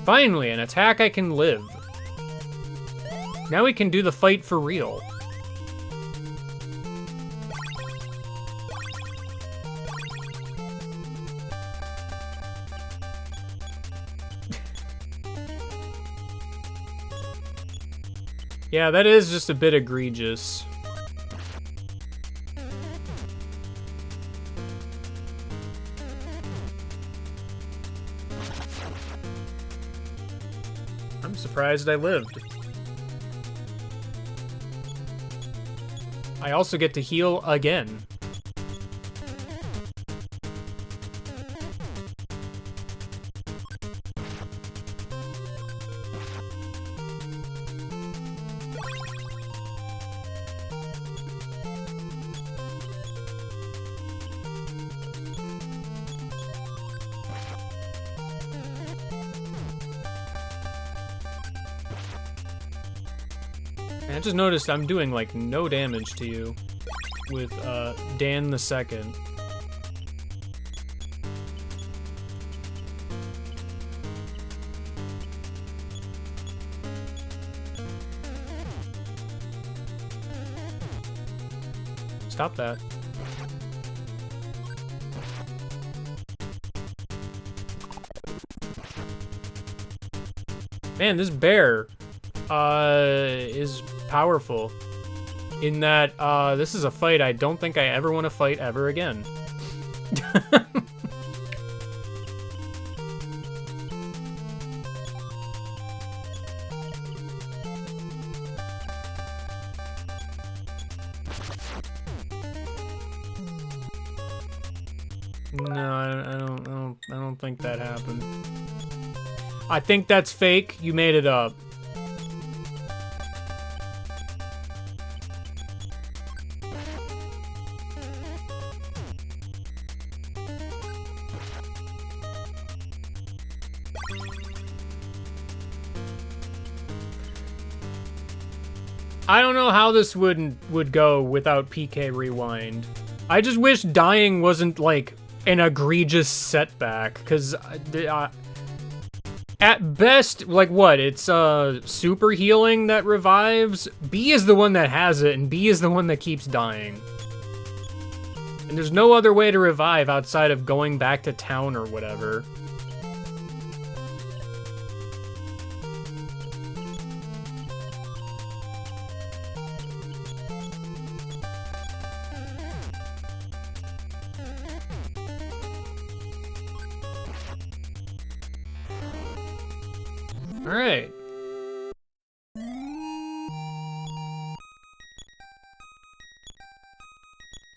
Speaker 1: Finally, an attack I can live. Now we can do the fight for real. Yeah, that is just a bit egregious. I'm surprised I lived. I also get to heal again. I just noticed I'm doing, like, no damage to you with, Dan the Second. Stop that. Man, this bear, is powerful in that this is a fight I don't think I ever want to fight ever again. No, I don't think that happened. I think that's fake. You made it up. I don't know how this would go without PK Rewind. I just wish dying wasn't, like, an egregious setback, because at best, like, what? It's super healing that revives. B is the one that has it, and B is the one that keeps dying. And there's no other way to revive outside of going back to town or whatever. All right.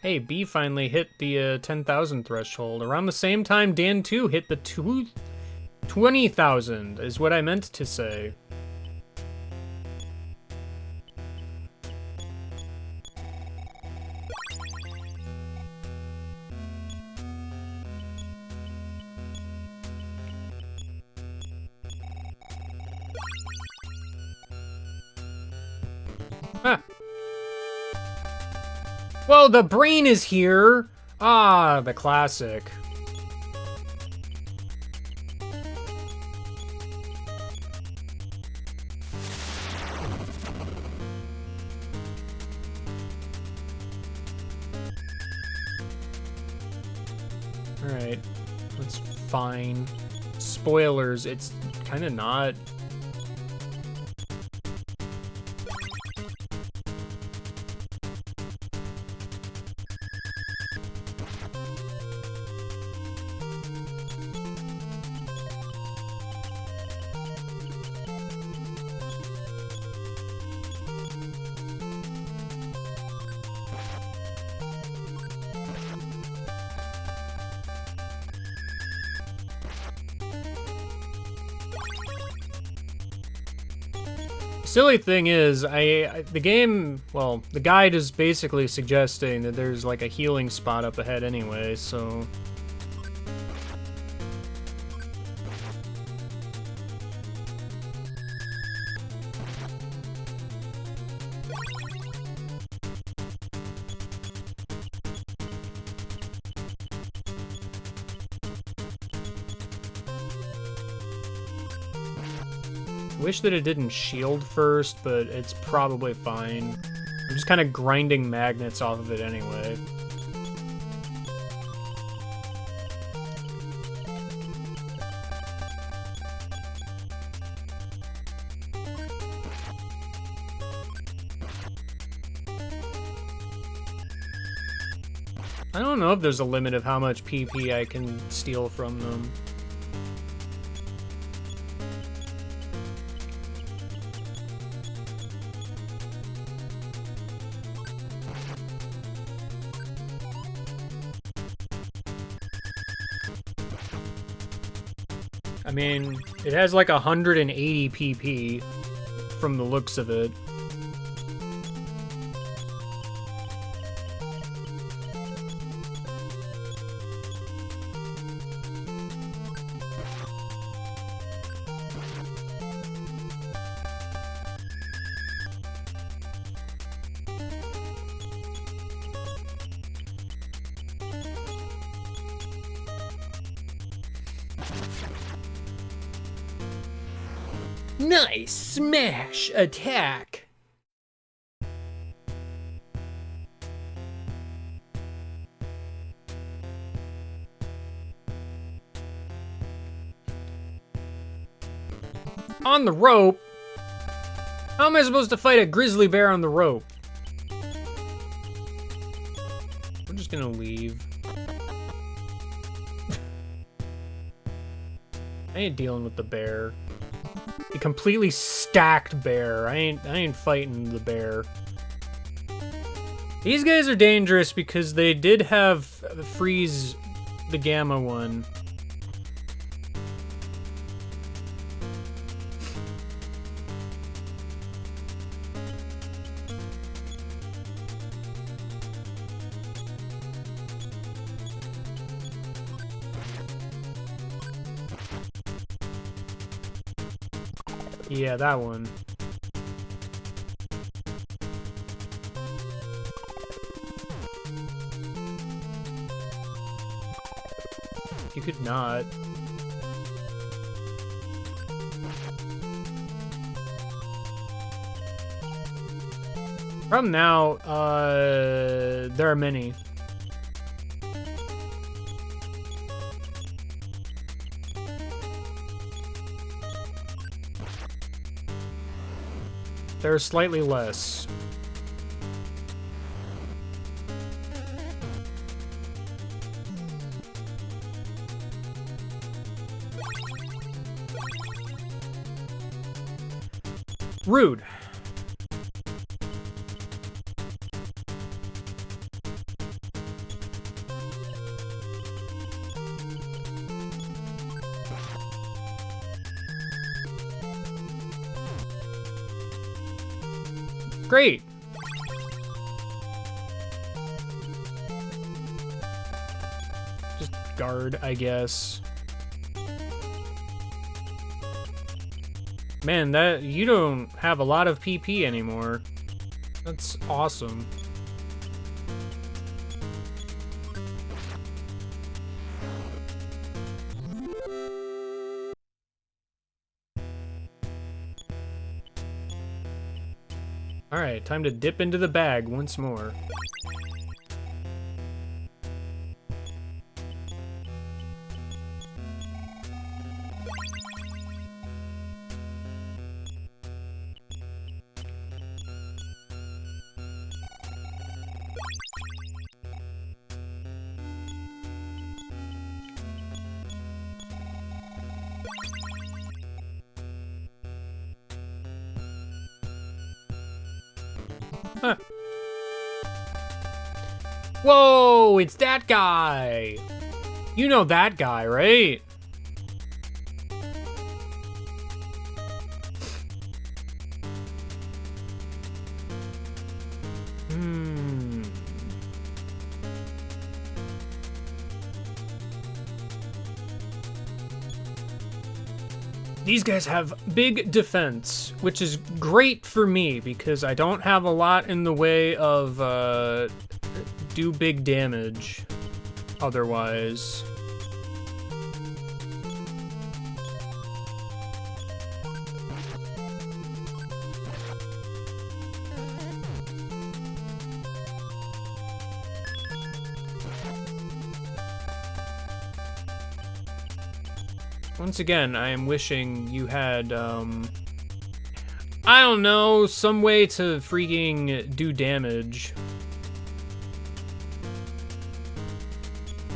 Speaker 1: Hey, B finally hit the 10,000 threshold. Around the same time, Dan 2 hit the 20,000, is what I meant to say. Ah. Well, the brain is here. Ah, the classic. Alright, that's fine. Spoilers, it's kind of not. silly thing is, the game, well, the guide is basically suggesting that there's like a healing spot up ahead anyway, so... Wish that it didn't shield first, but it's probably fine. I'm just kind of grinding magnets off of it anyway. I don't know if there's a limit of how much PP I can steal from them. I mean, it has like 180 PP from the looks of it. Nice smash attack. On the rope? How am I supposed to fight a grizzly bear on the rope? We're just gonna leave. I ain't dealing with the bear. A completely stacked bear. I ain't fighting the bear. These guys are dangerous because they did have freeze the gamma one. Yeah, that one. You could not. From now, there are many. There are slightly less. Rude. Great. Just guard, I guess. Man, that you don't have a lot of PP anymore. That's awesome. Alright, time to dip into the bag once more. Huh. Whoa, it's that guy. You know that guy, right? These guys have big defense, which is great for me because I don't have a lot in the way of do big damage otherwise. Once again, I am wishing you had, I don't know, some way to freaking do damage.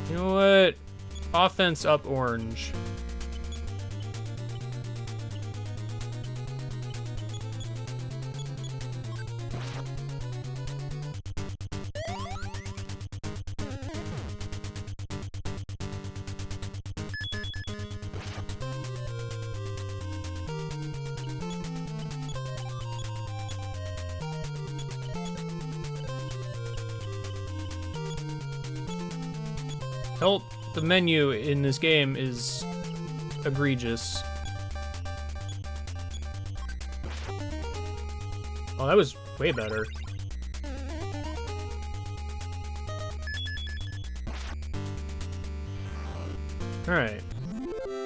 Speaker 1: You know what? Offense up orange. Help, the menu in this game is egregious. Oh, that was way better. Alright.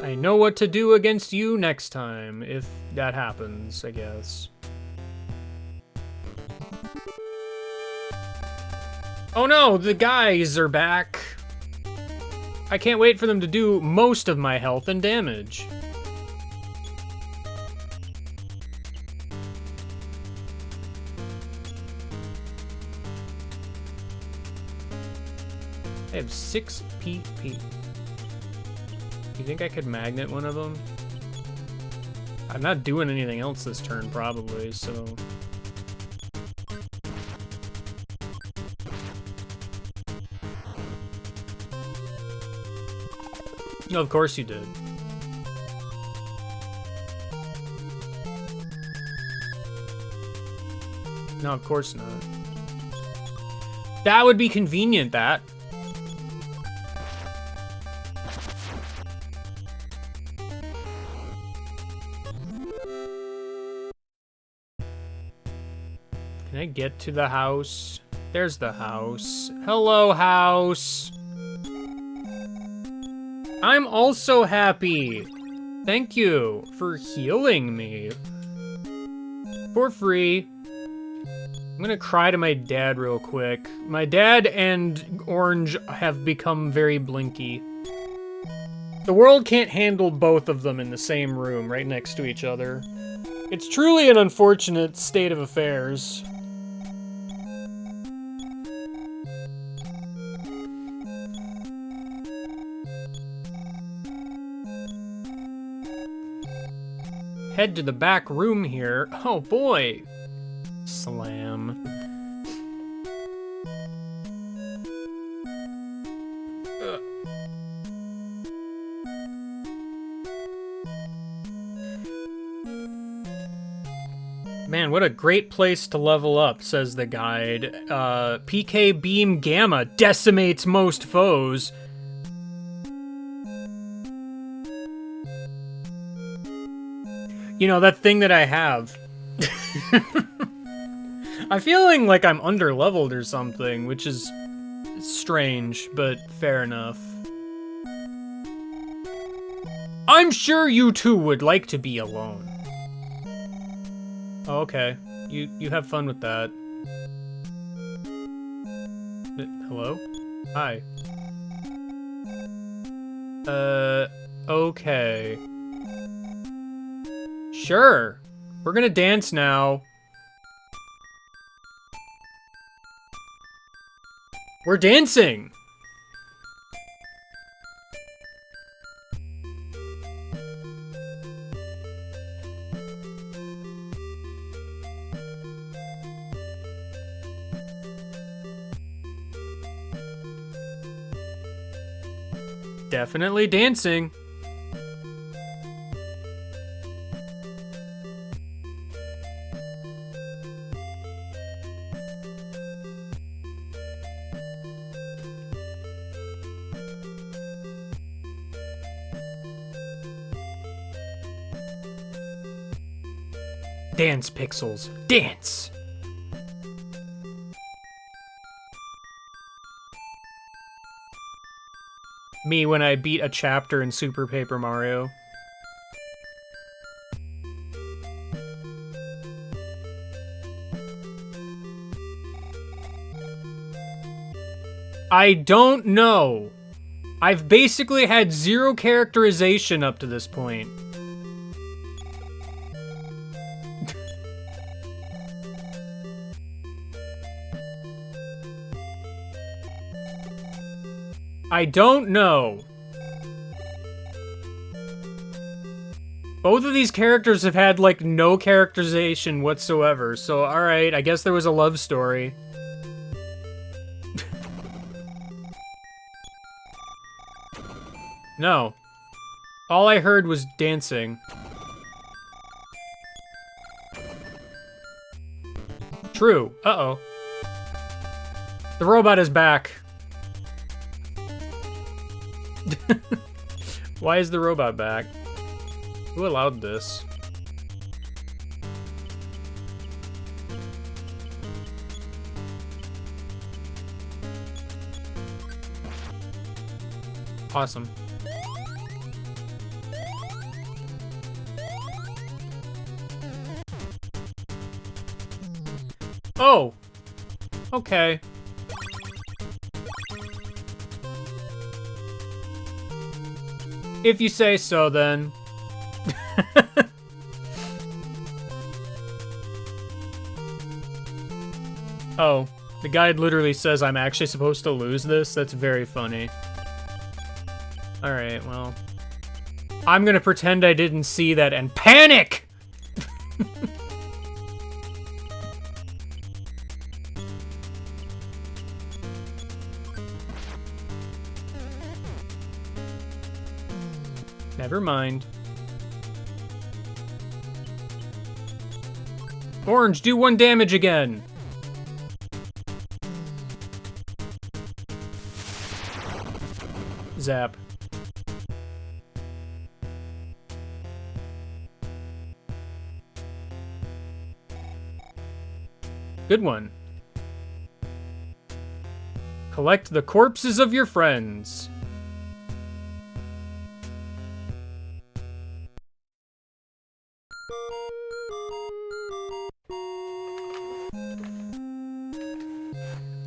Speaker 1: I know what to do against you next time, if that happens, I guess. Oh no, the guys are back! I can't wait for them to do most of my health and damage. I have 6 PP. You think I could magnet one of them? I'm not doing anything else this turn, probably, so... No, of course you did. No, of course not. That would be convenient, that. Can I get to the house? There's the house. Hello, house. I'm also happy. Thank you for healing me. For free. I'm gonna cry to my dad real quick. My dad and Orange have become very blinky. The world can't handle both of them in the same room right next to each other. It's truly an unfortunate state of affairs. Head to the back room here. Oh boy. Slam. Ugh. Man, what a great place to level up, says the guide. PK Beam Gamma decimates most foes. You know, that thing that I have. I'm feeling like I'm under-leveled or something, which is strange, but fair enough. I'm sure you two would like to be alone. Oh, okay. You have fun with that. Hello? Hi. Okay. Sure. We're gonna dance now. We're dancing! Definitely dancing. Dance, Pixels. Dance! Me when I beat a chapter in Super Paper Mario. I don't know. I've basically had zero characterization up to this point. I don't know. Both of these characters have had, like, no characterization whatsoever, so alright, I guess there was a love story. No. All I heard was dancing. True. Uh-oh. The robot is back. Why is the robot back? Who allowed this? Awesome. Oh! Okay. If you say so, then. Oh, the guide literally says I'm actually supposed to lose this? That's very funny. Alright, well. I'm gonna pretend I didn't see that and panic! Never mind. Orange, do 1 damage again! Zap. Good one. Collect the corpses of your friends.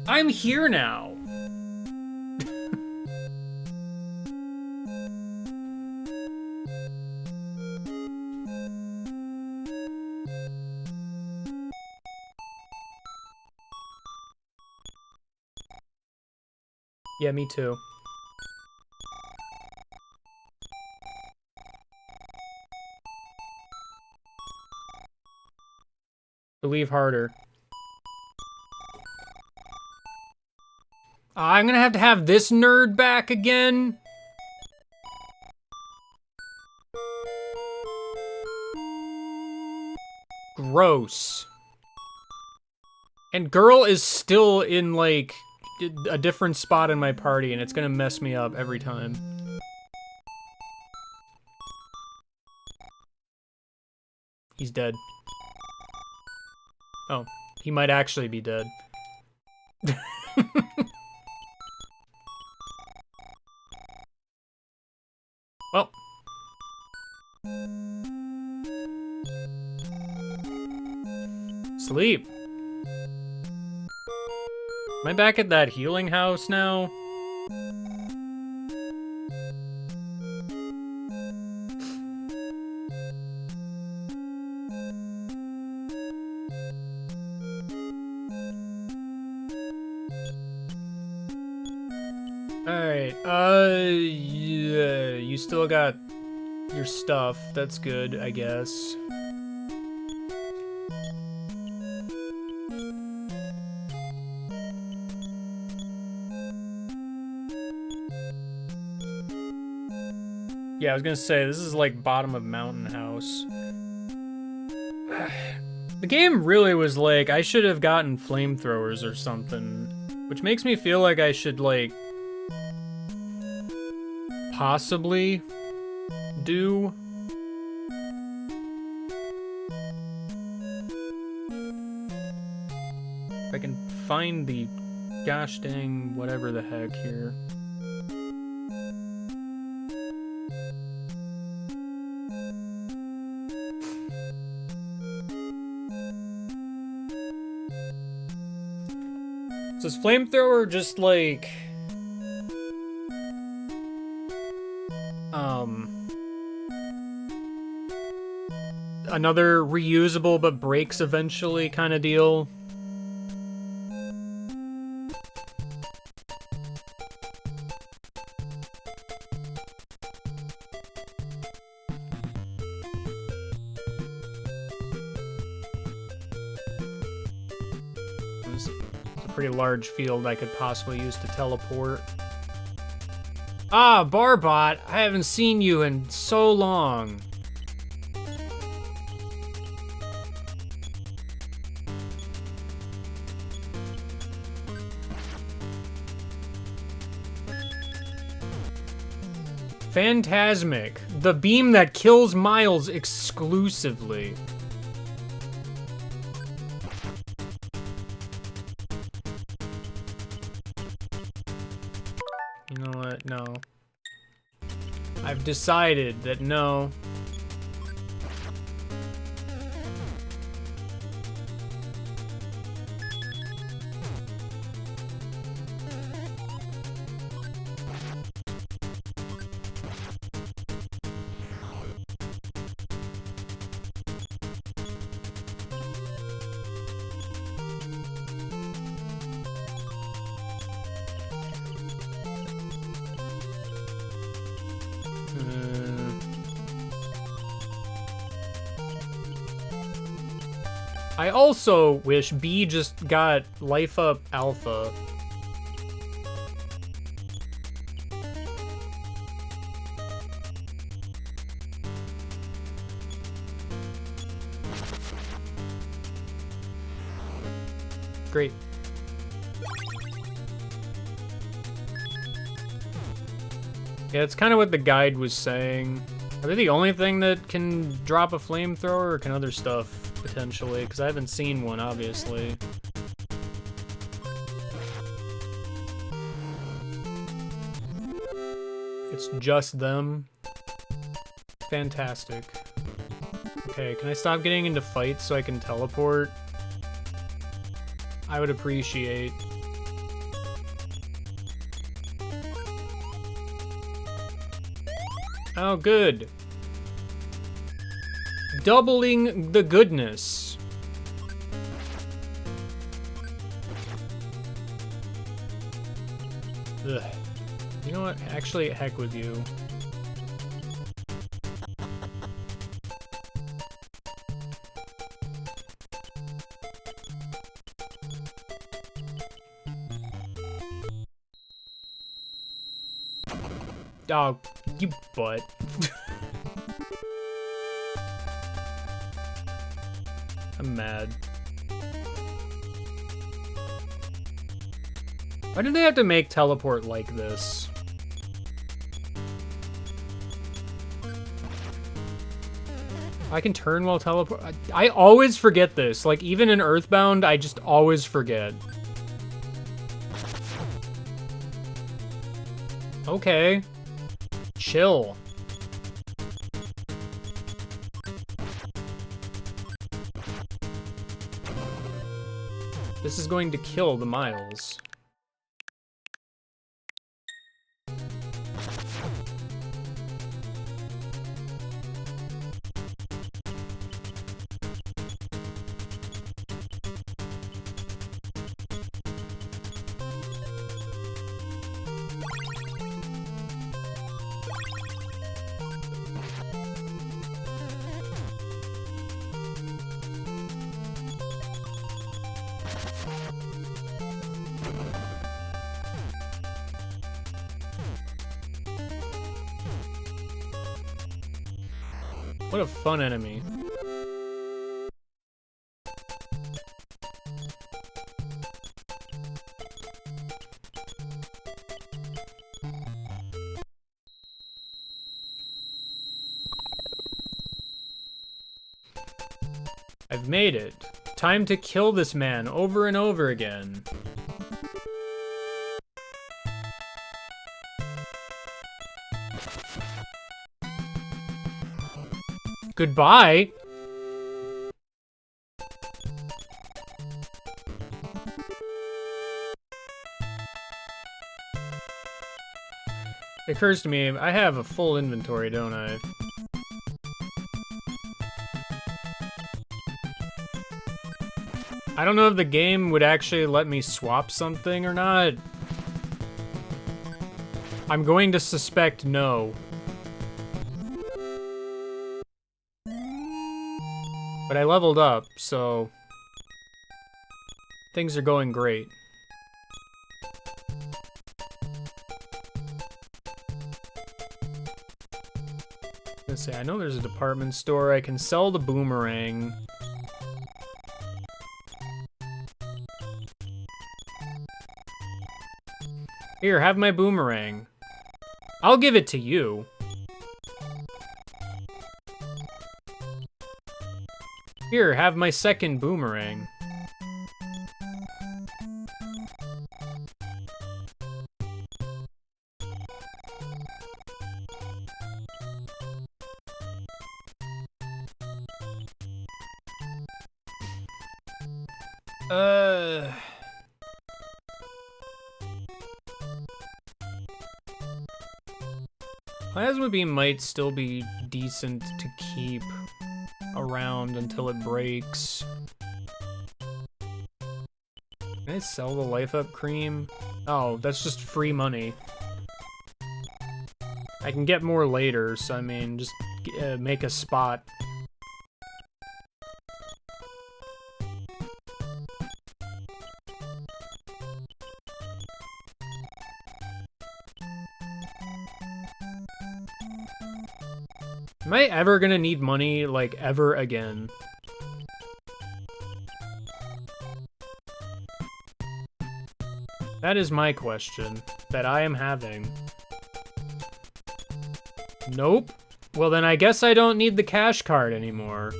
Speaker 1: I'm here now. Yeah, me too. Believe harder. I'm gonna have to have this nerd back again? Gross. And girl is still in, like, a different spot in my party, and it's gonna mess me up every time. He's dead. Oh, he might actually be dead. Well. Sleep. Am I back at that healing house now? Alright, yeah, you still got your stuff. That's good, I guess. Yeah, I was gonna say, this is like bottom of mountain house. The game really was like, I should have gotten flamethrowers or something. Which makes me feel like I should, like, possibly do If I can find the gosh dang whatever the heck here. So is flamethrower just like another reusable but breaks eventually kind of deal? It's a pretty large field I could possibly use to teleport. Ah, Barbot, I haven't seen you in so long. Phantasmic, the beam that kills Miles exclusively. You know what? No. I've decided that no. I also wish B just got Life Up Alpha. Great. Yeah, it's kind of what the guide was saying. Are they the only thing that can drop a flamethrower, or can other stuff potentially? Because I haven't seen one, obviously. It's just them. Fantastic. Okay, can I stop getting into fights so I can teleport? I would appreciate. Oh, good. Doubling the goodness. Ugh. You know what? Actually, heck with you. Oh, you butt. I'm mad. Why do they have to make teleport like this? I can turn while teleport. I always forget this. Like, even in EarthBound, I just always forget. Okay. Chill. This is going to kill the Miles. What a fun enemy. I've made it. Time to kill this man over and over again. Goodbye. It occurs to me, I have a full inventory, don't I? I don't know if the game would actually let me swap something or not. I'm going to suspect no. But I leveled up, so things are going great. Let's say, I know there's a department store. I can sell the boomerang. Here, have my boomerang. I'll give it to you. Here, have my second boomerang. Plasma beam might still be decent to keep around until it breaks. Can I sell the life up cream? Oh, that's just free money. I can get more later, so I mean, just make a spot. Am I ever gonna need money, like, ever again? That is my question that I am having. Nope. Well, then I guess I don't need the cash card anymore.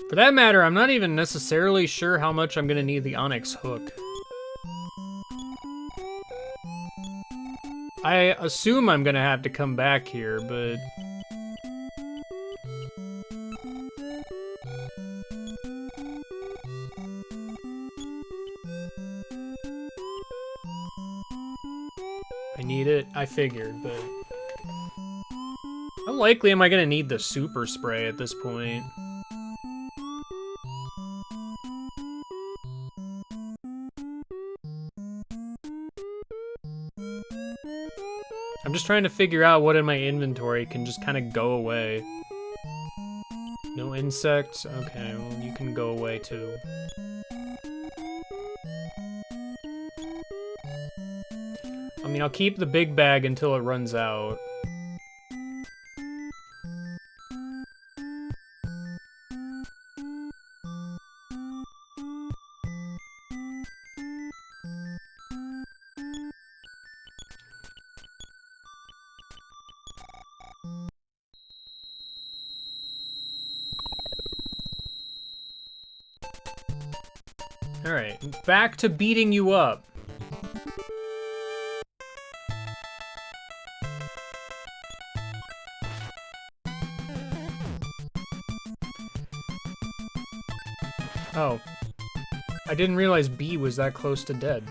Speaker 1: For that matter, I'm not even necessarily sure how much I'm gonna need the Onyx hook. I assume I'm gonna have to come back here, but... I need it? I figured, but... How likely am I gonna need the super spray at this point? I'm just trying to figure out what in my inventory can just kind of go away. No insects? Okay, well, you can go away too. I mean, I'll keep the big bag until it runs out. Alright, back to beating you up. Oh. I didn't realize B was that close to dead.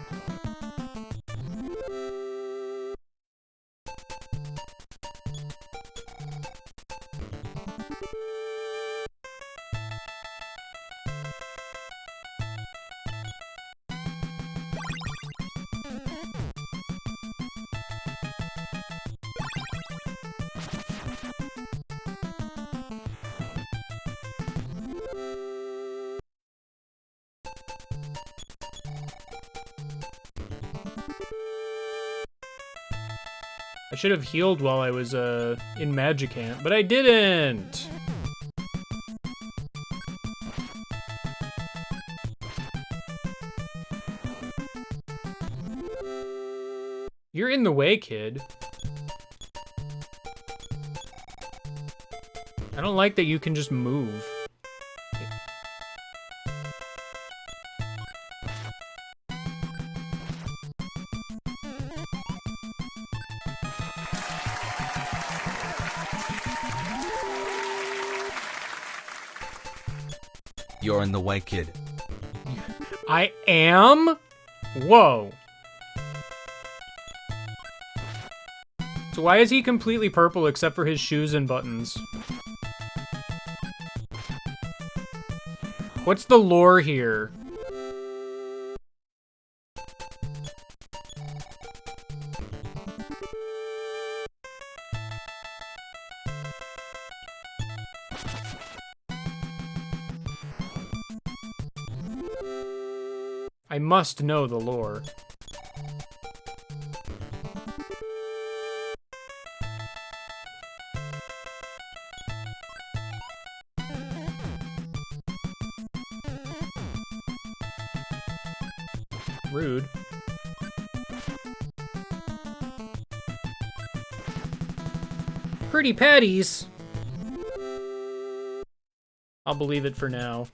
Speaker 1: I should have healed while I was in Magicant, but I didn't! You're in the way, kid. I don't like that you can just move.
Speaker 4: You're in the way, kid.
Speaker 1: I am? Whoa. So why is he completely purple except for his shoes and buttons? What's the lore here? I must know the lore. Rude. Pretty patties. I'll believe it for now.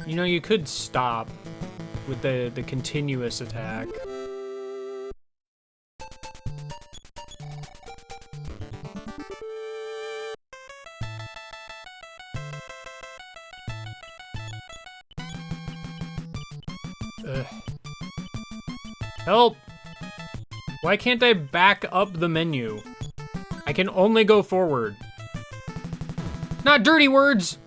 Speaker 1: You know, you could stop with the continuous attack. Ugh. Help! Why can't I back up the menu? I can only go forward. Not dirty words!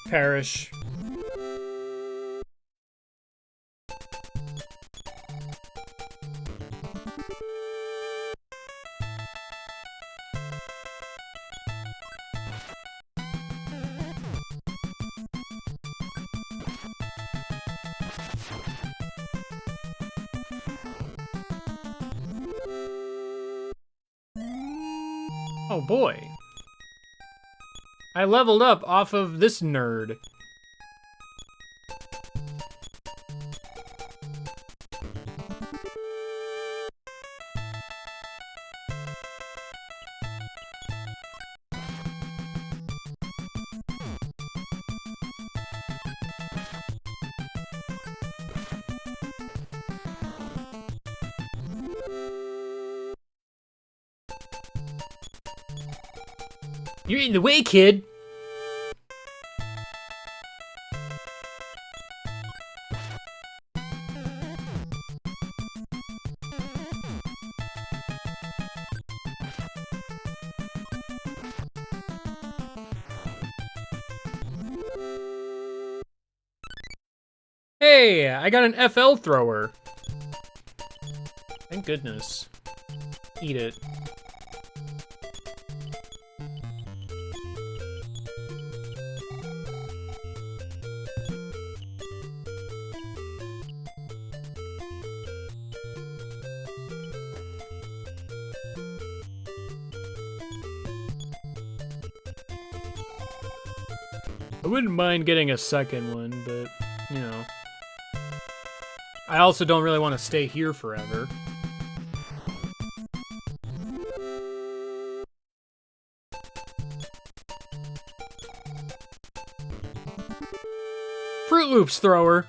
Speaker 1: Perish. Oh boy. I leveled up off of this nerd. You're in the way, kid. Hey, I got an FL thrower. Thank goodness. Eat it. I wouldn't mind getting a second one, but, you know. I also don't really want to stay here forever. Fruit Loops thrower.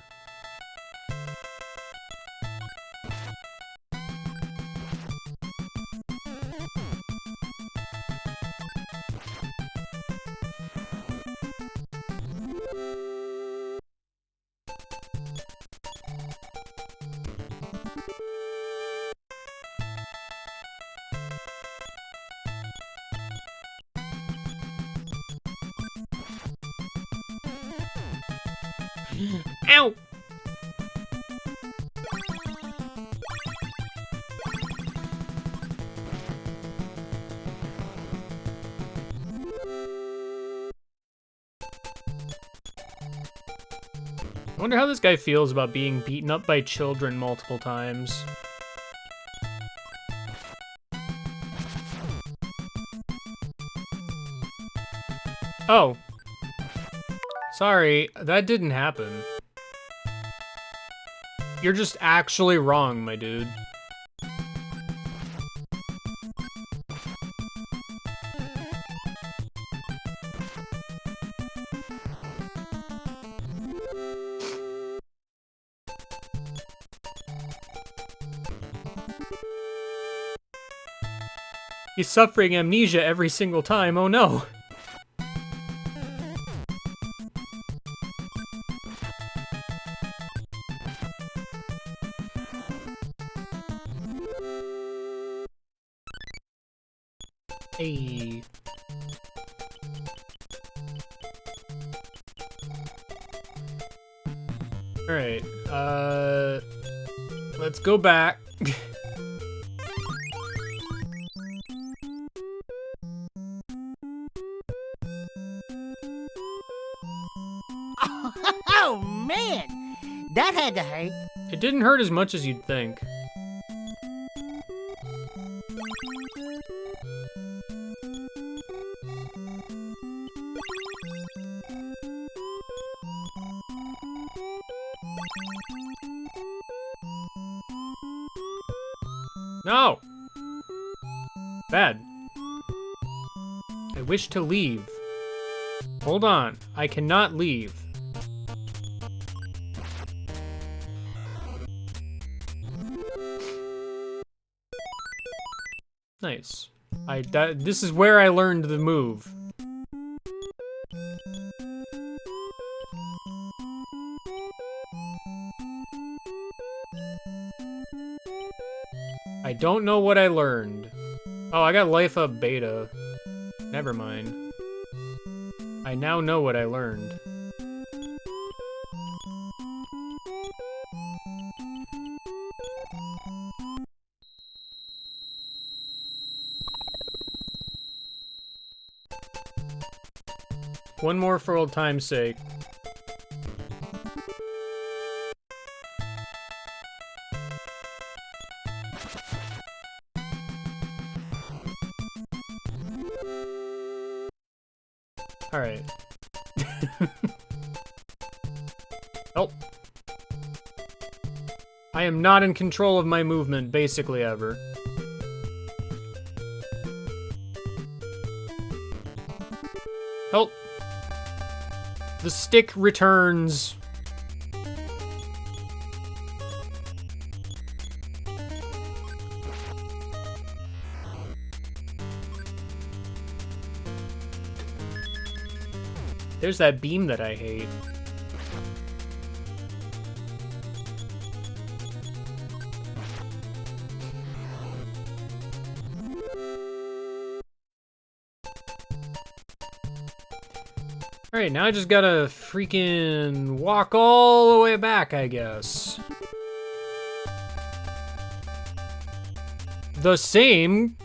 Speaker 1: Ow! I wonder how this guy feels about being beaten up by children multiple times. Oh. Sorry, that didn't happen. You're just actually wrong, my dude. He's suffering amnesia every single time, oh no. Hey. Alright, let's go back.
Speaker 4: Oh, man! That had to hurt.
Speaker 1: It didn't hurt as much as you'd think. No! Bad. I wish to leave. Hold on. I cannot leave. Nice. This is where I learned the move. I don't know what I learned. Oh, I got life up beta. Never mind. I now know what I learned. One more for old time's sake. Alright. Oh. I am not in control of my movement, basically ever. Help. The stick returns. There's that beam that I hate. Alright, now I just gotta freaking walk all the way back, I guess. The same.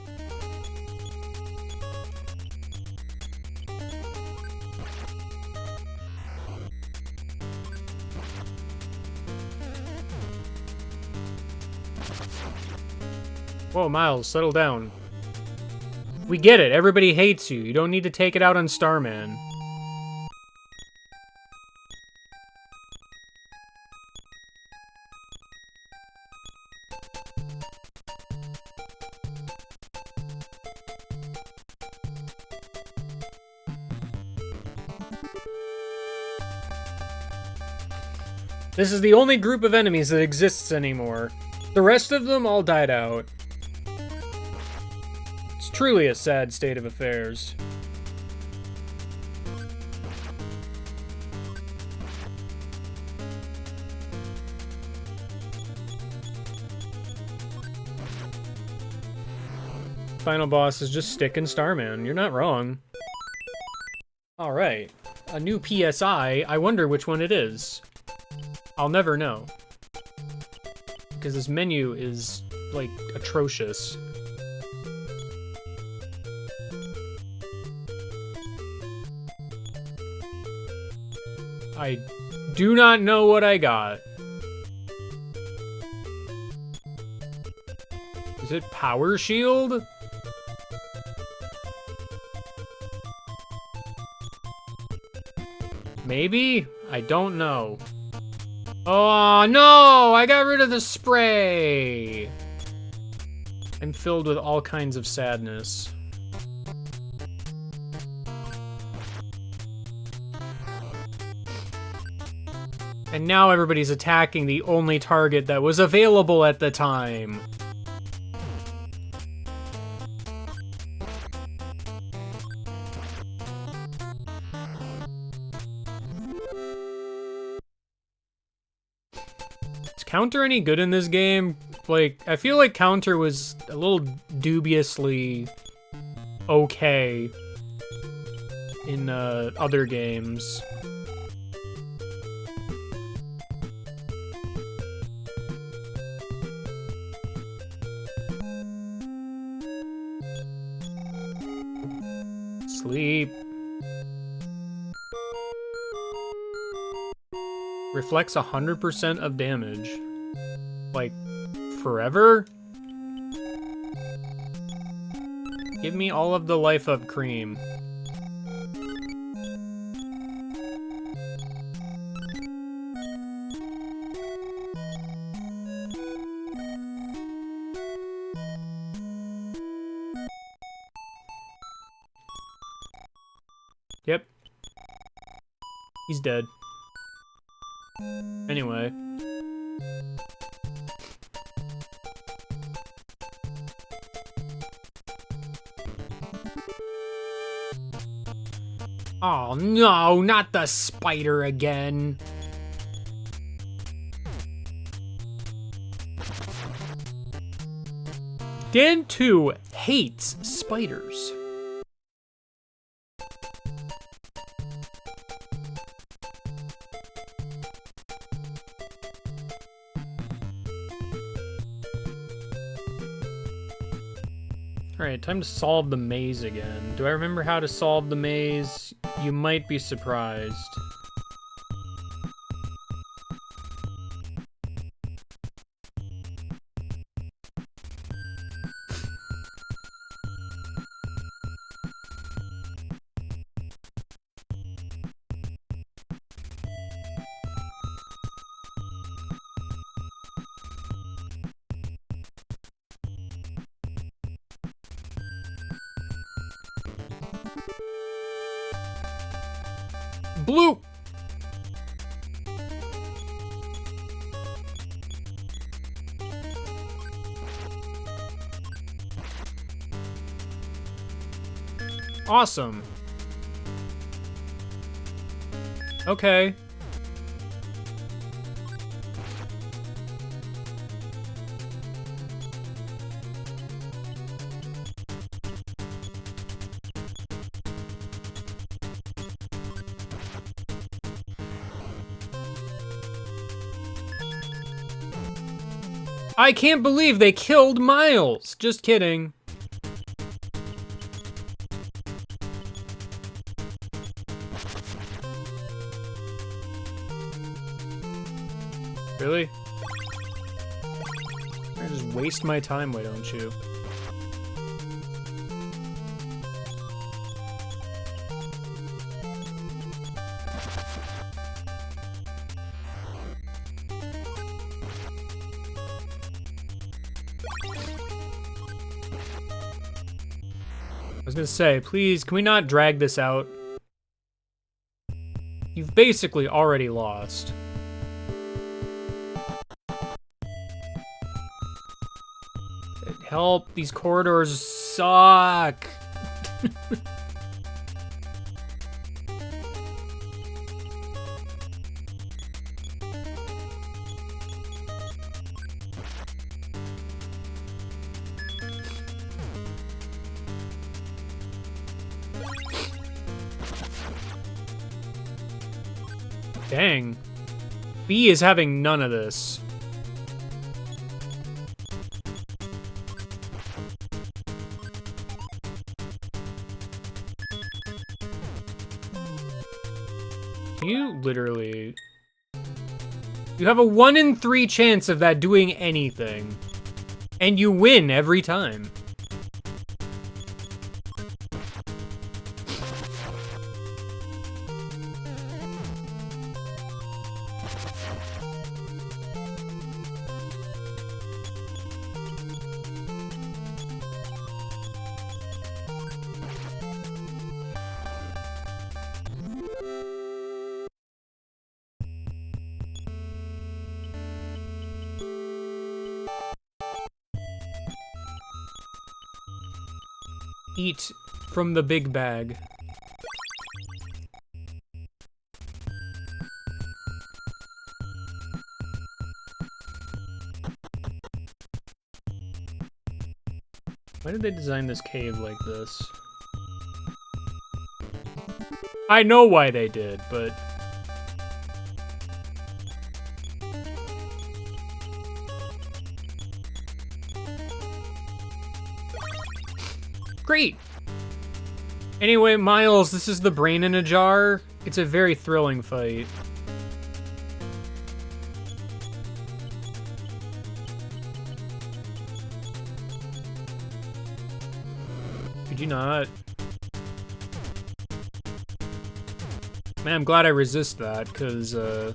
Speaker 1: Whoa, Miles, settle down. We get it, everybody hates you. You don't need to take it out on Starman. This is the only group of enemies that exists anymore. The rest of them all died out. It's truly a sad state of affairs. Final boss is just Stick and Starman. You're not wrong. Alright. A new PSI. I wonder which one it is. I'll never know. Because this menu is, like, atrocious. I do not know what I got. Is it Power Shield? Maybe? I don't know. Oh no! I got rid of the spray! I'm filled with all kinds of sadness. And now everybody's attacking the only target that was available at the time. Is Counter any good in this game? Like, I feel like Counter was a little dubiously okay in other games. Sleep. Reflects 100% of damage. Like, forever? Give me all of the life up cream. Yep. He's dead. Anyway. Oh no, not the spider again. Dan 2 hates spiders. Alright, time to solve the maze again. Do I remember how to solve the maze? You might be surprised. Blue! Awesome. Okay. I can't believe they killed Miles. Just kidding. Really? I just waste my time, why don't you? I was gonna say, please, can we not drag this out? You've basically already lost. Help, these corridors suck. Dang. B is having none of this. You literally... You have a 1 in 3 chance of that doing anything. And you win every time. Eat from the big bag. Why did they design this cave like this? I know why they did, but... Great! Anyway, Miles, this is the brain in a jar. It's a very thrilling fight. Could you not? Man, I'm glad I resist that, because, I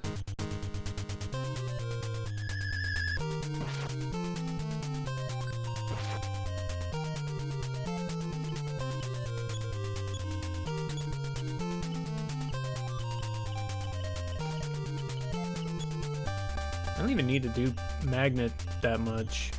Speaker 1: don't even need to do magnet that much.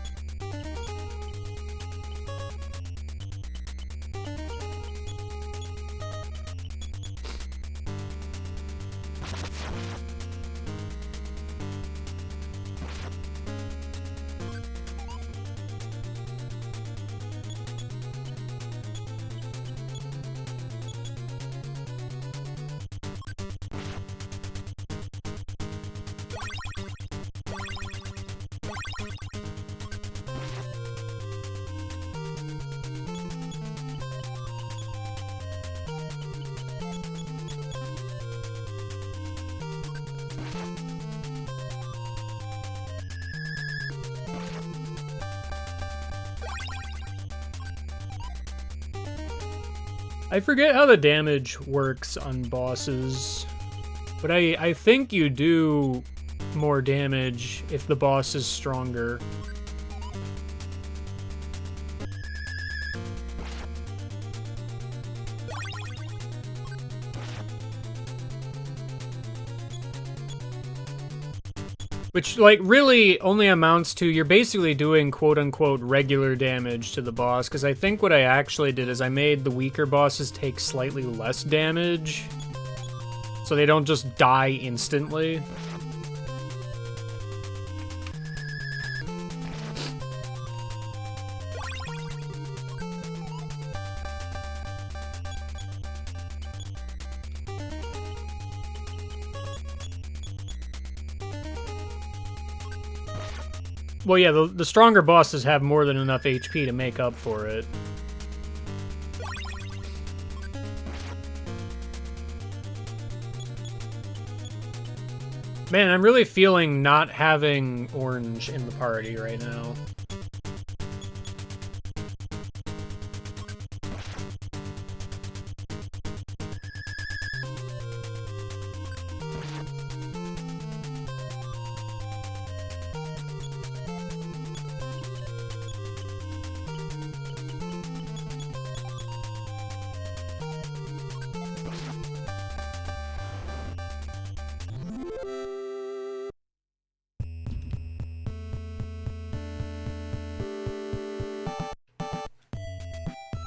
Speaker 1: I forget how the damage works on bosses, but I think you do more damage if the boss is stronger. Which, like, really only amounts to you're basically doing quote-unquote regular damage to the boss, because I think what I actually did is I made the weaker bosses take slightly less damage, so they don't just die instantly. Well, yeah, the stronger bosses have more than enough HP to make up for it. Man, I'm really feeling not having orange in the party right now.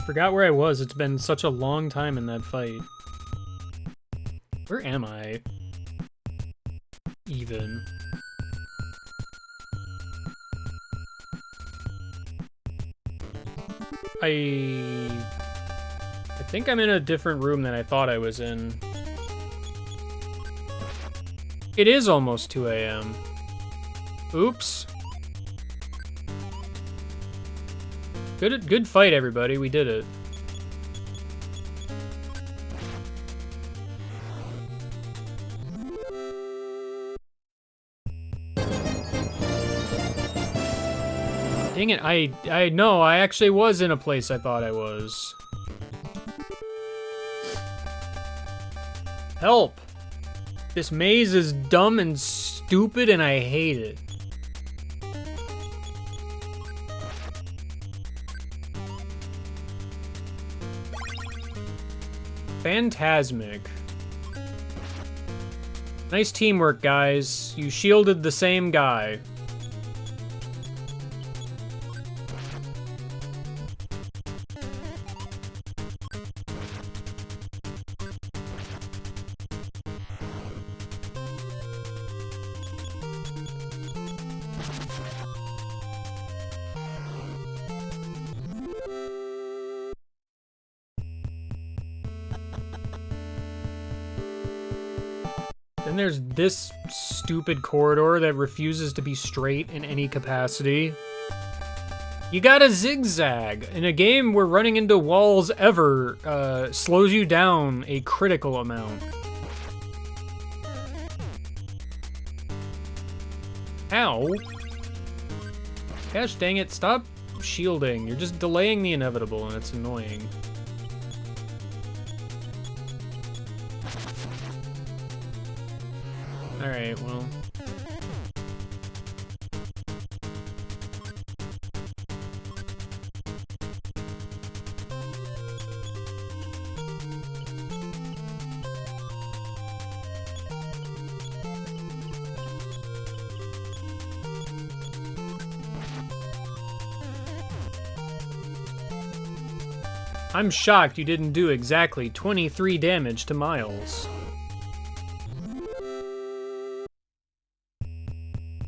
Speaker 1: Forgot where I was. It's been such a long time in that fight. Where am I? Even. I think I'm in a different room than I thought I was in. It is almost 2 a.m. Oops. Good fight, everybody. We did it. Dang it, I know, I actually was in a place I thought I was. Help! This maze is dumb and stupid and I hate it. Phantasmic. Nice teamwork, guys. You shielded the same guy. Then there's this stupid corridor that refuses to be straight in any capacity. You gotta zigzag. In a game where running into walls ever slows you down a critical amount. Ow. Gosh dang it, stop shielding. You're just delaying the inevitable and it's annoying. Alright, well. I'm shocked you didn't do exactly 23 damage to Miles.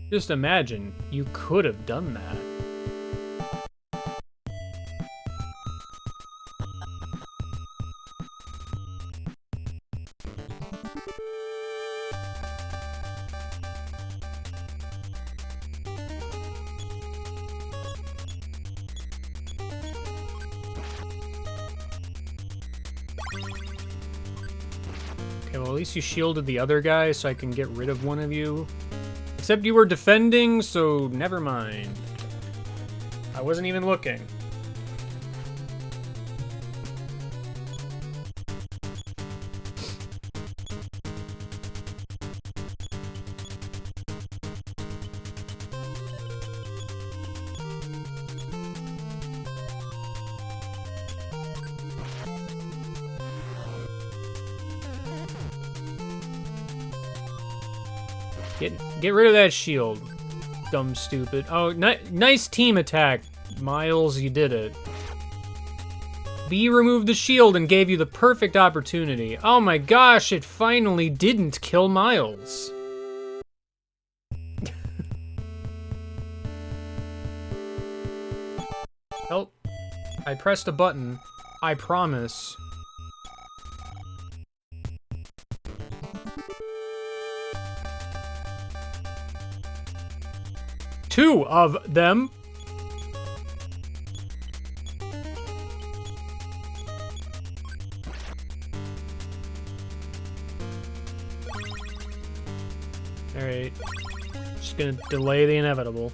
Speaker 1: Just imagine, you could have done that. Okay, well at least you shielded the other guy so I can get rid of one of you. Except you were defending, so never mind. I wasn't even looking. Get rid of that shield, dumb stupid. Oh, nice team attack, Miles, you did it. B removed the shield and gave you the perfect opportunity. Oh my gosh, it finally didn't kill Miles. Help. I pressed a button. I promise. Two of them. Alright. Just gonna delay the inevitable.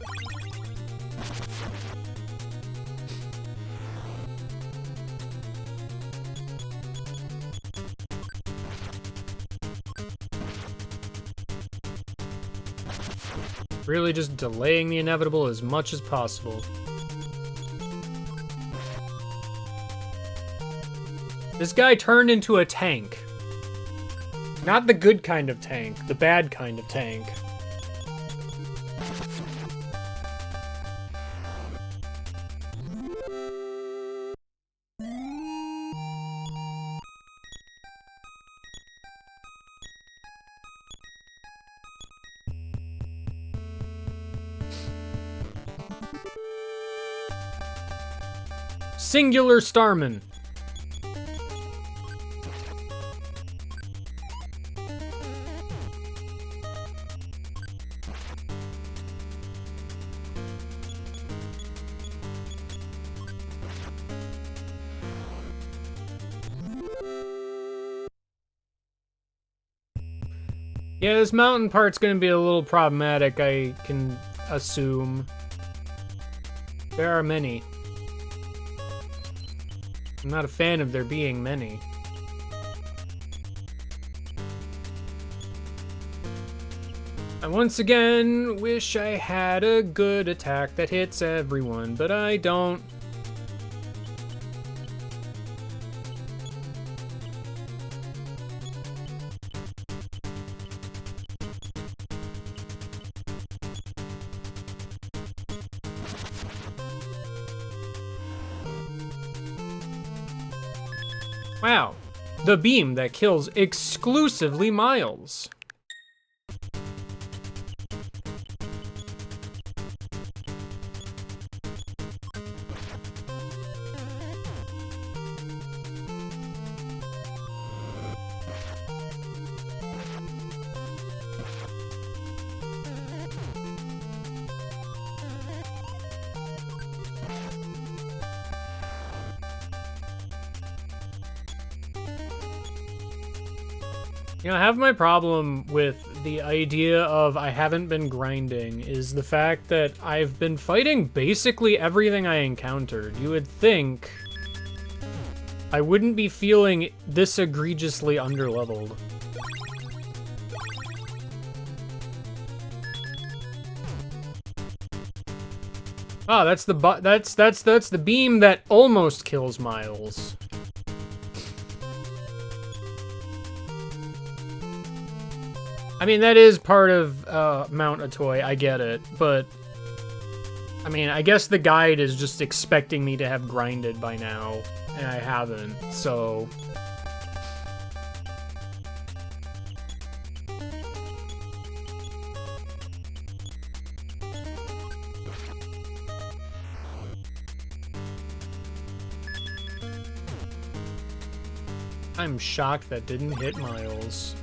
Speaker 1: Really just delaying the inevitable as much as possible. This guy turned into a tank. Not the good kind of tank, the bad kind of tank. Singular Starman. Yeah, this mountain part's gonna be a little problematic, I can assume. There are many. I'm not a fan of there being many. I once again wish I had a good attack that hits everyone, but I don't. Wow, the beam that kills exclusively Miles. You know, I have my problem with the idea of I haven't been grinding is the fact that I've been fighting basically everything I encountered. You would think I wouldn't be feeling this egregiously underleveled. Ah, that's the that's the beam that almost kills Miles. I mean, that is part of Mount Atoy, I get it, but I mean, I guess the guide is just expecting me to have grinded by now, and I haven't, so... I'm shocked that didn't hit Miles.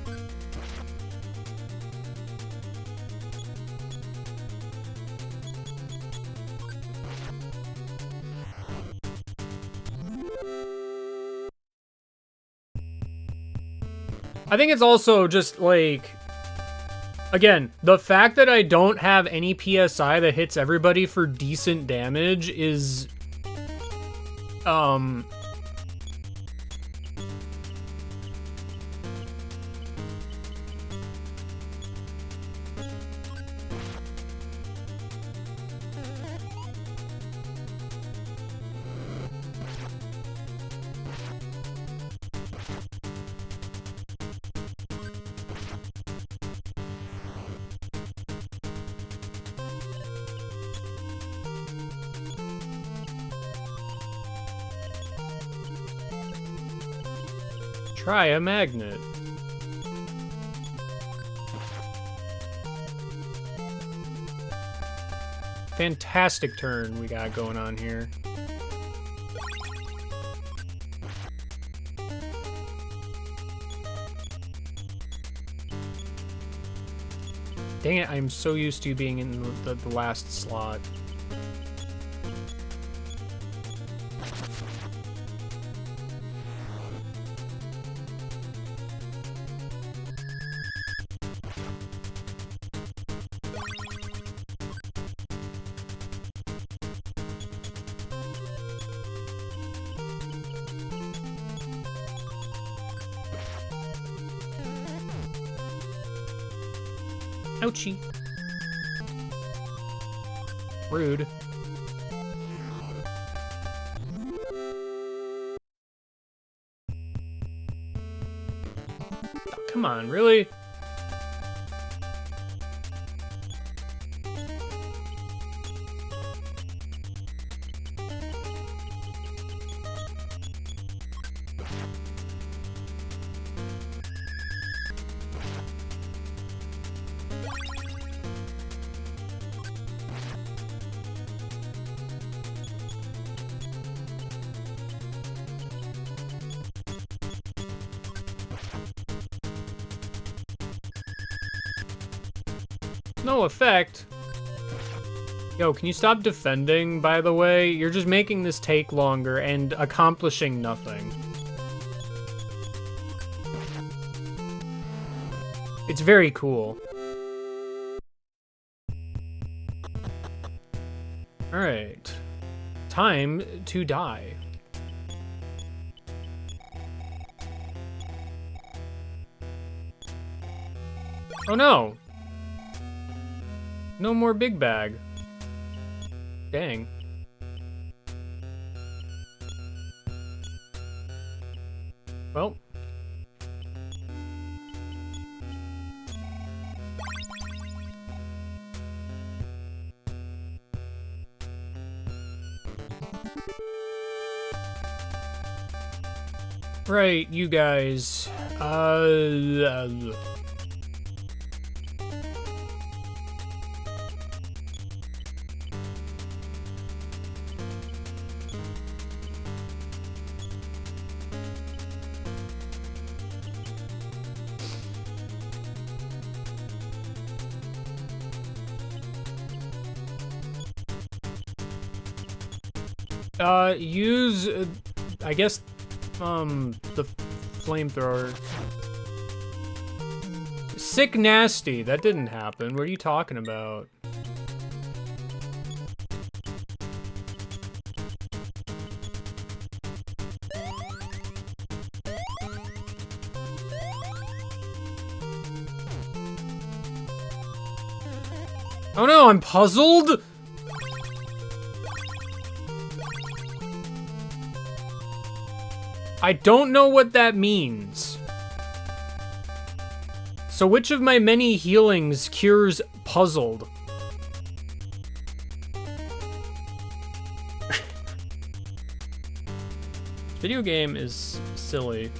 Speaker 1: I think it's also just, like, again, the fact that I don't have any PSI that hits everybody for decent damage is, try a magnet. Fantastic turn we got going on here. Dang it, I'm so used to being in the last slot. Ouchie. Rude. Oh, come on, really? No effect. Yo, can you stop defending, by the way? You're just making this take longer and accomplishing nothing. It's very cool. Alright. Time to die. Oh no! No more big bag. Dang. Well. Right, you guys. Use, I guess, the flamethrower. Sick nasty, that didn't happen. What are you talking about? Oh no, I'm puzzled? I don't know what that means. So which of my many healings cures puzzled? Video game is silly.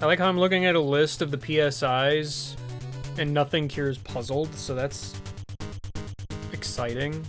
Speaker 1: I like how I'm looking at a list of the PSIs and nothing cures puzzled, so that's exciting.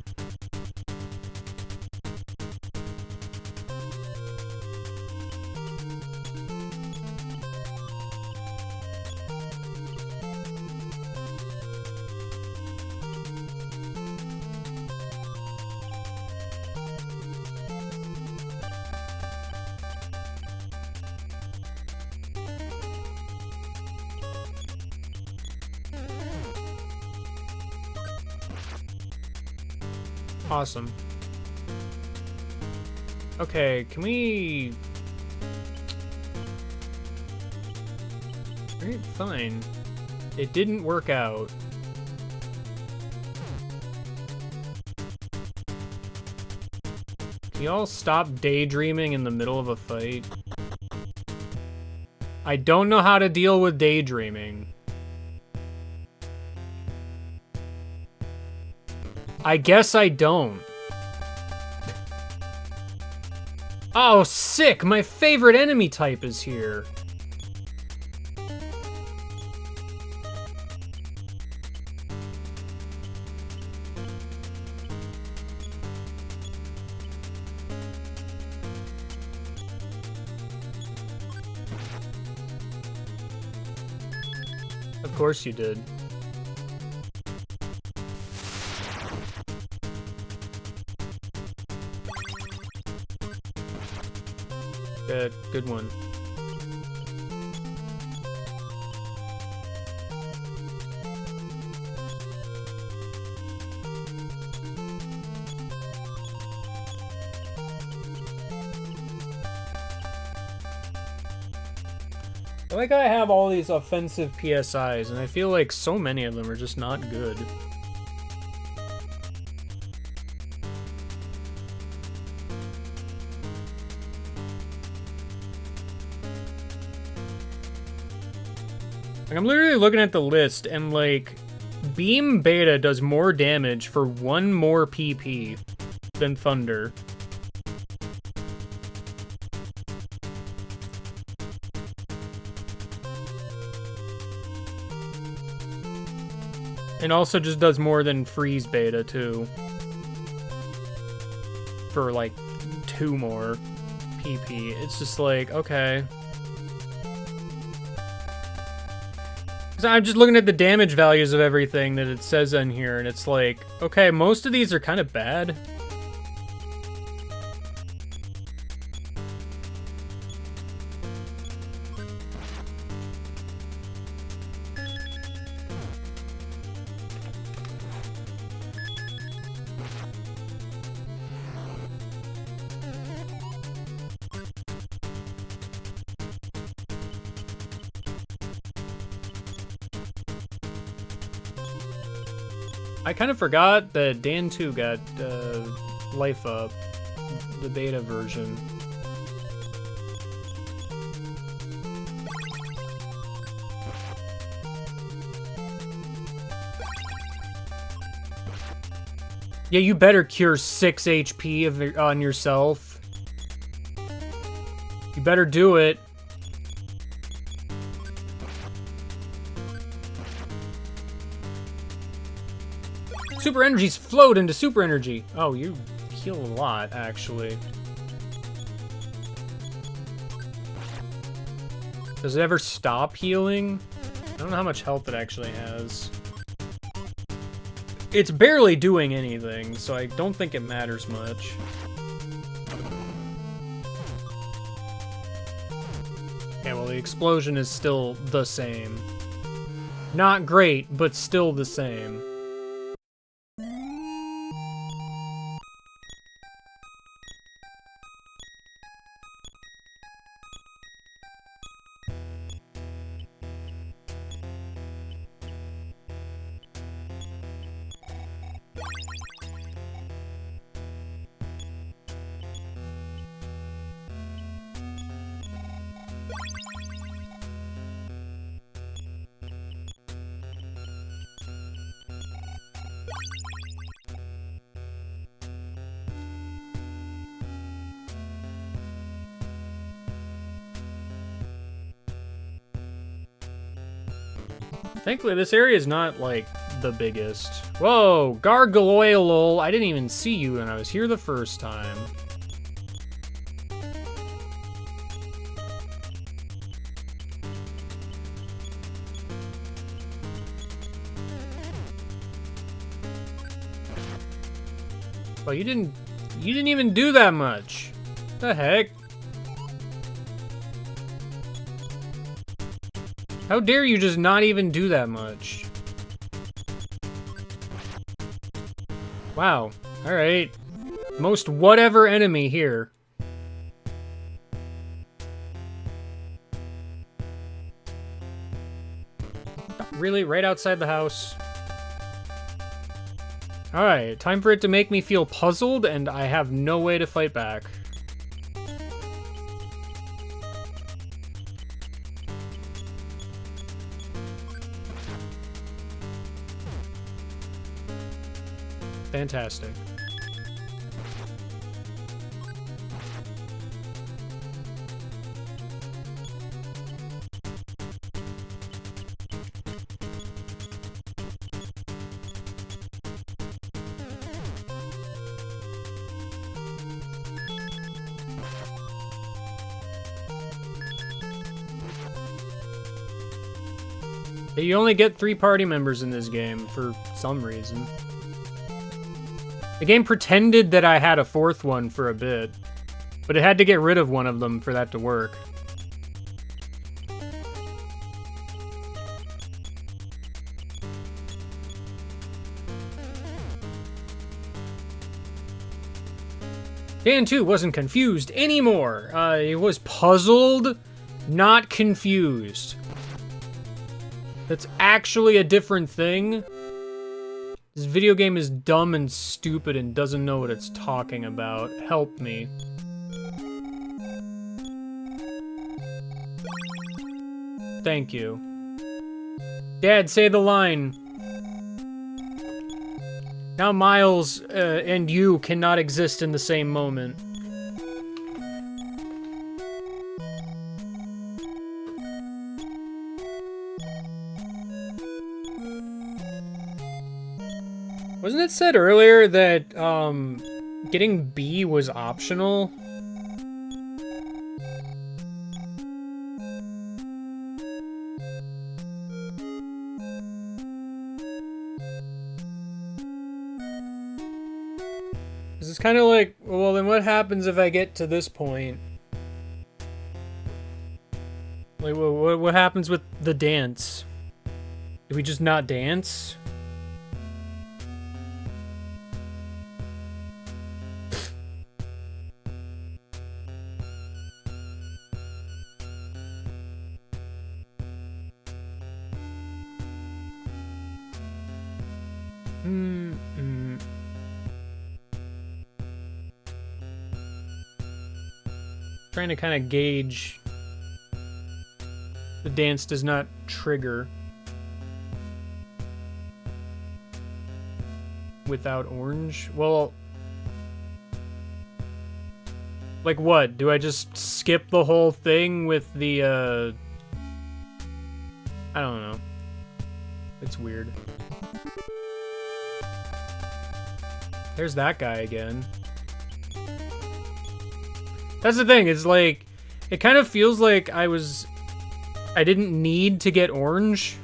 Speaker 1: Awesome. Okay, can we... Alright, fine. It didn't work out. Can y'all stop daydreaming in the middle of a fight? I don't know how to deal with daydreaming. I guess I don't. Oh, sick! My favorite enemy type is here. Of course you did. Good one. I like how I have all these offensive PSIs, and I feel like so many of them are just not good. Like, I'm literally looking at the list, and like, Beam Beta does more damage for 1 more PP than Thunder. And also just does more than Freeze Beta, too. For, like, 2 more PP. It's just like, okay. Because I'm just looking at the damage values of everything that it says on here, and it's like, okay, most of these are kind of bad. I kind of forgot that Dan 2 got Life Up, the beta version. Yeah, you better cure 6 HP on yourself. You better do it. Super energies float into super energy. Oh, you heal a lot, actually. Does it ever stop healing? I don't know how much health it actually has. It's barely doing anything, so I don't think it matters much. Yeah, well, the explosion is still the same. Not great, but still the same. Thankfully, this area is not, like, the biggest. Whoa, Gargoyle! I didn't even see you when I was here the first time. Well, you didn't even do that much. The heck? How dare you just not even do that much? Wow. Alright. Most whatever enemy here. Really? Right outside the house? Alright, time for it to make me feel puzzled, and I have no way to fight back. Fantastic. You only get 3 party members in this game for some reason. The game pretended that I had a 4th one for a bit, but it had to get rid of one of them for that to work. Dan 2 wasn't confused anymore. He was puzzled, not confused. That's actually a different thing. This video game is dumb and stupid and doesn't know what it's talking about. Help me. Thank you. Dad, say the line. Now Miles and you cannot exist in the same moment. Wasn't it said earlier that, getting B was optional? it's kind of like, well, then what happens if I get to this point? Like, what happens with the dance? Do we just not dance? Trying to kind of gauge. The dance does not trigger without orange. Well, like what? Do I just skip the whole thing with the, I don't know. It's weird. There's that guy again. That's the thing, it's like, it kind of feels like I didn't need to get orange.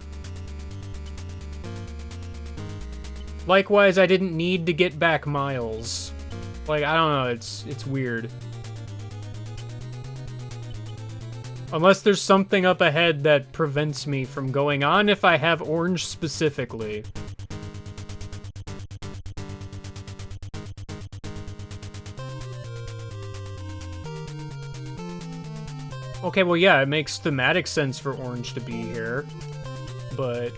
Speaker 1: Likewise, I didn't need to get back Miles. Like, I don't know, it's weird. Unless there's something up ahead that prevents me from going on if I have orange specifically. Okay, well, yeah, it makes thematic sense for orange to be here, but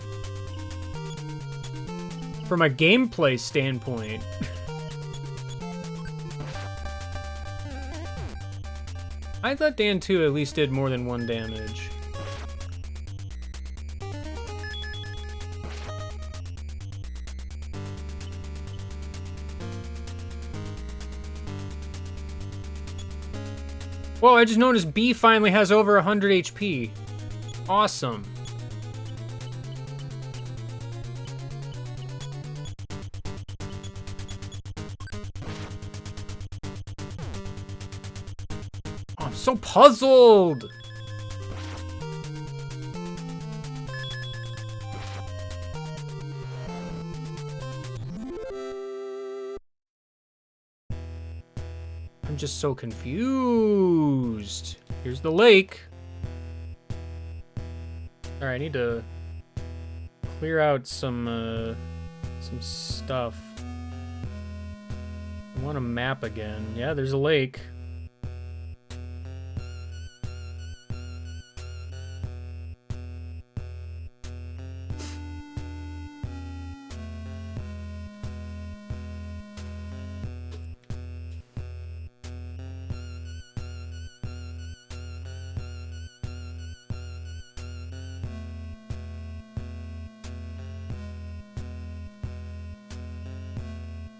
Speaker 1: from a gameplay standpoint, I thought Dan 2 at least did more than 1 damage. Whoa, I just noticed B finally has over 100 HP. Awesome. Oh, I'm so puzzled. I'm just so confused. Here's the lake. All right, I need to clear out some stuff. I want a map again. Yeah, there's a lake.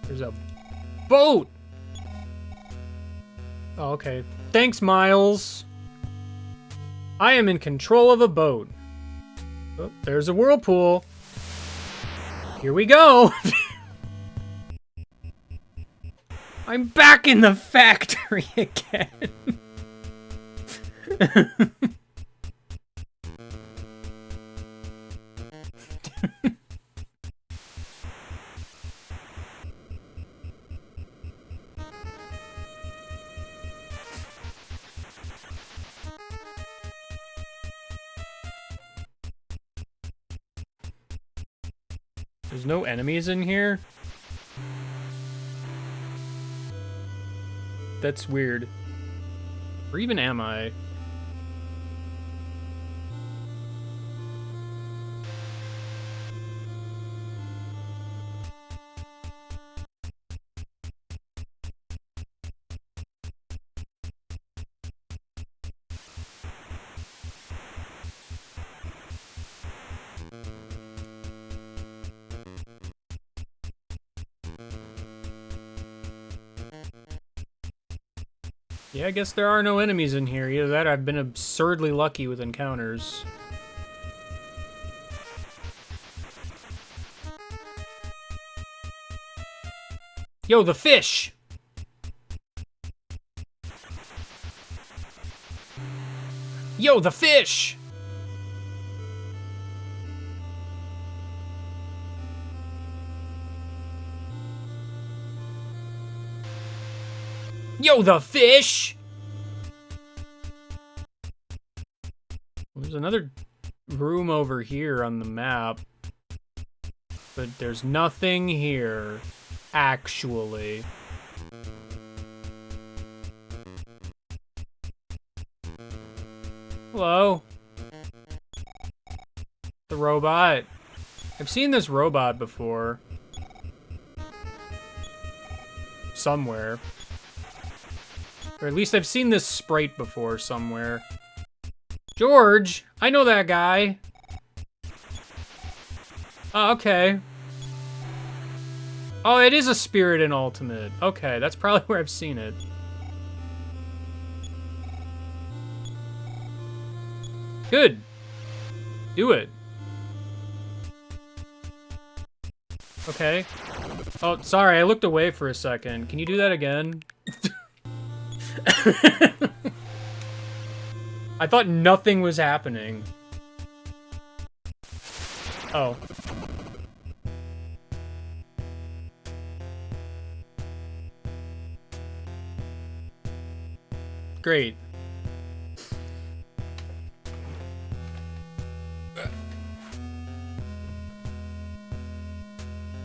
Speaker 1: There's a boat! Oh, okay. Thanks, Miles. I am in control of a boat. Oh, there's a whirlpool. Here we go! I'm back in the factory again. There's no enemies in here? That's weird. Where even am I? Yeah, I guess there are no enemies in here. Either that or I've been absurdly lucky with encounters. Yo, the fish! Yo, the fish! Yo, the fish! There's another room over here on the map. But there's nothing here, actually. Hello? The robot. I've seen this robot before. Somewhere. Or at least I've seen this sprite before somewhere. George! I know that guy! Oh, okay. Oh, it is a spirit in Ultimate. Okay, that's probably where I've seen it. Good. Do it. Okay. Oh, sorry, I looked away for a second. Can you do that again? I thought nothing was happening. Oh. Great.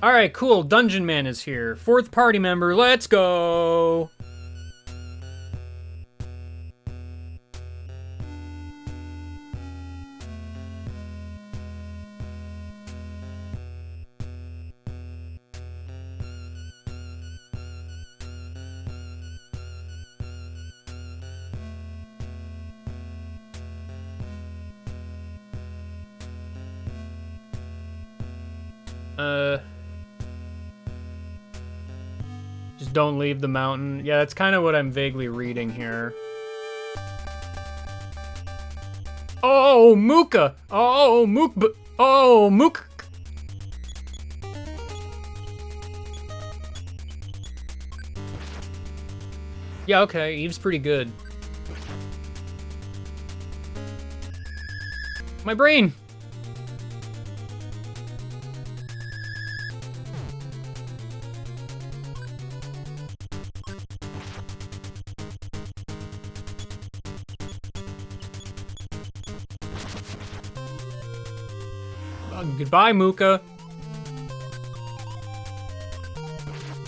Speaker 1: Alright, cool. Dungeon Man is here. 4th party member, let's go! Just don't leave the mountain. Yeah, that's kind of what I'm vaguely reading here. Oh, Mooka! Oh, Mook! Oh, Mook! Yeah, okay, Eve's pretty good. My brain! Goodbye, Mooka.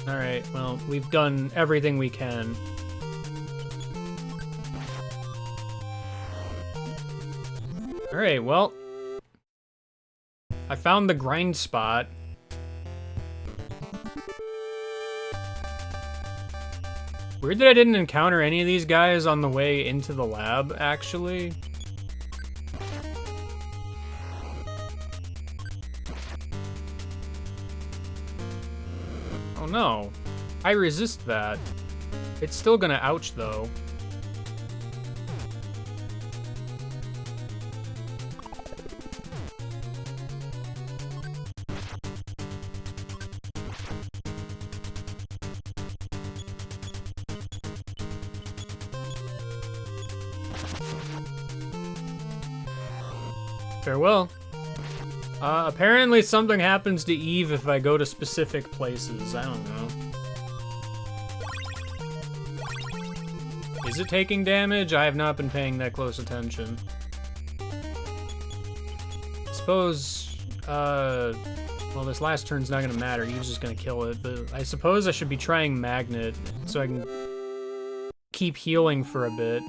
Speaker 1: Alright, well, we've done everything we can. Alright, well. I found the grind spot. Weird that I didn't encounter any of these guys on the way into the lab, actually. Oh no. I resist that. It's still gonna ouch, though. Farewell. Apparently something happens to Eve if I go to specific places. I don't know. Is it taking damage? I have not been paying that close attention. Suppose, well, this last turn's not gonna matter. Eve's just gonna kill it, but I suppose I should be trying Magnet so I can keep healing for a bit.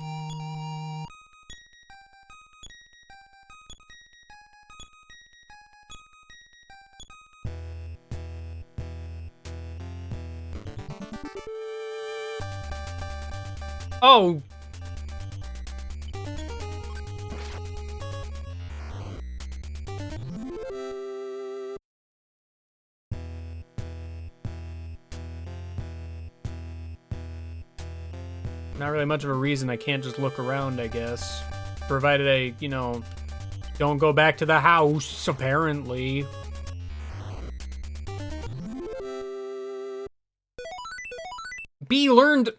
Speaker 1: Oh! Not really much of a reason I can't just look around, I guess. Provided I, you know, don't go back to the house, apparently. B learned...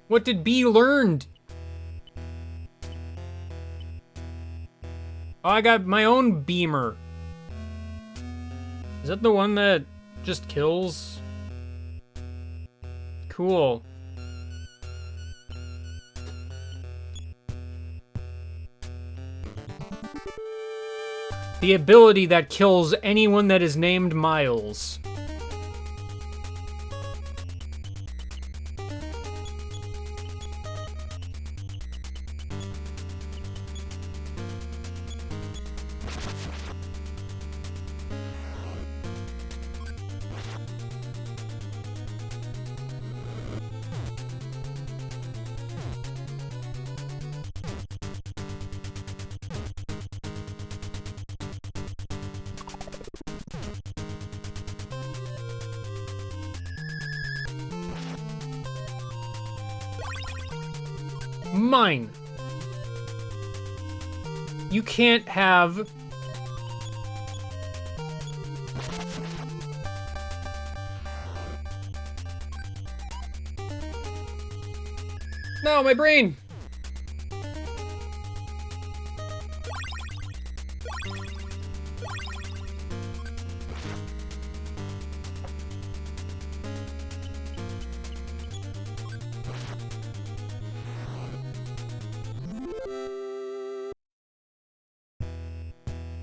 Speaker 1: What did B learned? Oh, I got my own beamer. Is that the one that Just kills? Cool. The ability that kills anyone that is named Miles. Mine. You can't have... No, my brain!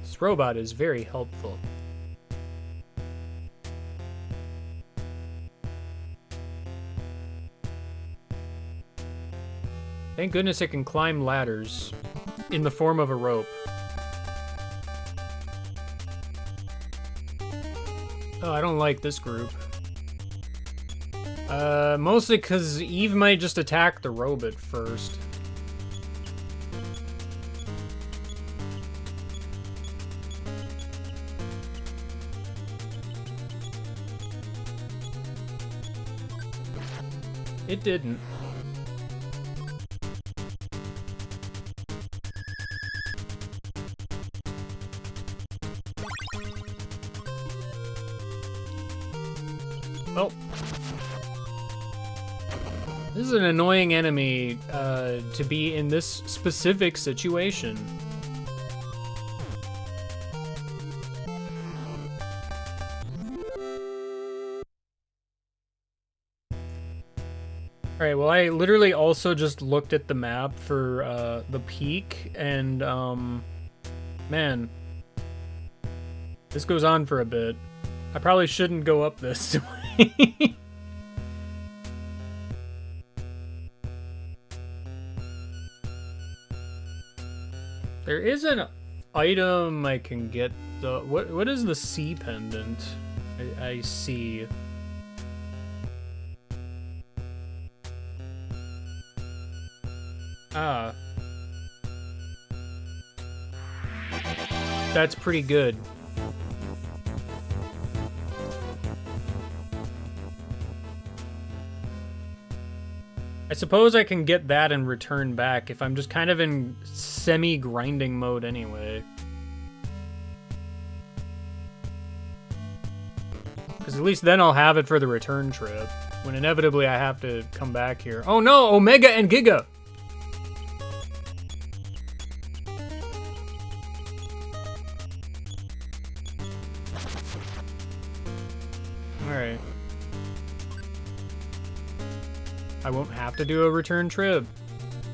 Speaker 1: This robot is very helpful. Thank goodness it can climb ladders in the form of a rope. Oh, I don't like this group. Mostly because Eve might just attack the robot first. It didn't. Oh. This is an annoying enemy to be in this specific situation. Alright, well I literally also just looked at the map for the peak, and man, this goes on for a bit. I probably shouldn't go up this way. There is an item I can get though. What is the C pendant? I see. Ah. That's pretty good. I suppose I can get that and return back if I'm just kind of in semi-grinding mode anyway. Because at least then I'll have it for the return trip, when inevitably I have to come back here. Oh no, Omega and Giga! Alright. I won't have to do a return trip.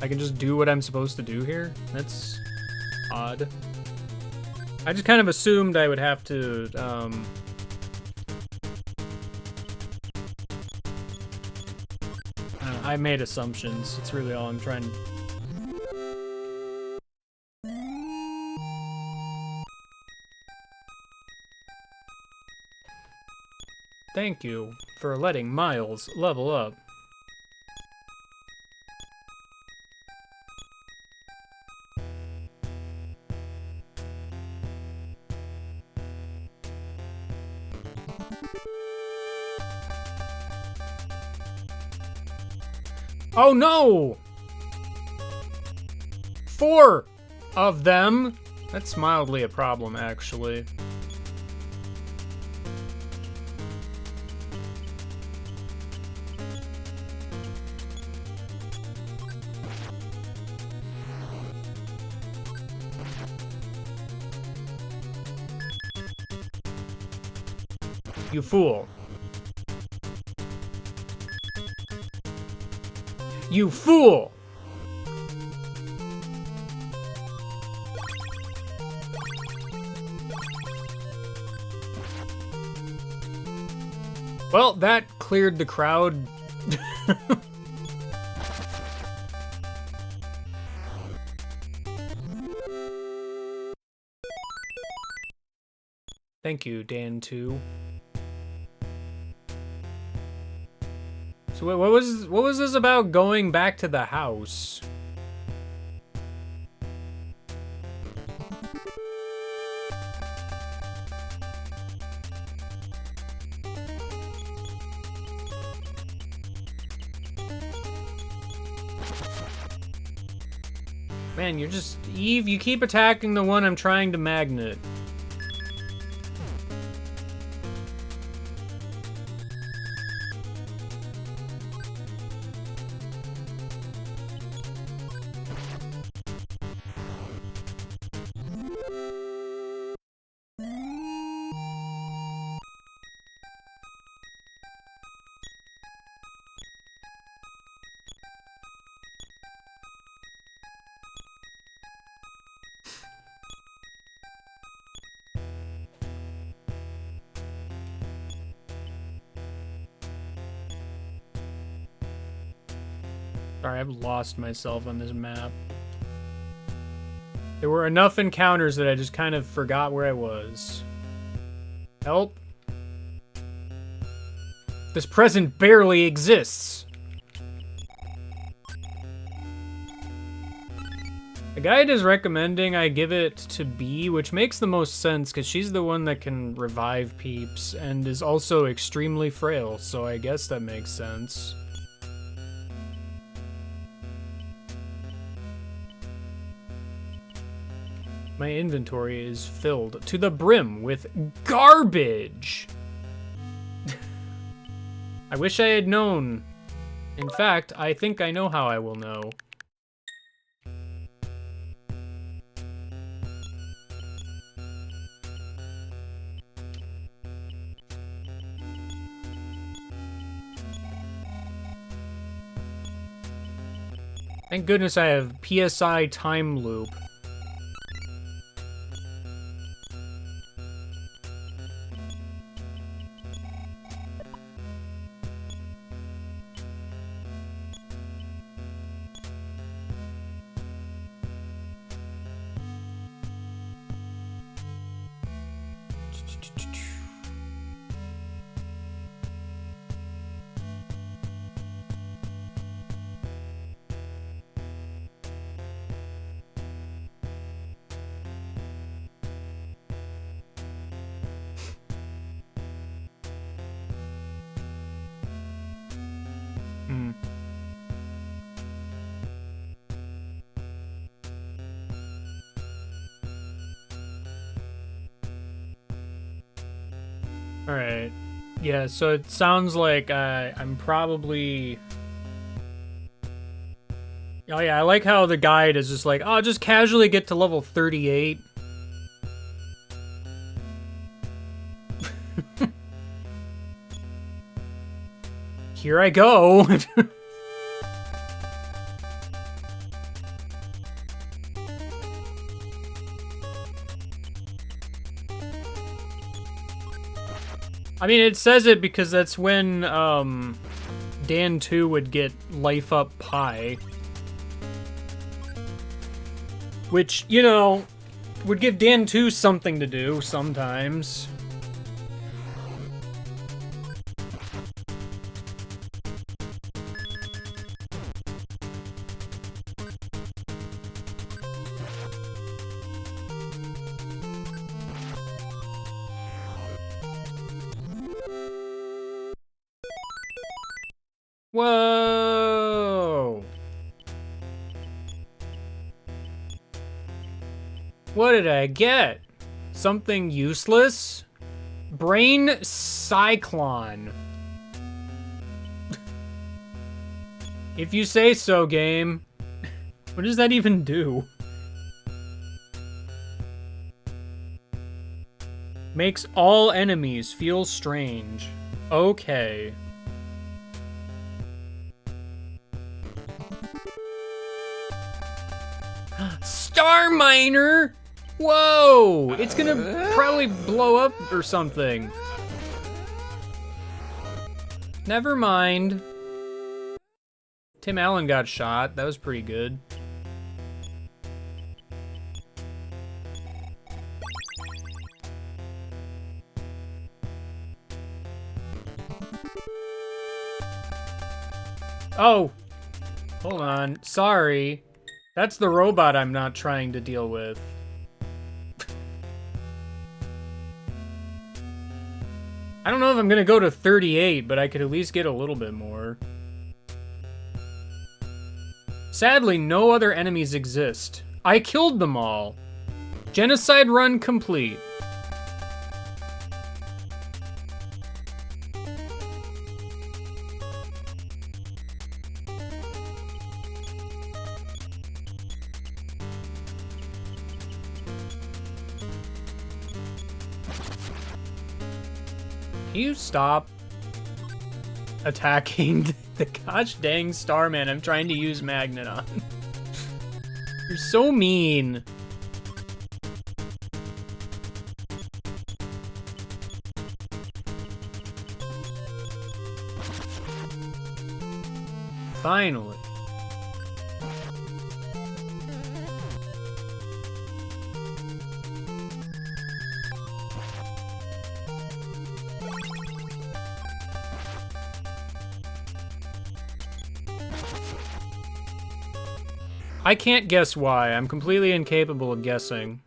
Speaker 1: I can just do what I'm supposed to do here? That's odd. I just kind of assumed I would have to, I made assumptions. It's really all I'm trying to... Thank you for letting Miles level up. Oh no! 4 of them? That's mildly a problem, actually. You fool. You fool! Well, that cleared the crowd. Thank you, Dan 2. So wait, what was this about going back to the house? Man, you're just... Eve, you keep attacking the one I'm trying to magnet. Sorry, I've lost myself on this map. There were enough encounters that I just kind of forgot where I was. Help. This present barely exists. The guide is recommending I give it to B, which makes the most sense because she's the one that can revive peeps and is also extremely frail, so I guess that makes sense. My inventory is filled to the brim with garbage. I wish I had known. In fact, I think I know how I will know. Thank goodness I have PSI time loop. Alright. Yeah, so it sounds like I'm probably... Oh yeah, I like how the guide is just like, oh, just casually get to level 38. Here I go. I mean, it says it because that's when, Dan 2 would get life up pie. Which, you know, would give Dan 2 something to do sometimes. Whoa! What did I get? Something useless? Brain Cyclone. If you say so, game. What does that even do? Makes all enemies feel strange. Okay. Star Miner! Whoa! It's gonna probably blow up or something. Never mind. Tim Allen got shot. That was pretty good. Oh! Hold on. Sorry. That's the robot I'm not trying to deal with. I don't know if I'm gonna go to 38, but I could at least get a little bit more. Sadly, no other enemies exist. I killed them all. Genocide run complete. Can you stop attacking the gosh dang Starman I'm trying to use Magnet on? You're so mean. Finally. I can't guess why. I'm completely incapable of guessing.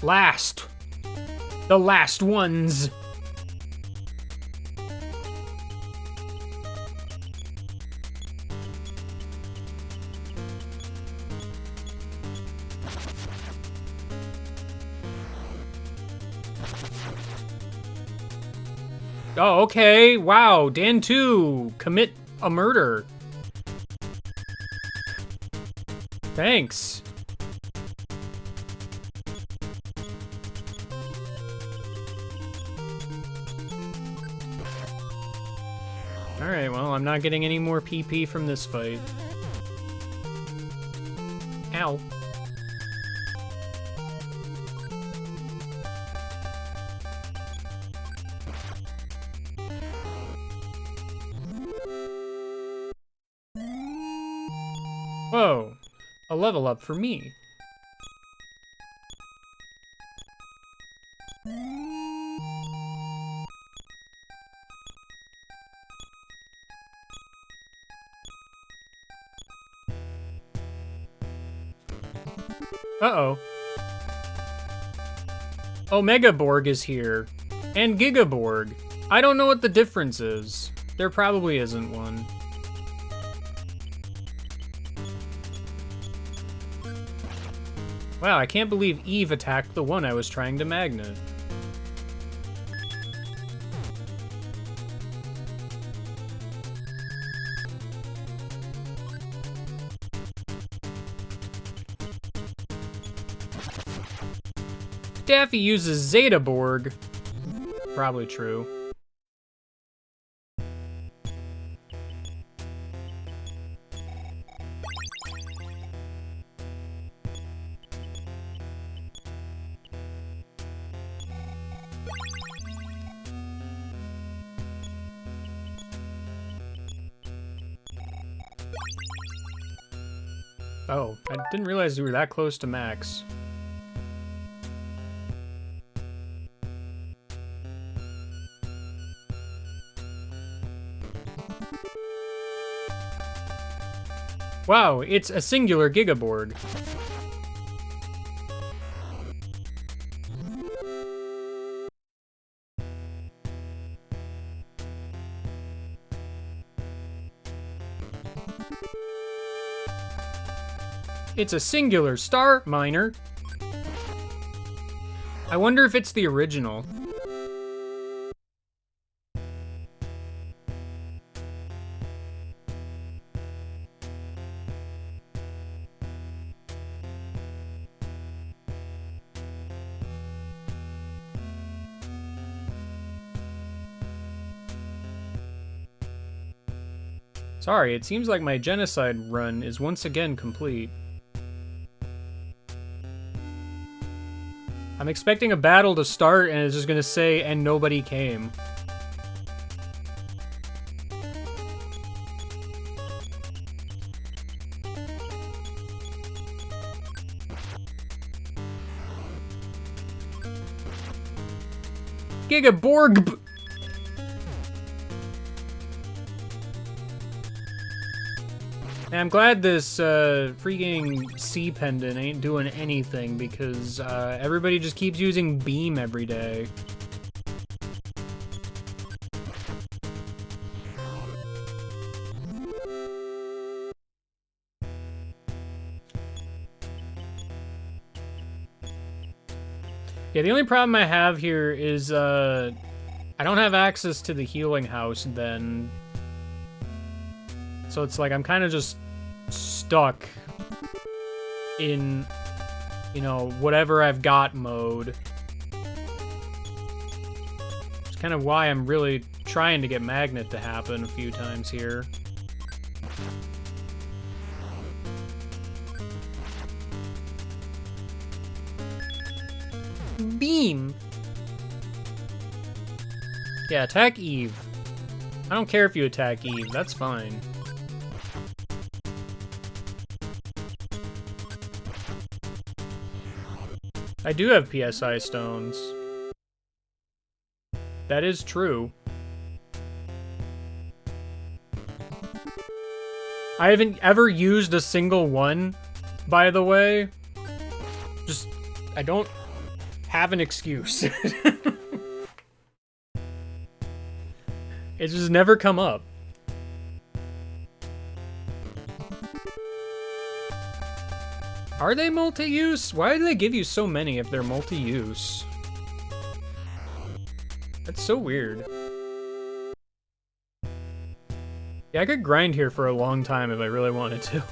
Speaker 1: Last. The last ones. Oh, okay. Wow. Dan 2. Commit a murder. Thanks. Alright, well, I'm not getting any more PP from this fight. Ow. Whoa, a level up for me. Uh-oh. Omega Borg is here. And Gigaborg. I don't know what the difference is. There probably isn't one. Wow, I can't believe Eve attacked the one I was trying to magnet. Daffy uses Zeta Borg. Probably true. Oh, I didn't realize we were that close to max. Wow, it's a singular Gigaborg. It's a singular star miner. I wonder if it's the original. Sorry, it seems like my genocide run is once again complete. I'm expecting a battle to start and it's just gonna say, and nobody came. Gigaborg! And I'm glad this freaking sea pendant ain't doing anything because everybody just keeps using beam every day. Yeah, the only problem I have here is I don't have access to the healing house then. So it's like I'm kind of just stuck in, you know, whatever I've got mode. It's kind of why I'm really trying to get Magnet to happen a few times here. Beam! Yeah, attack Eve. I don't care if you attack Eve, that's fine. I do have PSI stones. That is true. I haven't ever used a single one, by the way. Just, I don't have an excuse. It's just never come up. Are they multi-use? Why do they give you so many if they're multi-use? That's so weird. Yeah, I could grind here for a long time if I really wanted to.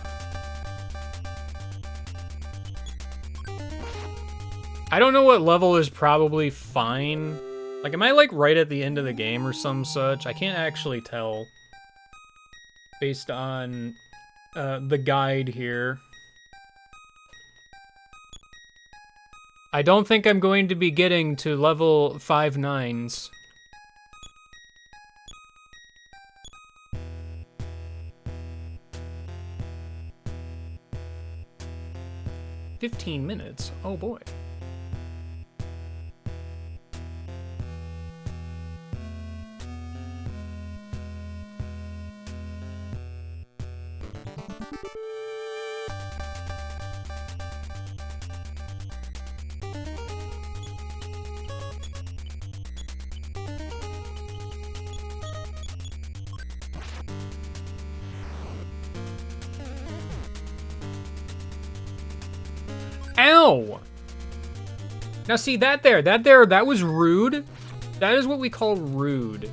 Speaker 1: I don't know what level is probably fine. Like, am I like right at the end of the game or some such? I can't actually tell. Based on the guide here. I don't think I'm going to be getting to level 5 9s. $15. Oh boy. Ow! Now see, that was rude. That is what we call rude.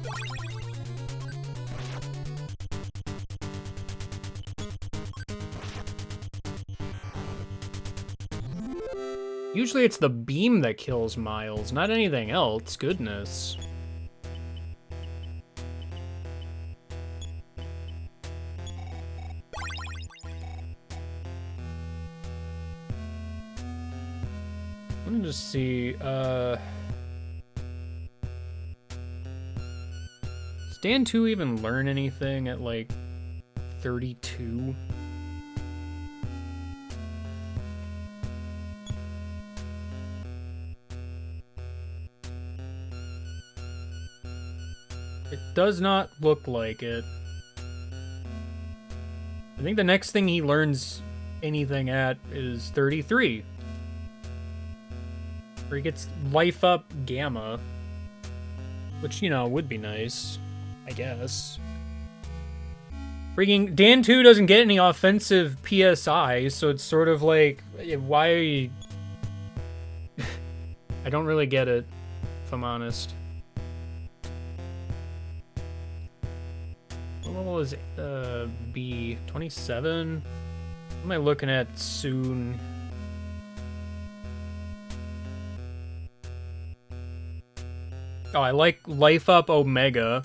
Speaker 1: Usually it's the beam that kills Miles, not anything else. Goodness. Let me just see, does Dan 2 even learn anything at, like, 32? It does not look like it. I think the next thing he learns anything at is 33. Where he gets Life Up Gamma. Which, you know, would be nice. I guess. Freaking Dan 2 doesn't get any offensive PSI, so it's sort of like, why are you... I don't really get it, if I'm honest. What level is B? 27? What am I looking at soon? Oh, I like Life Up Omega.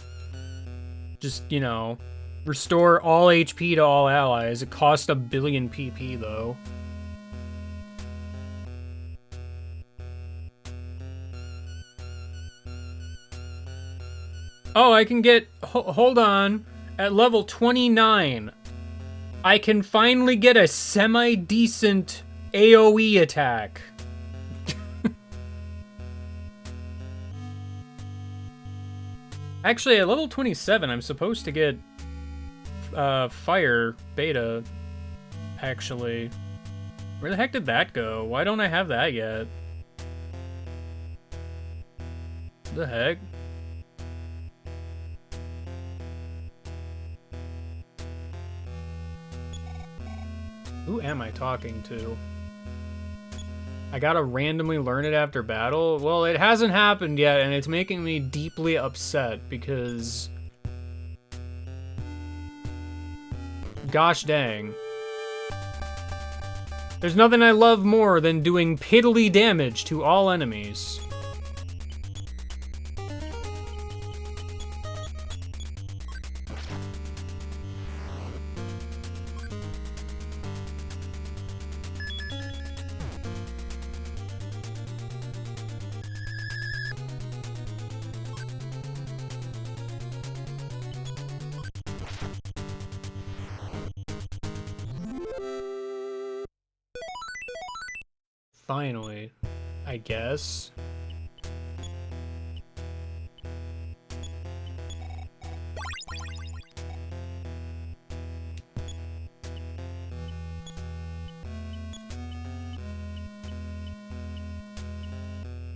Speaker 1: Just, you know, Restore all HP to all allies. It costs 1 billion PP, though. Oh, I can get... hold on. At level 29, I can finally get a semi-decent AoE attack. Actually, at level 27, I'm supposed to get fire beta, actually. Where the heck did that go? Why don't I have that yet? The heck? Who am I talking to? I gotta randomly learn it after battle? Well, it hasn't happened yet, and it's making me deeply upset because... gosh dang. There's nothing I love more than doing piddly damage to all enemies. Finally, I guess.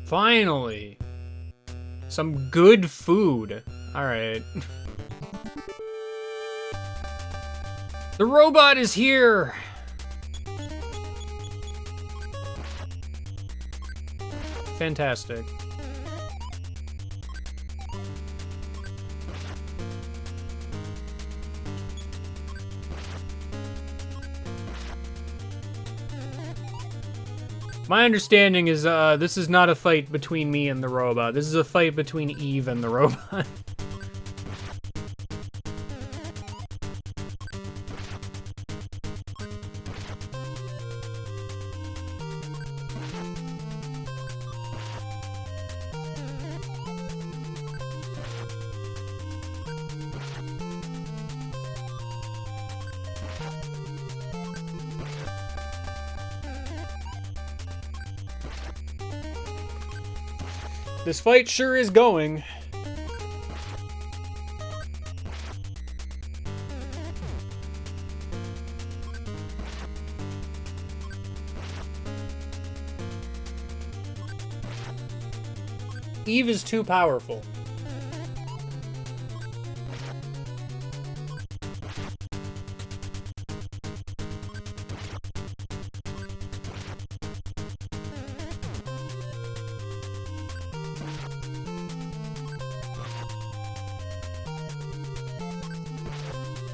Speaker 1: Finally! Some good food. Alright. The robot is here! Fantastic. My understanding is this is not a fight between me and the robot. This is a fight between Eve and the robot. This fight sure is going. Eve is too powerful.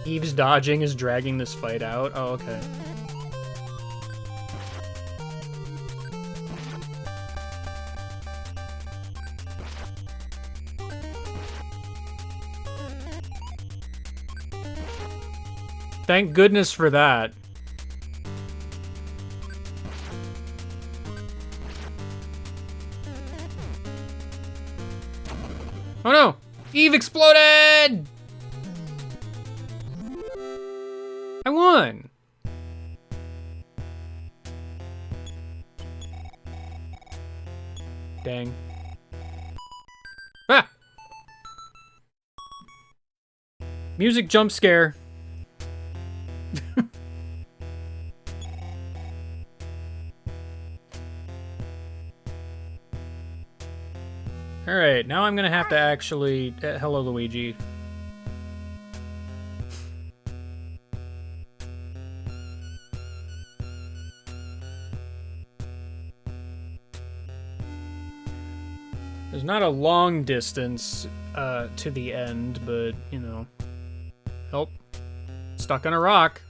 Speaker 1: Eve's dodging is dragging this fight out. Oh, okay. Thank goodness for that. Oh no! Eve exploded! I won! Dang. Ah! Music jump scare. Alright, now I'm gonna have to actually... hello, Luigi. There's not a long distance to the end, but, you know. Help. Stuck on a rock.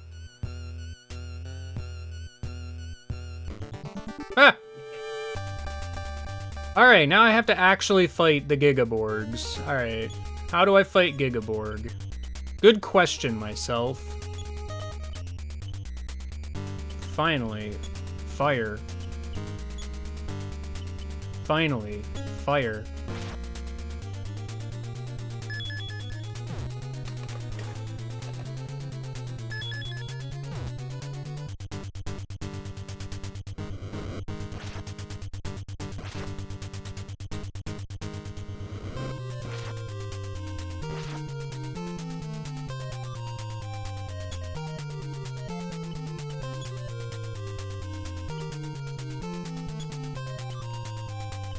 Speaker 1: Ah! Alright, now I have to actually fight the Gigaborgs. Alright. How do I fight Gigaborg? Good question, myself. Finally, fire. Finally, fire.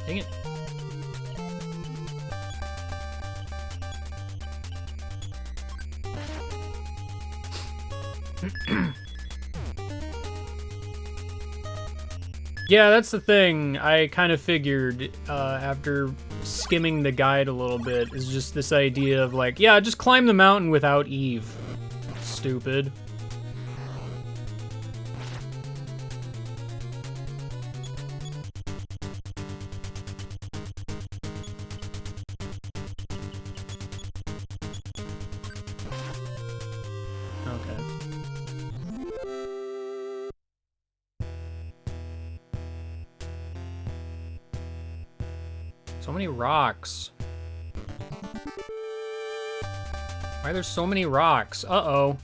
Speaker 1: Dang it. Yeah, that's the thing. I kind of figured after skimming the guide a little bit is just this idea of like, yeah, just climb the mountain without Eve. Stupid. Okay. So many rocks. Why are there so many rocks? Uh-oh.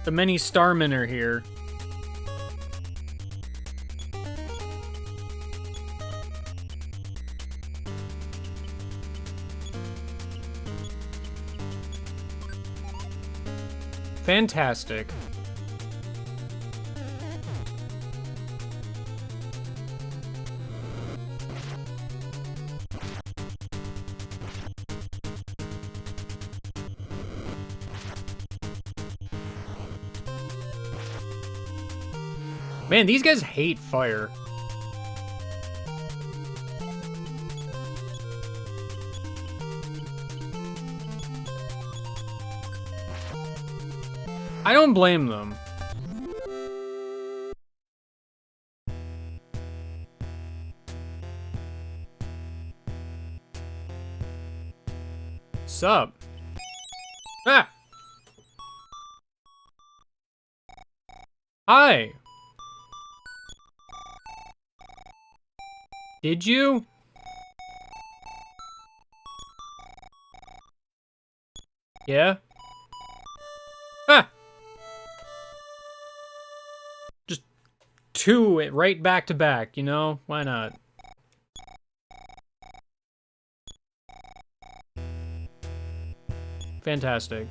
Speaker 1: The many starmen are here. Fantastic. Man, these guys hate fire. I don't blame them. Sup? Ah! Hi! Did you? Yeah? Ah! Just two right back to back, you know? Why not? Fantastic.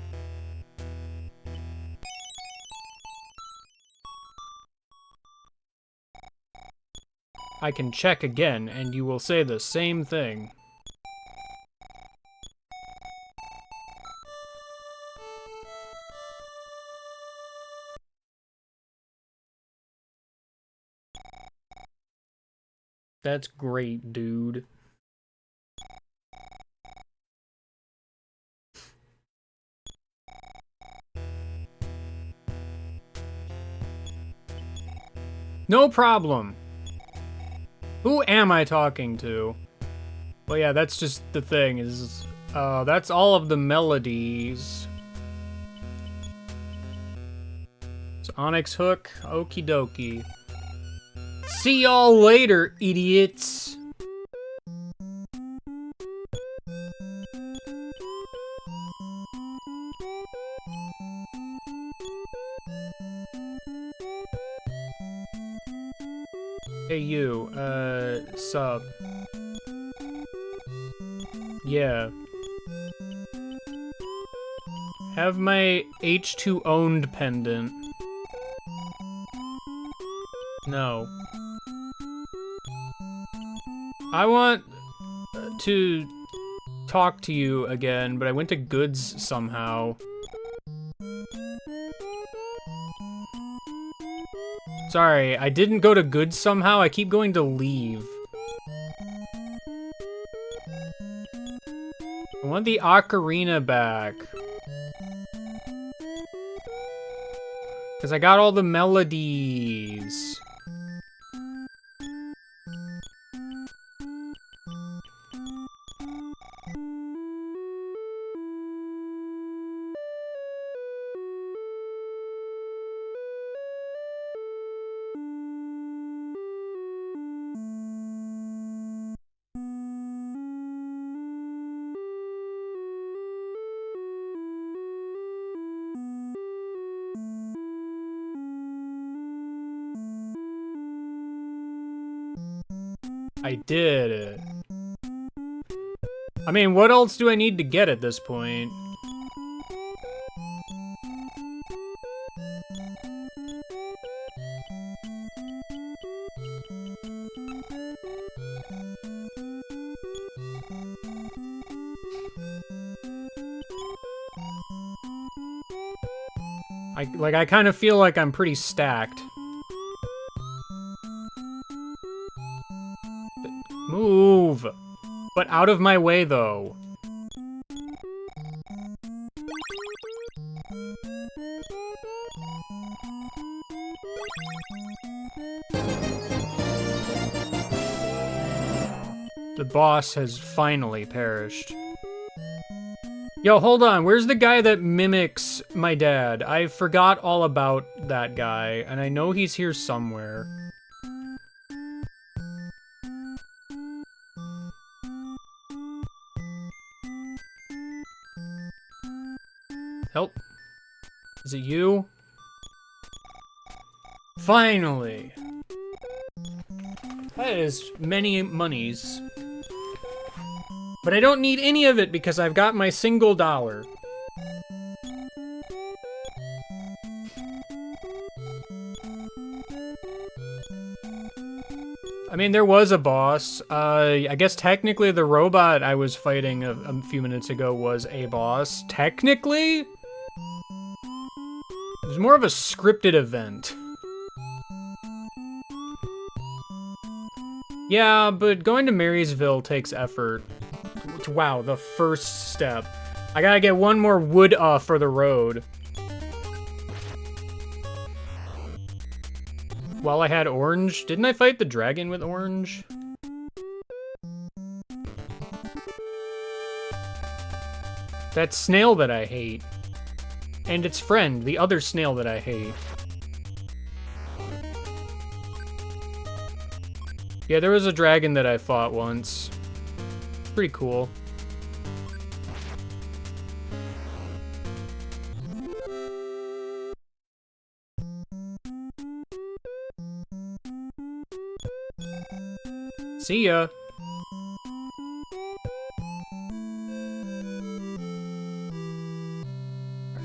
Speaker 1: I can check again, and you will say the same thing. That's great, dude. No problem. Who am I talking to? Well, yeah, that's just the thing, is, that's all of the melodies. It's Onyx Hook, okie dokie. See y'all later, idiots! Hey you, sup? Yeah. Have my H2 owned pendant. No. I want to talk to you again, but I went to goods somehow. Sorry, I didn't go to goods somehow. I keep going to leave. I want the ocarina back. Because I got all the melodies. I did it. I mean, what else do I need to get at this point? I kind of feel like I'm pretty stacked. Move! But out of my way, though. The boss has finally perished. Yo, hold on. Where's the guy that mimics my dad? I forgot all about that guy, and I know he's here somewhere. Help. Is it you? Finally. That is many monies. But I don't need any of it because I've got my single dollar. I mean, there was a boss. I guess technically the robot I was fighting a few minutes ago was a boss. Technically? It was more of a scripted event. Yeah, but going to Marysville takes effort. Wow, the first step. I gotta get one more wood for the road. While I had orange, didn't I fight the dragon with orange? That snail that I hate. And its friend, the other snail that I hate. Yeah, there was a dragon that I fought once. Pretty cool. See ya.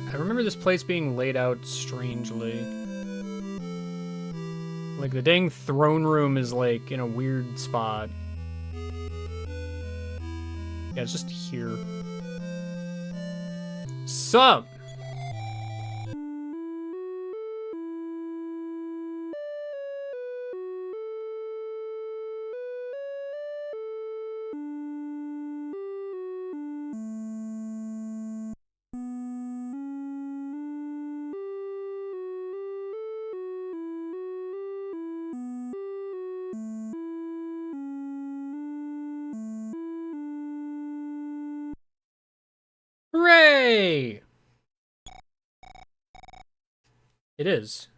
Speaker 1: I remember this place being laid out strangely. Like, the dang throne room is, like, in a weird spot. Yeah, it's just here. Sup? Hooray! It is.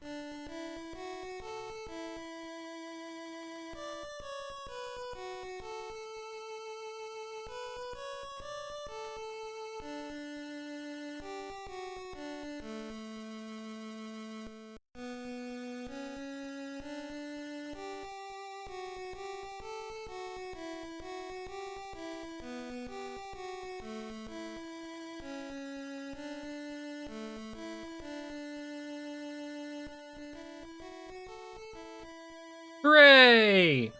Speaker 1: Hooray!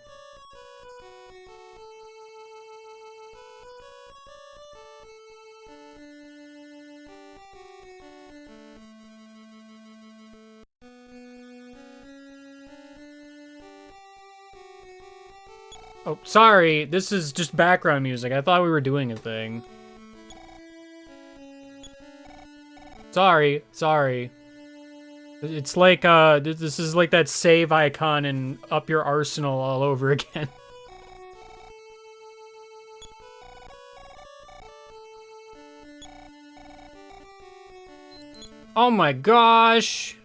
Speaker 1: Oh, sorry. This is just background music. I thought we were doing a thing. Sorry. It's like, this is like that save icon in Up Your Arsenal all over again. Oh my gosh!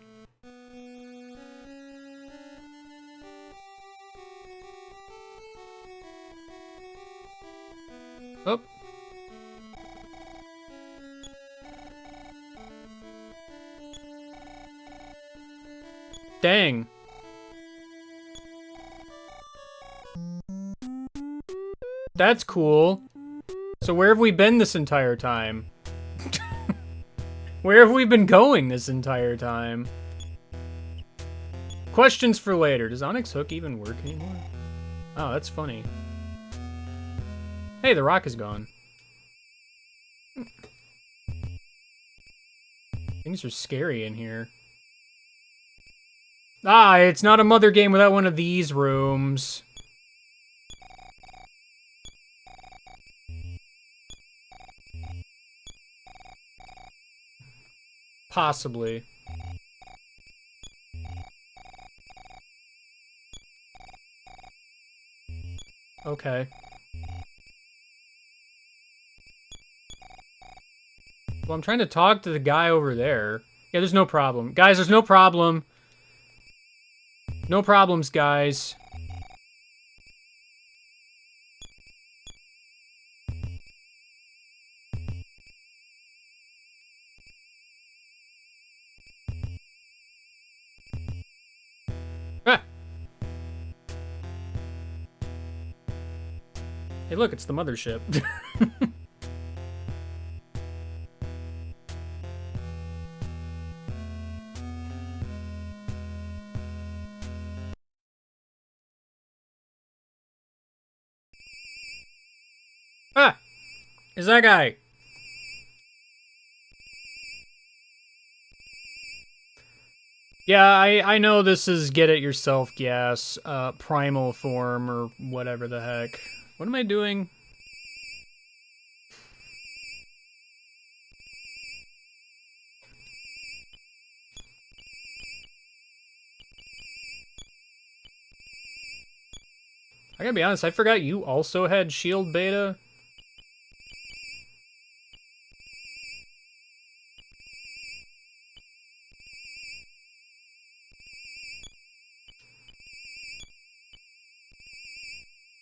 Speaker 1: Oh. Dang. That's cool. So where have we been this entire time? Where have we been going this entire time? Questions for later. Does Onyx Hook even work anymore? Oh, that's funny. Hey, the rock is gone. Things are scary in here. Ah, it's not a mother game without one of these rooms. Possibly. Okay. Well, I'm trying to talk to the guy over there. Yeah, there's no problem. Guys, there's no problem. No problems, guys. Ah! Hey, look, it's the mothership. Ah! Is that guy? Yeah, I know this is get it yourself gas, primal form or whatever the heck. What am I doing? I gotta be honest, I forgot you also had shield beta.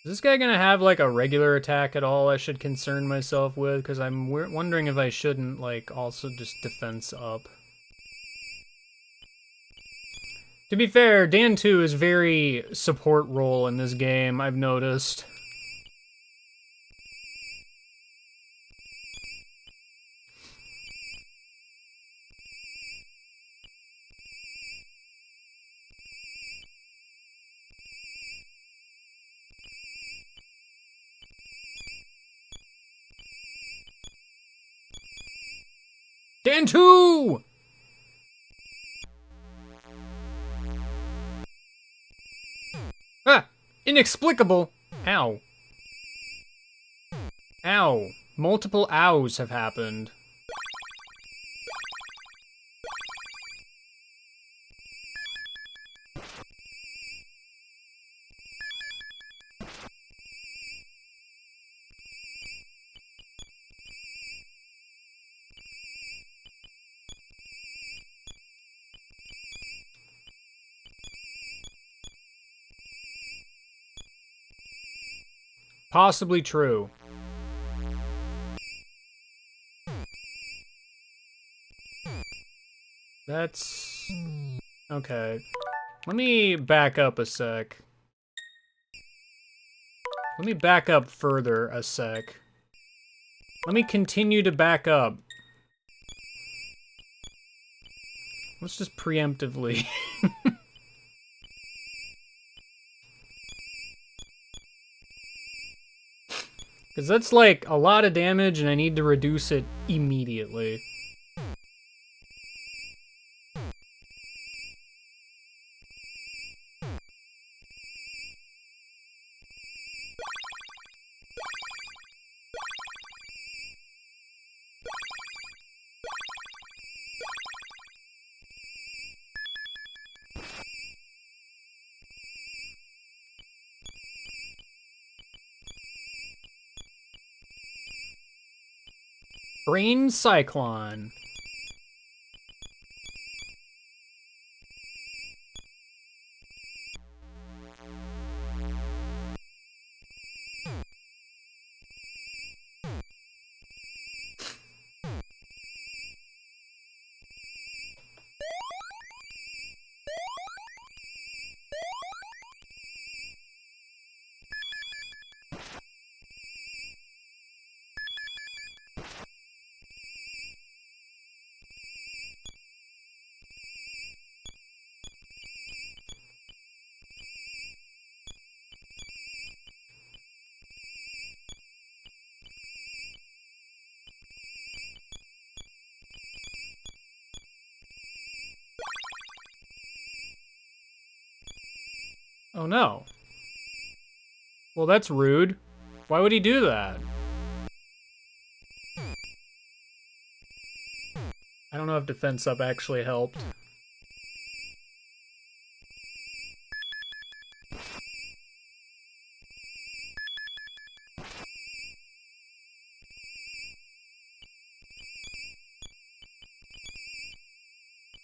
Speaker 1: Is this guy gonna have, like, a regular attack at all I should concern myself with? Because I'm wondering if I shouldn't, like, also just defense up. To be fair, Dan 2 is very support role in this game, I've noticed. Dan 2! Ah! Inexplicable! Ow. Ow. Multiple ows have happened. Possibly true. That's... okay. Let me back up a sec. Let me back up further a sec. Let me continue to back up. Let's just preemptively... Because that's, like, a lot of damage, and I need to reduce it immediately. Brain Cyclone. Oh no. Well, that's rude. Why would he do that? I don't know if defense up actually helped.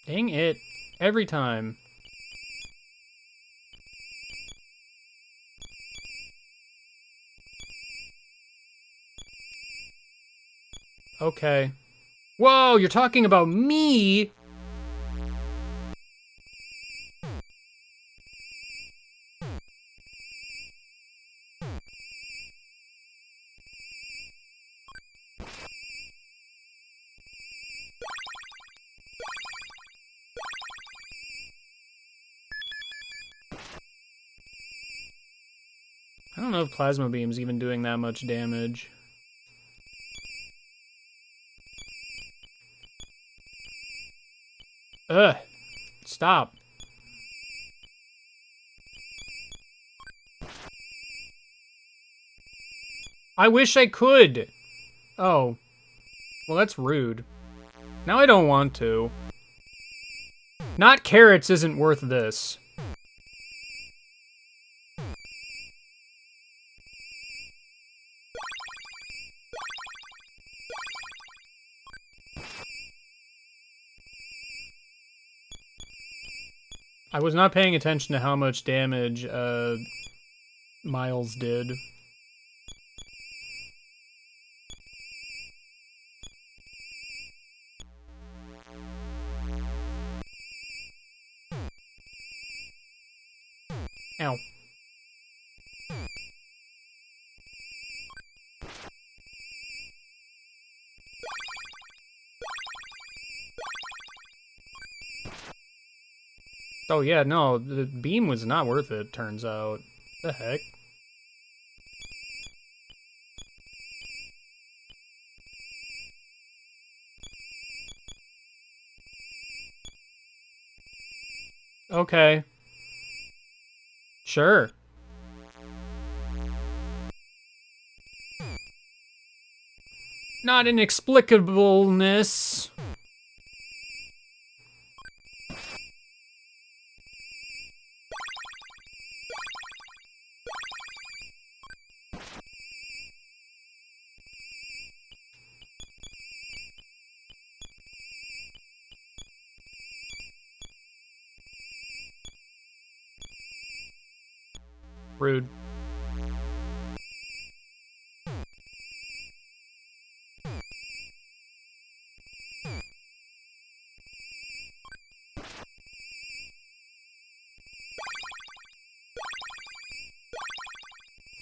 Speaker 1: Dang it. Every time. Okay. Whoa, you're talking about me? I don't know if plasma beam's even doing that much damage. Ugh. Stop. I wish I could. Oh. Well, that's rude. Now I don't want to. Not carrots isn't worth this. I was not paying attention to how much damage Miles did. Ow. Oh yeah, no, the beam was not worth it, turns out. The heck? Okay. Sure. Not inexplicableness. Rude.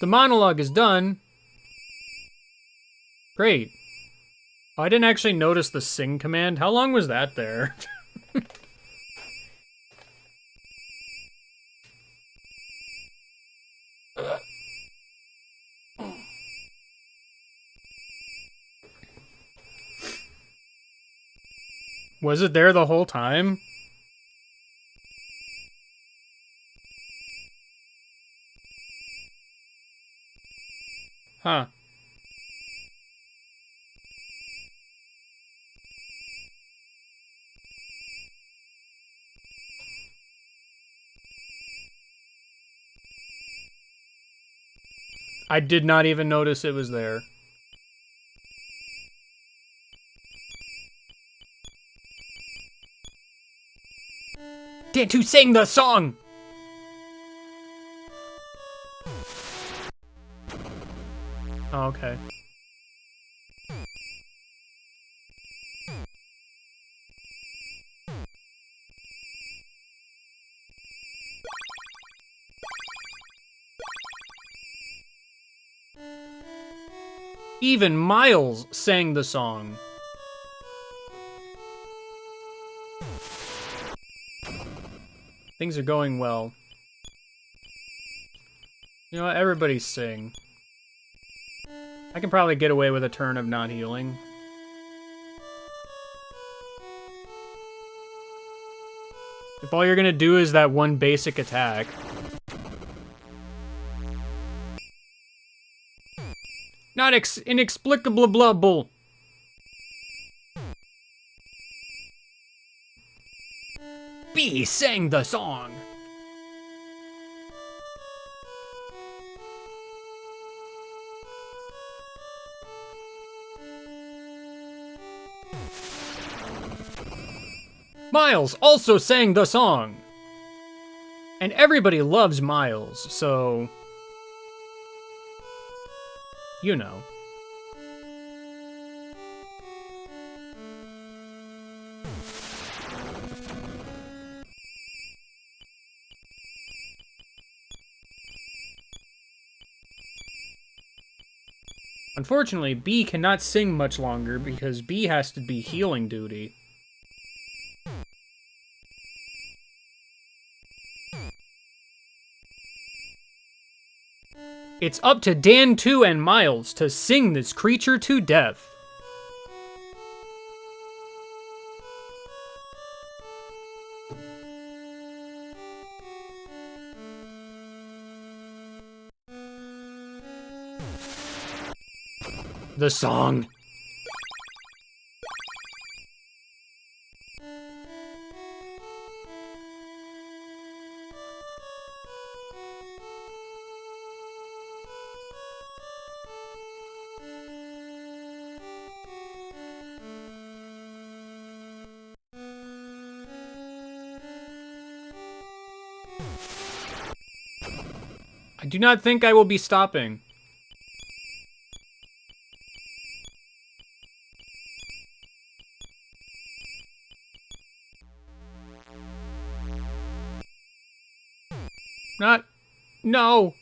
Speaker 1: The monologue is done. Great. Oh, I didn't actually notice the sing command. How long was that there? Was it there the whole time? Huh. I did not even notice it was there. Did who sang the song? Oh, okay. Even Miles sang the song. Things are going well. You know what? Everybody sing. I can probably get away with a turn of not healing. If all you're gonna do is that one basic attack. Not inexplicable blubble. B sang the song. Miles also sang the song. And everybody loves Miles, so... you know. Unfortunately, B cannot sing much longer because B has to be healing duty. It's up to Dan 2 and Miles to sing this creature to death. The song. I do not think I will be stopping. No,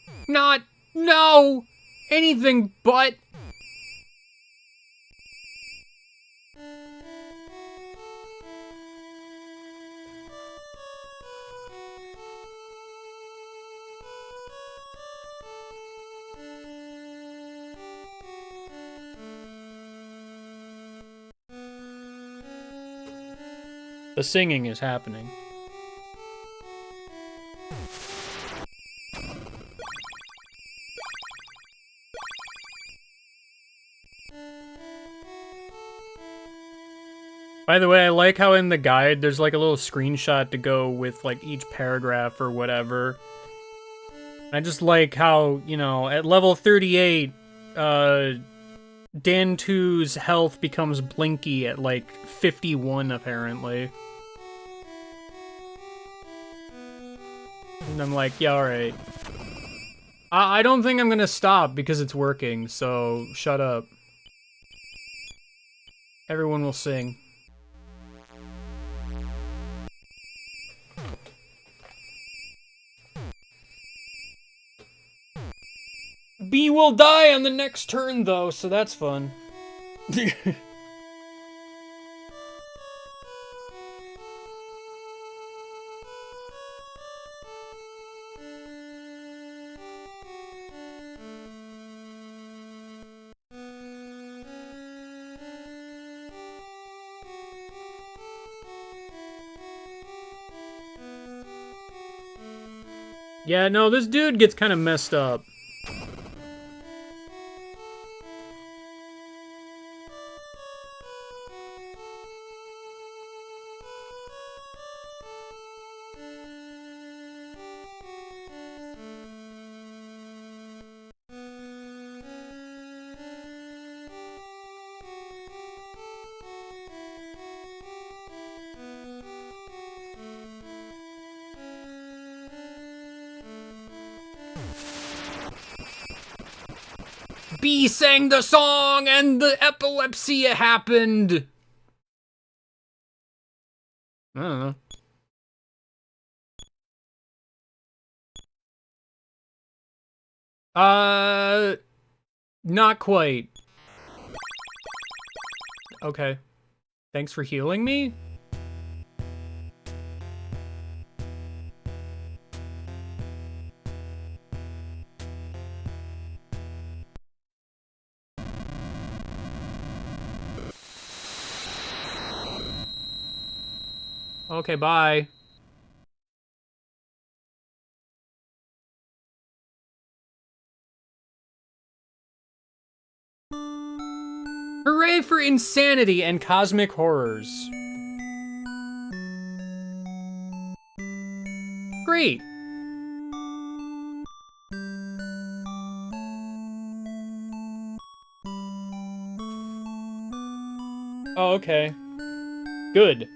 Speaker 1: anything but. The singing is happening. By the way, I like how in the guide there's like a little screenshot to go with like each paragraph or whatever. I just like how, you know, at level 38, Dan 2's health becomes blinky at like 51 apparently. And I'm like, yeah, alright. I don't think I'm gonna stop because it's working, so shut up. Everyone will sing. B will die on the next turn, though, so that's fun. Yeah, no, this dude gets kind of messed up. B sang the song and the epilepsy happened. I don't know. Not quite. Okay. Thanks for healing me? Okay, bye. Hooray for insanity and cosmic horrors. Great. Oh, okay. Good.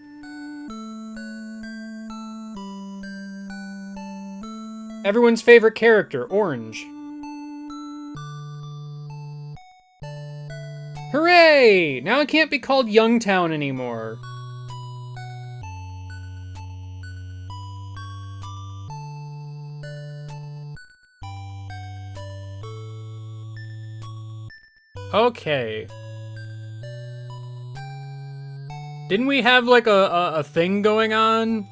Speaker 1: Everyone's favorite character, Orange. Hooray! Now it can't be called Youngtown anymore. Okay. Didn't we have like a thing going on?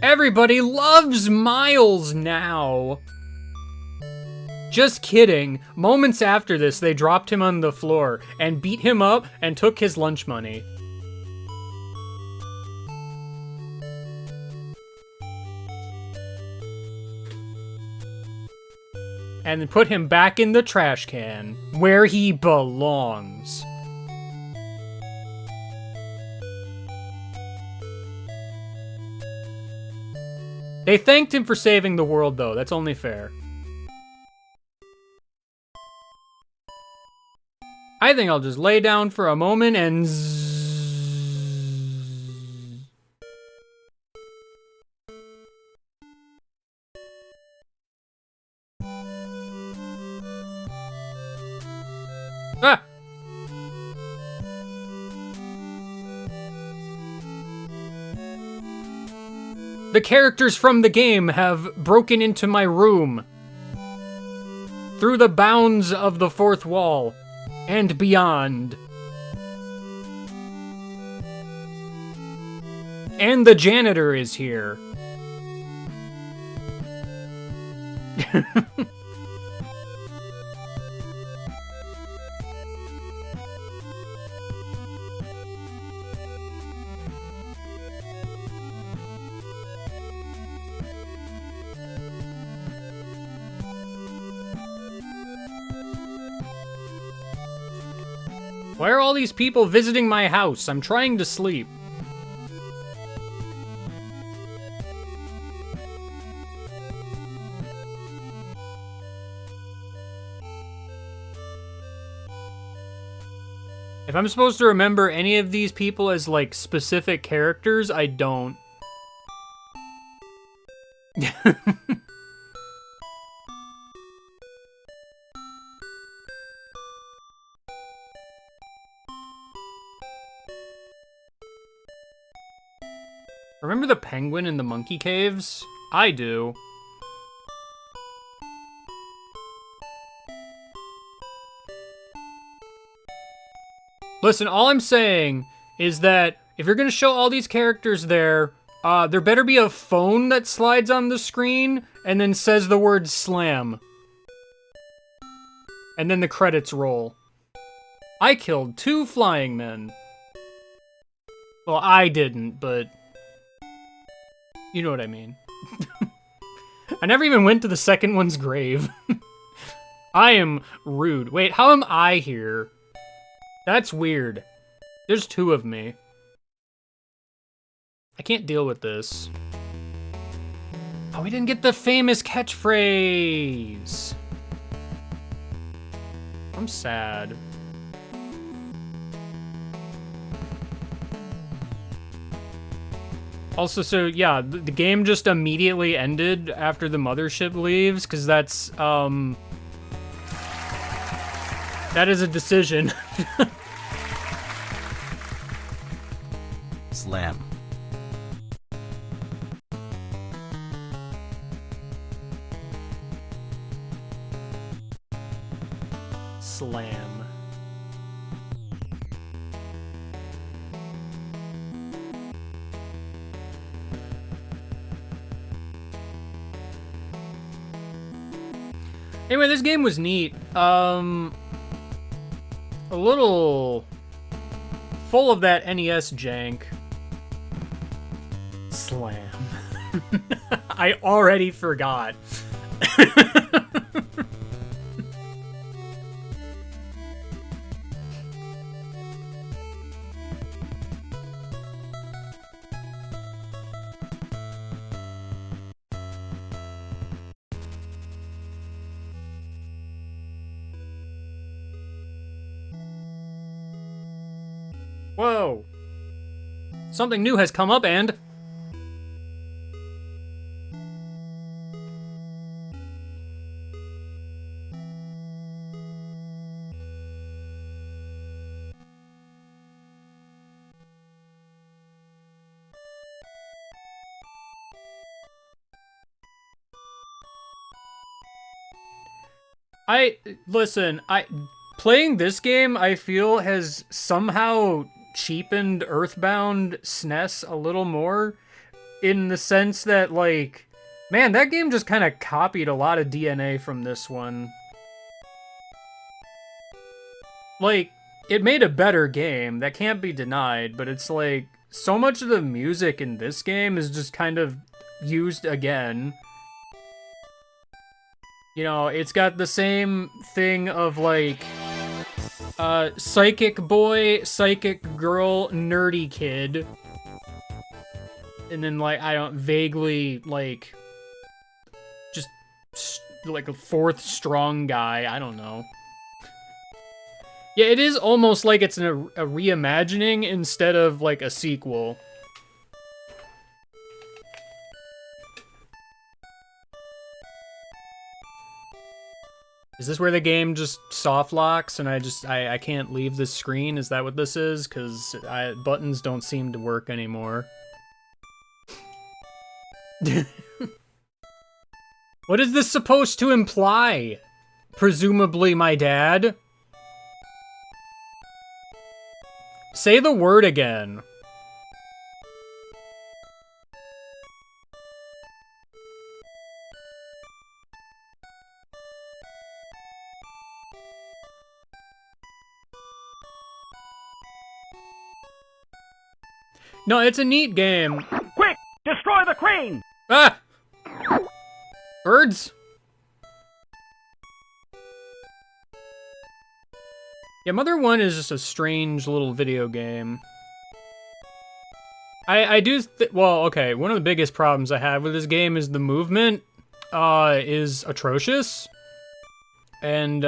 Speaker 1: Everybody loves Miles now. Just kidding. Moments after this, they dropped him on the floor and beat him up and took his lunch money. And put him back in the trash can, where he belongs. They thanked him for saving the world, though. That's only fair. I think I'll just lay down for a moment and Ah! The characters from the game have broken into my room. Through the bounds of the fourth wall. And beyond. And the janitor is here. Why are all these people visiting my house? I'm trying to sleep. If I'm supposed to remember any of these people as, like, specific characters, I don't. Remember the penguin in the monkey caves? I do. Listen, all I'm saying is that if you're gonna show all these characters there better be a phone that slides on the screen and then says the word slam. And then the credits roll. I killed 2 flying men. Well, I didn't, but you know what I mean. I never even went to the second one's grave. I am rude. Wait, how am I here? That's weird. There's 2 of me. I can't deal with this. Oh, we didn't get the famous catchphrase. I'm sad. Also, so, yeah, the game just immediately ended after the mothership leaves, because that's, that is a decision.
Speaker 5: Slam.
Speaker 1: Slam. Anyway, this game was neat. A little full of that NES jank. Slam. I already forgot. Whoa. Something new has come up and... Playing this game, I feel, has somehow cheapened EarthBound SNES a little more, in the sense that, like, man, that game just kind of copied a lot of DNA from this one. Like, it made a better game, that can't be denied, but it's like, so much of the music in this game is just kind of used again. You know, it's got the same thing of, like, psychic boy, psychic girl, nerdy kid. And then, like, vaguely, like, just, like, a fourth strong guy, I don't know. Yeah, it is almost like it's a reimagining instead of, like, a sequel. Is this where the game just soft locks and I can't leave this screen? Is that what this is? Because buttons don't seem to work anymore. What is this supposed to imply? Presumably my dad? Say the word again. No, it's a neat game.
Speaker 2: Quick! Destroy the crane!
Speaker 1: Ah! Birds? Yeah, Mother 1 is just a strange little video game. Well, okay, one of the biggest problems I have with this game is the movement, is atrocious. And,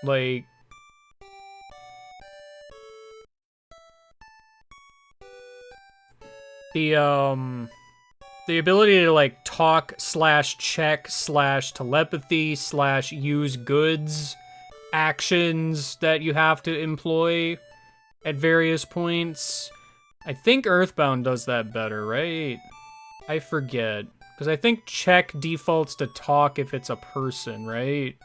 Speaker 1: like, the ability to, like, talk / check / telepathy / use goods, actions that you have to employ at various points. I think EarthBound does that better, right? I forget. Because I think check defaults to talk if it's a person, right?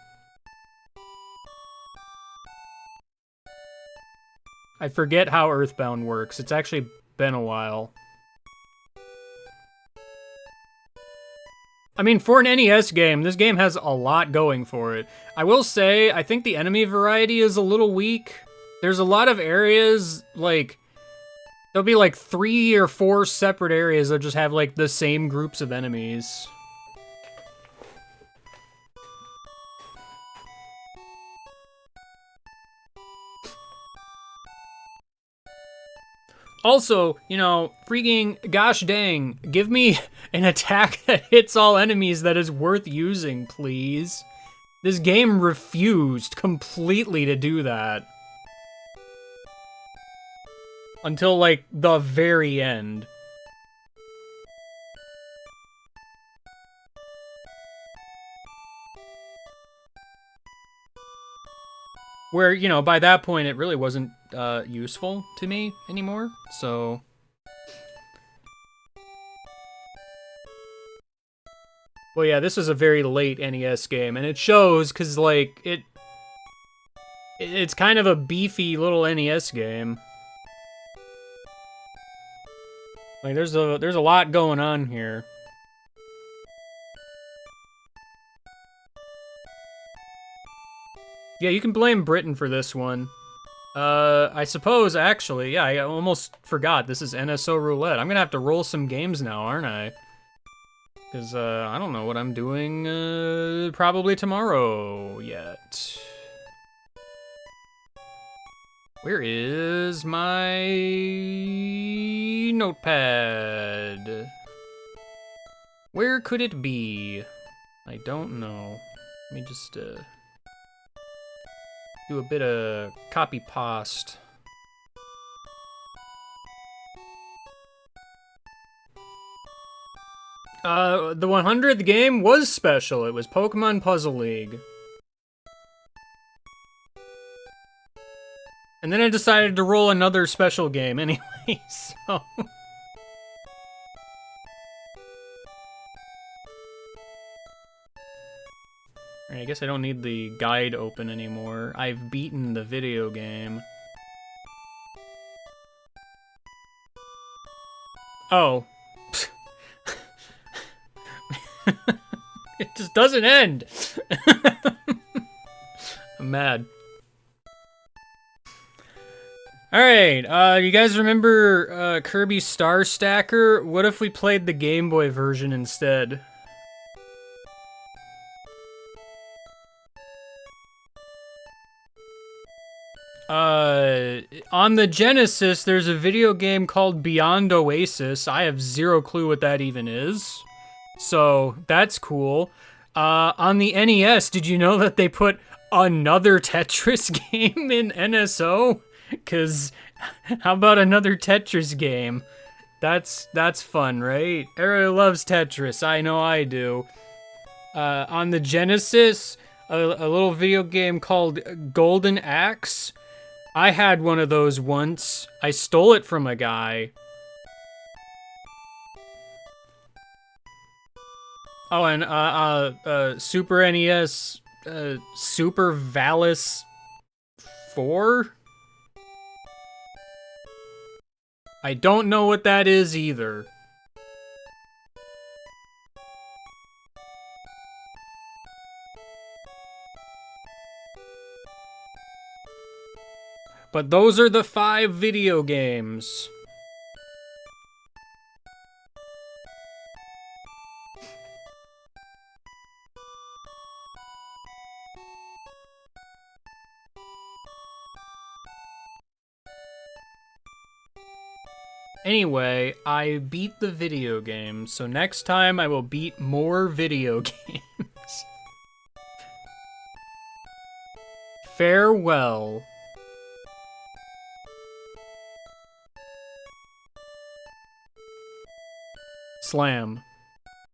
Speaker 1: I forget how EarthBound works. It's actually been a while. I mean, for an NES game, this game has a lot going for it. I will say, I think the enemy variety is a little weak. There's a lot of areas, like, there'll be like 3 or 4 separate areas that just have, like, the same groups of enemies. Also, you know, freaking gosh dang, give me an attack that hits all enemies that is worth using, please. This game refused completely to do that. Until, like, the very end. Where, you know, by that point, it really wasn't useful to me anymore, so... Well, yeah, this was a very late NES game, and it shows, because, like, it's kind of a beefy little NES game. Like, there's a lot going on here. Yeah, you can blame Britain for this one. I suppose, actually, yeah, I almost forgot. This is NSO Roulette. I'm gonna have to roll some games now, aren't I? Because, I don't know what I'm doing, probably tomorrow yet. Where is my notepad? Where could it be? I don't know. Let me just do a bit of copy paste. The 100th game was special. It was Pokemon Puzzle League. And then I decided to roll another special game anyway, so... I guess I don't need the guide open anymore. I've beaten the video game. Oh. It just doesn't end. I'm mad. Alright, you guys remember Kirby Star Stacker? What if we played the Game Boy version instead? On the Genesis, there's a video game called Beyond Oasis. I have zero clue what that even is. So, that's cool. On the NES, did you know that they put another Tetris game in NSO? 'Cause how about another Tetris game? That's fun, right? Everyone loves Tetris. I know I do. On the Genesis, a little video game called Golden Axe. I had one of those once. I stole it from a guy. Oh, and Super NES, Super Valis 4? I don't know what that is either. But those are the 5 video games. Anyway, I beat the video game, so next time I will beat more video games. Farewell. Slam.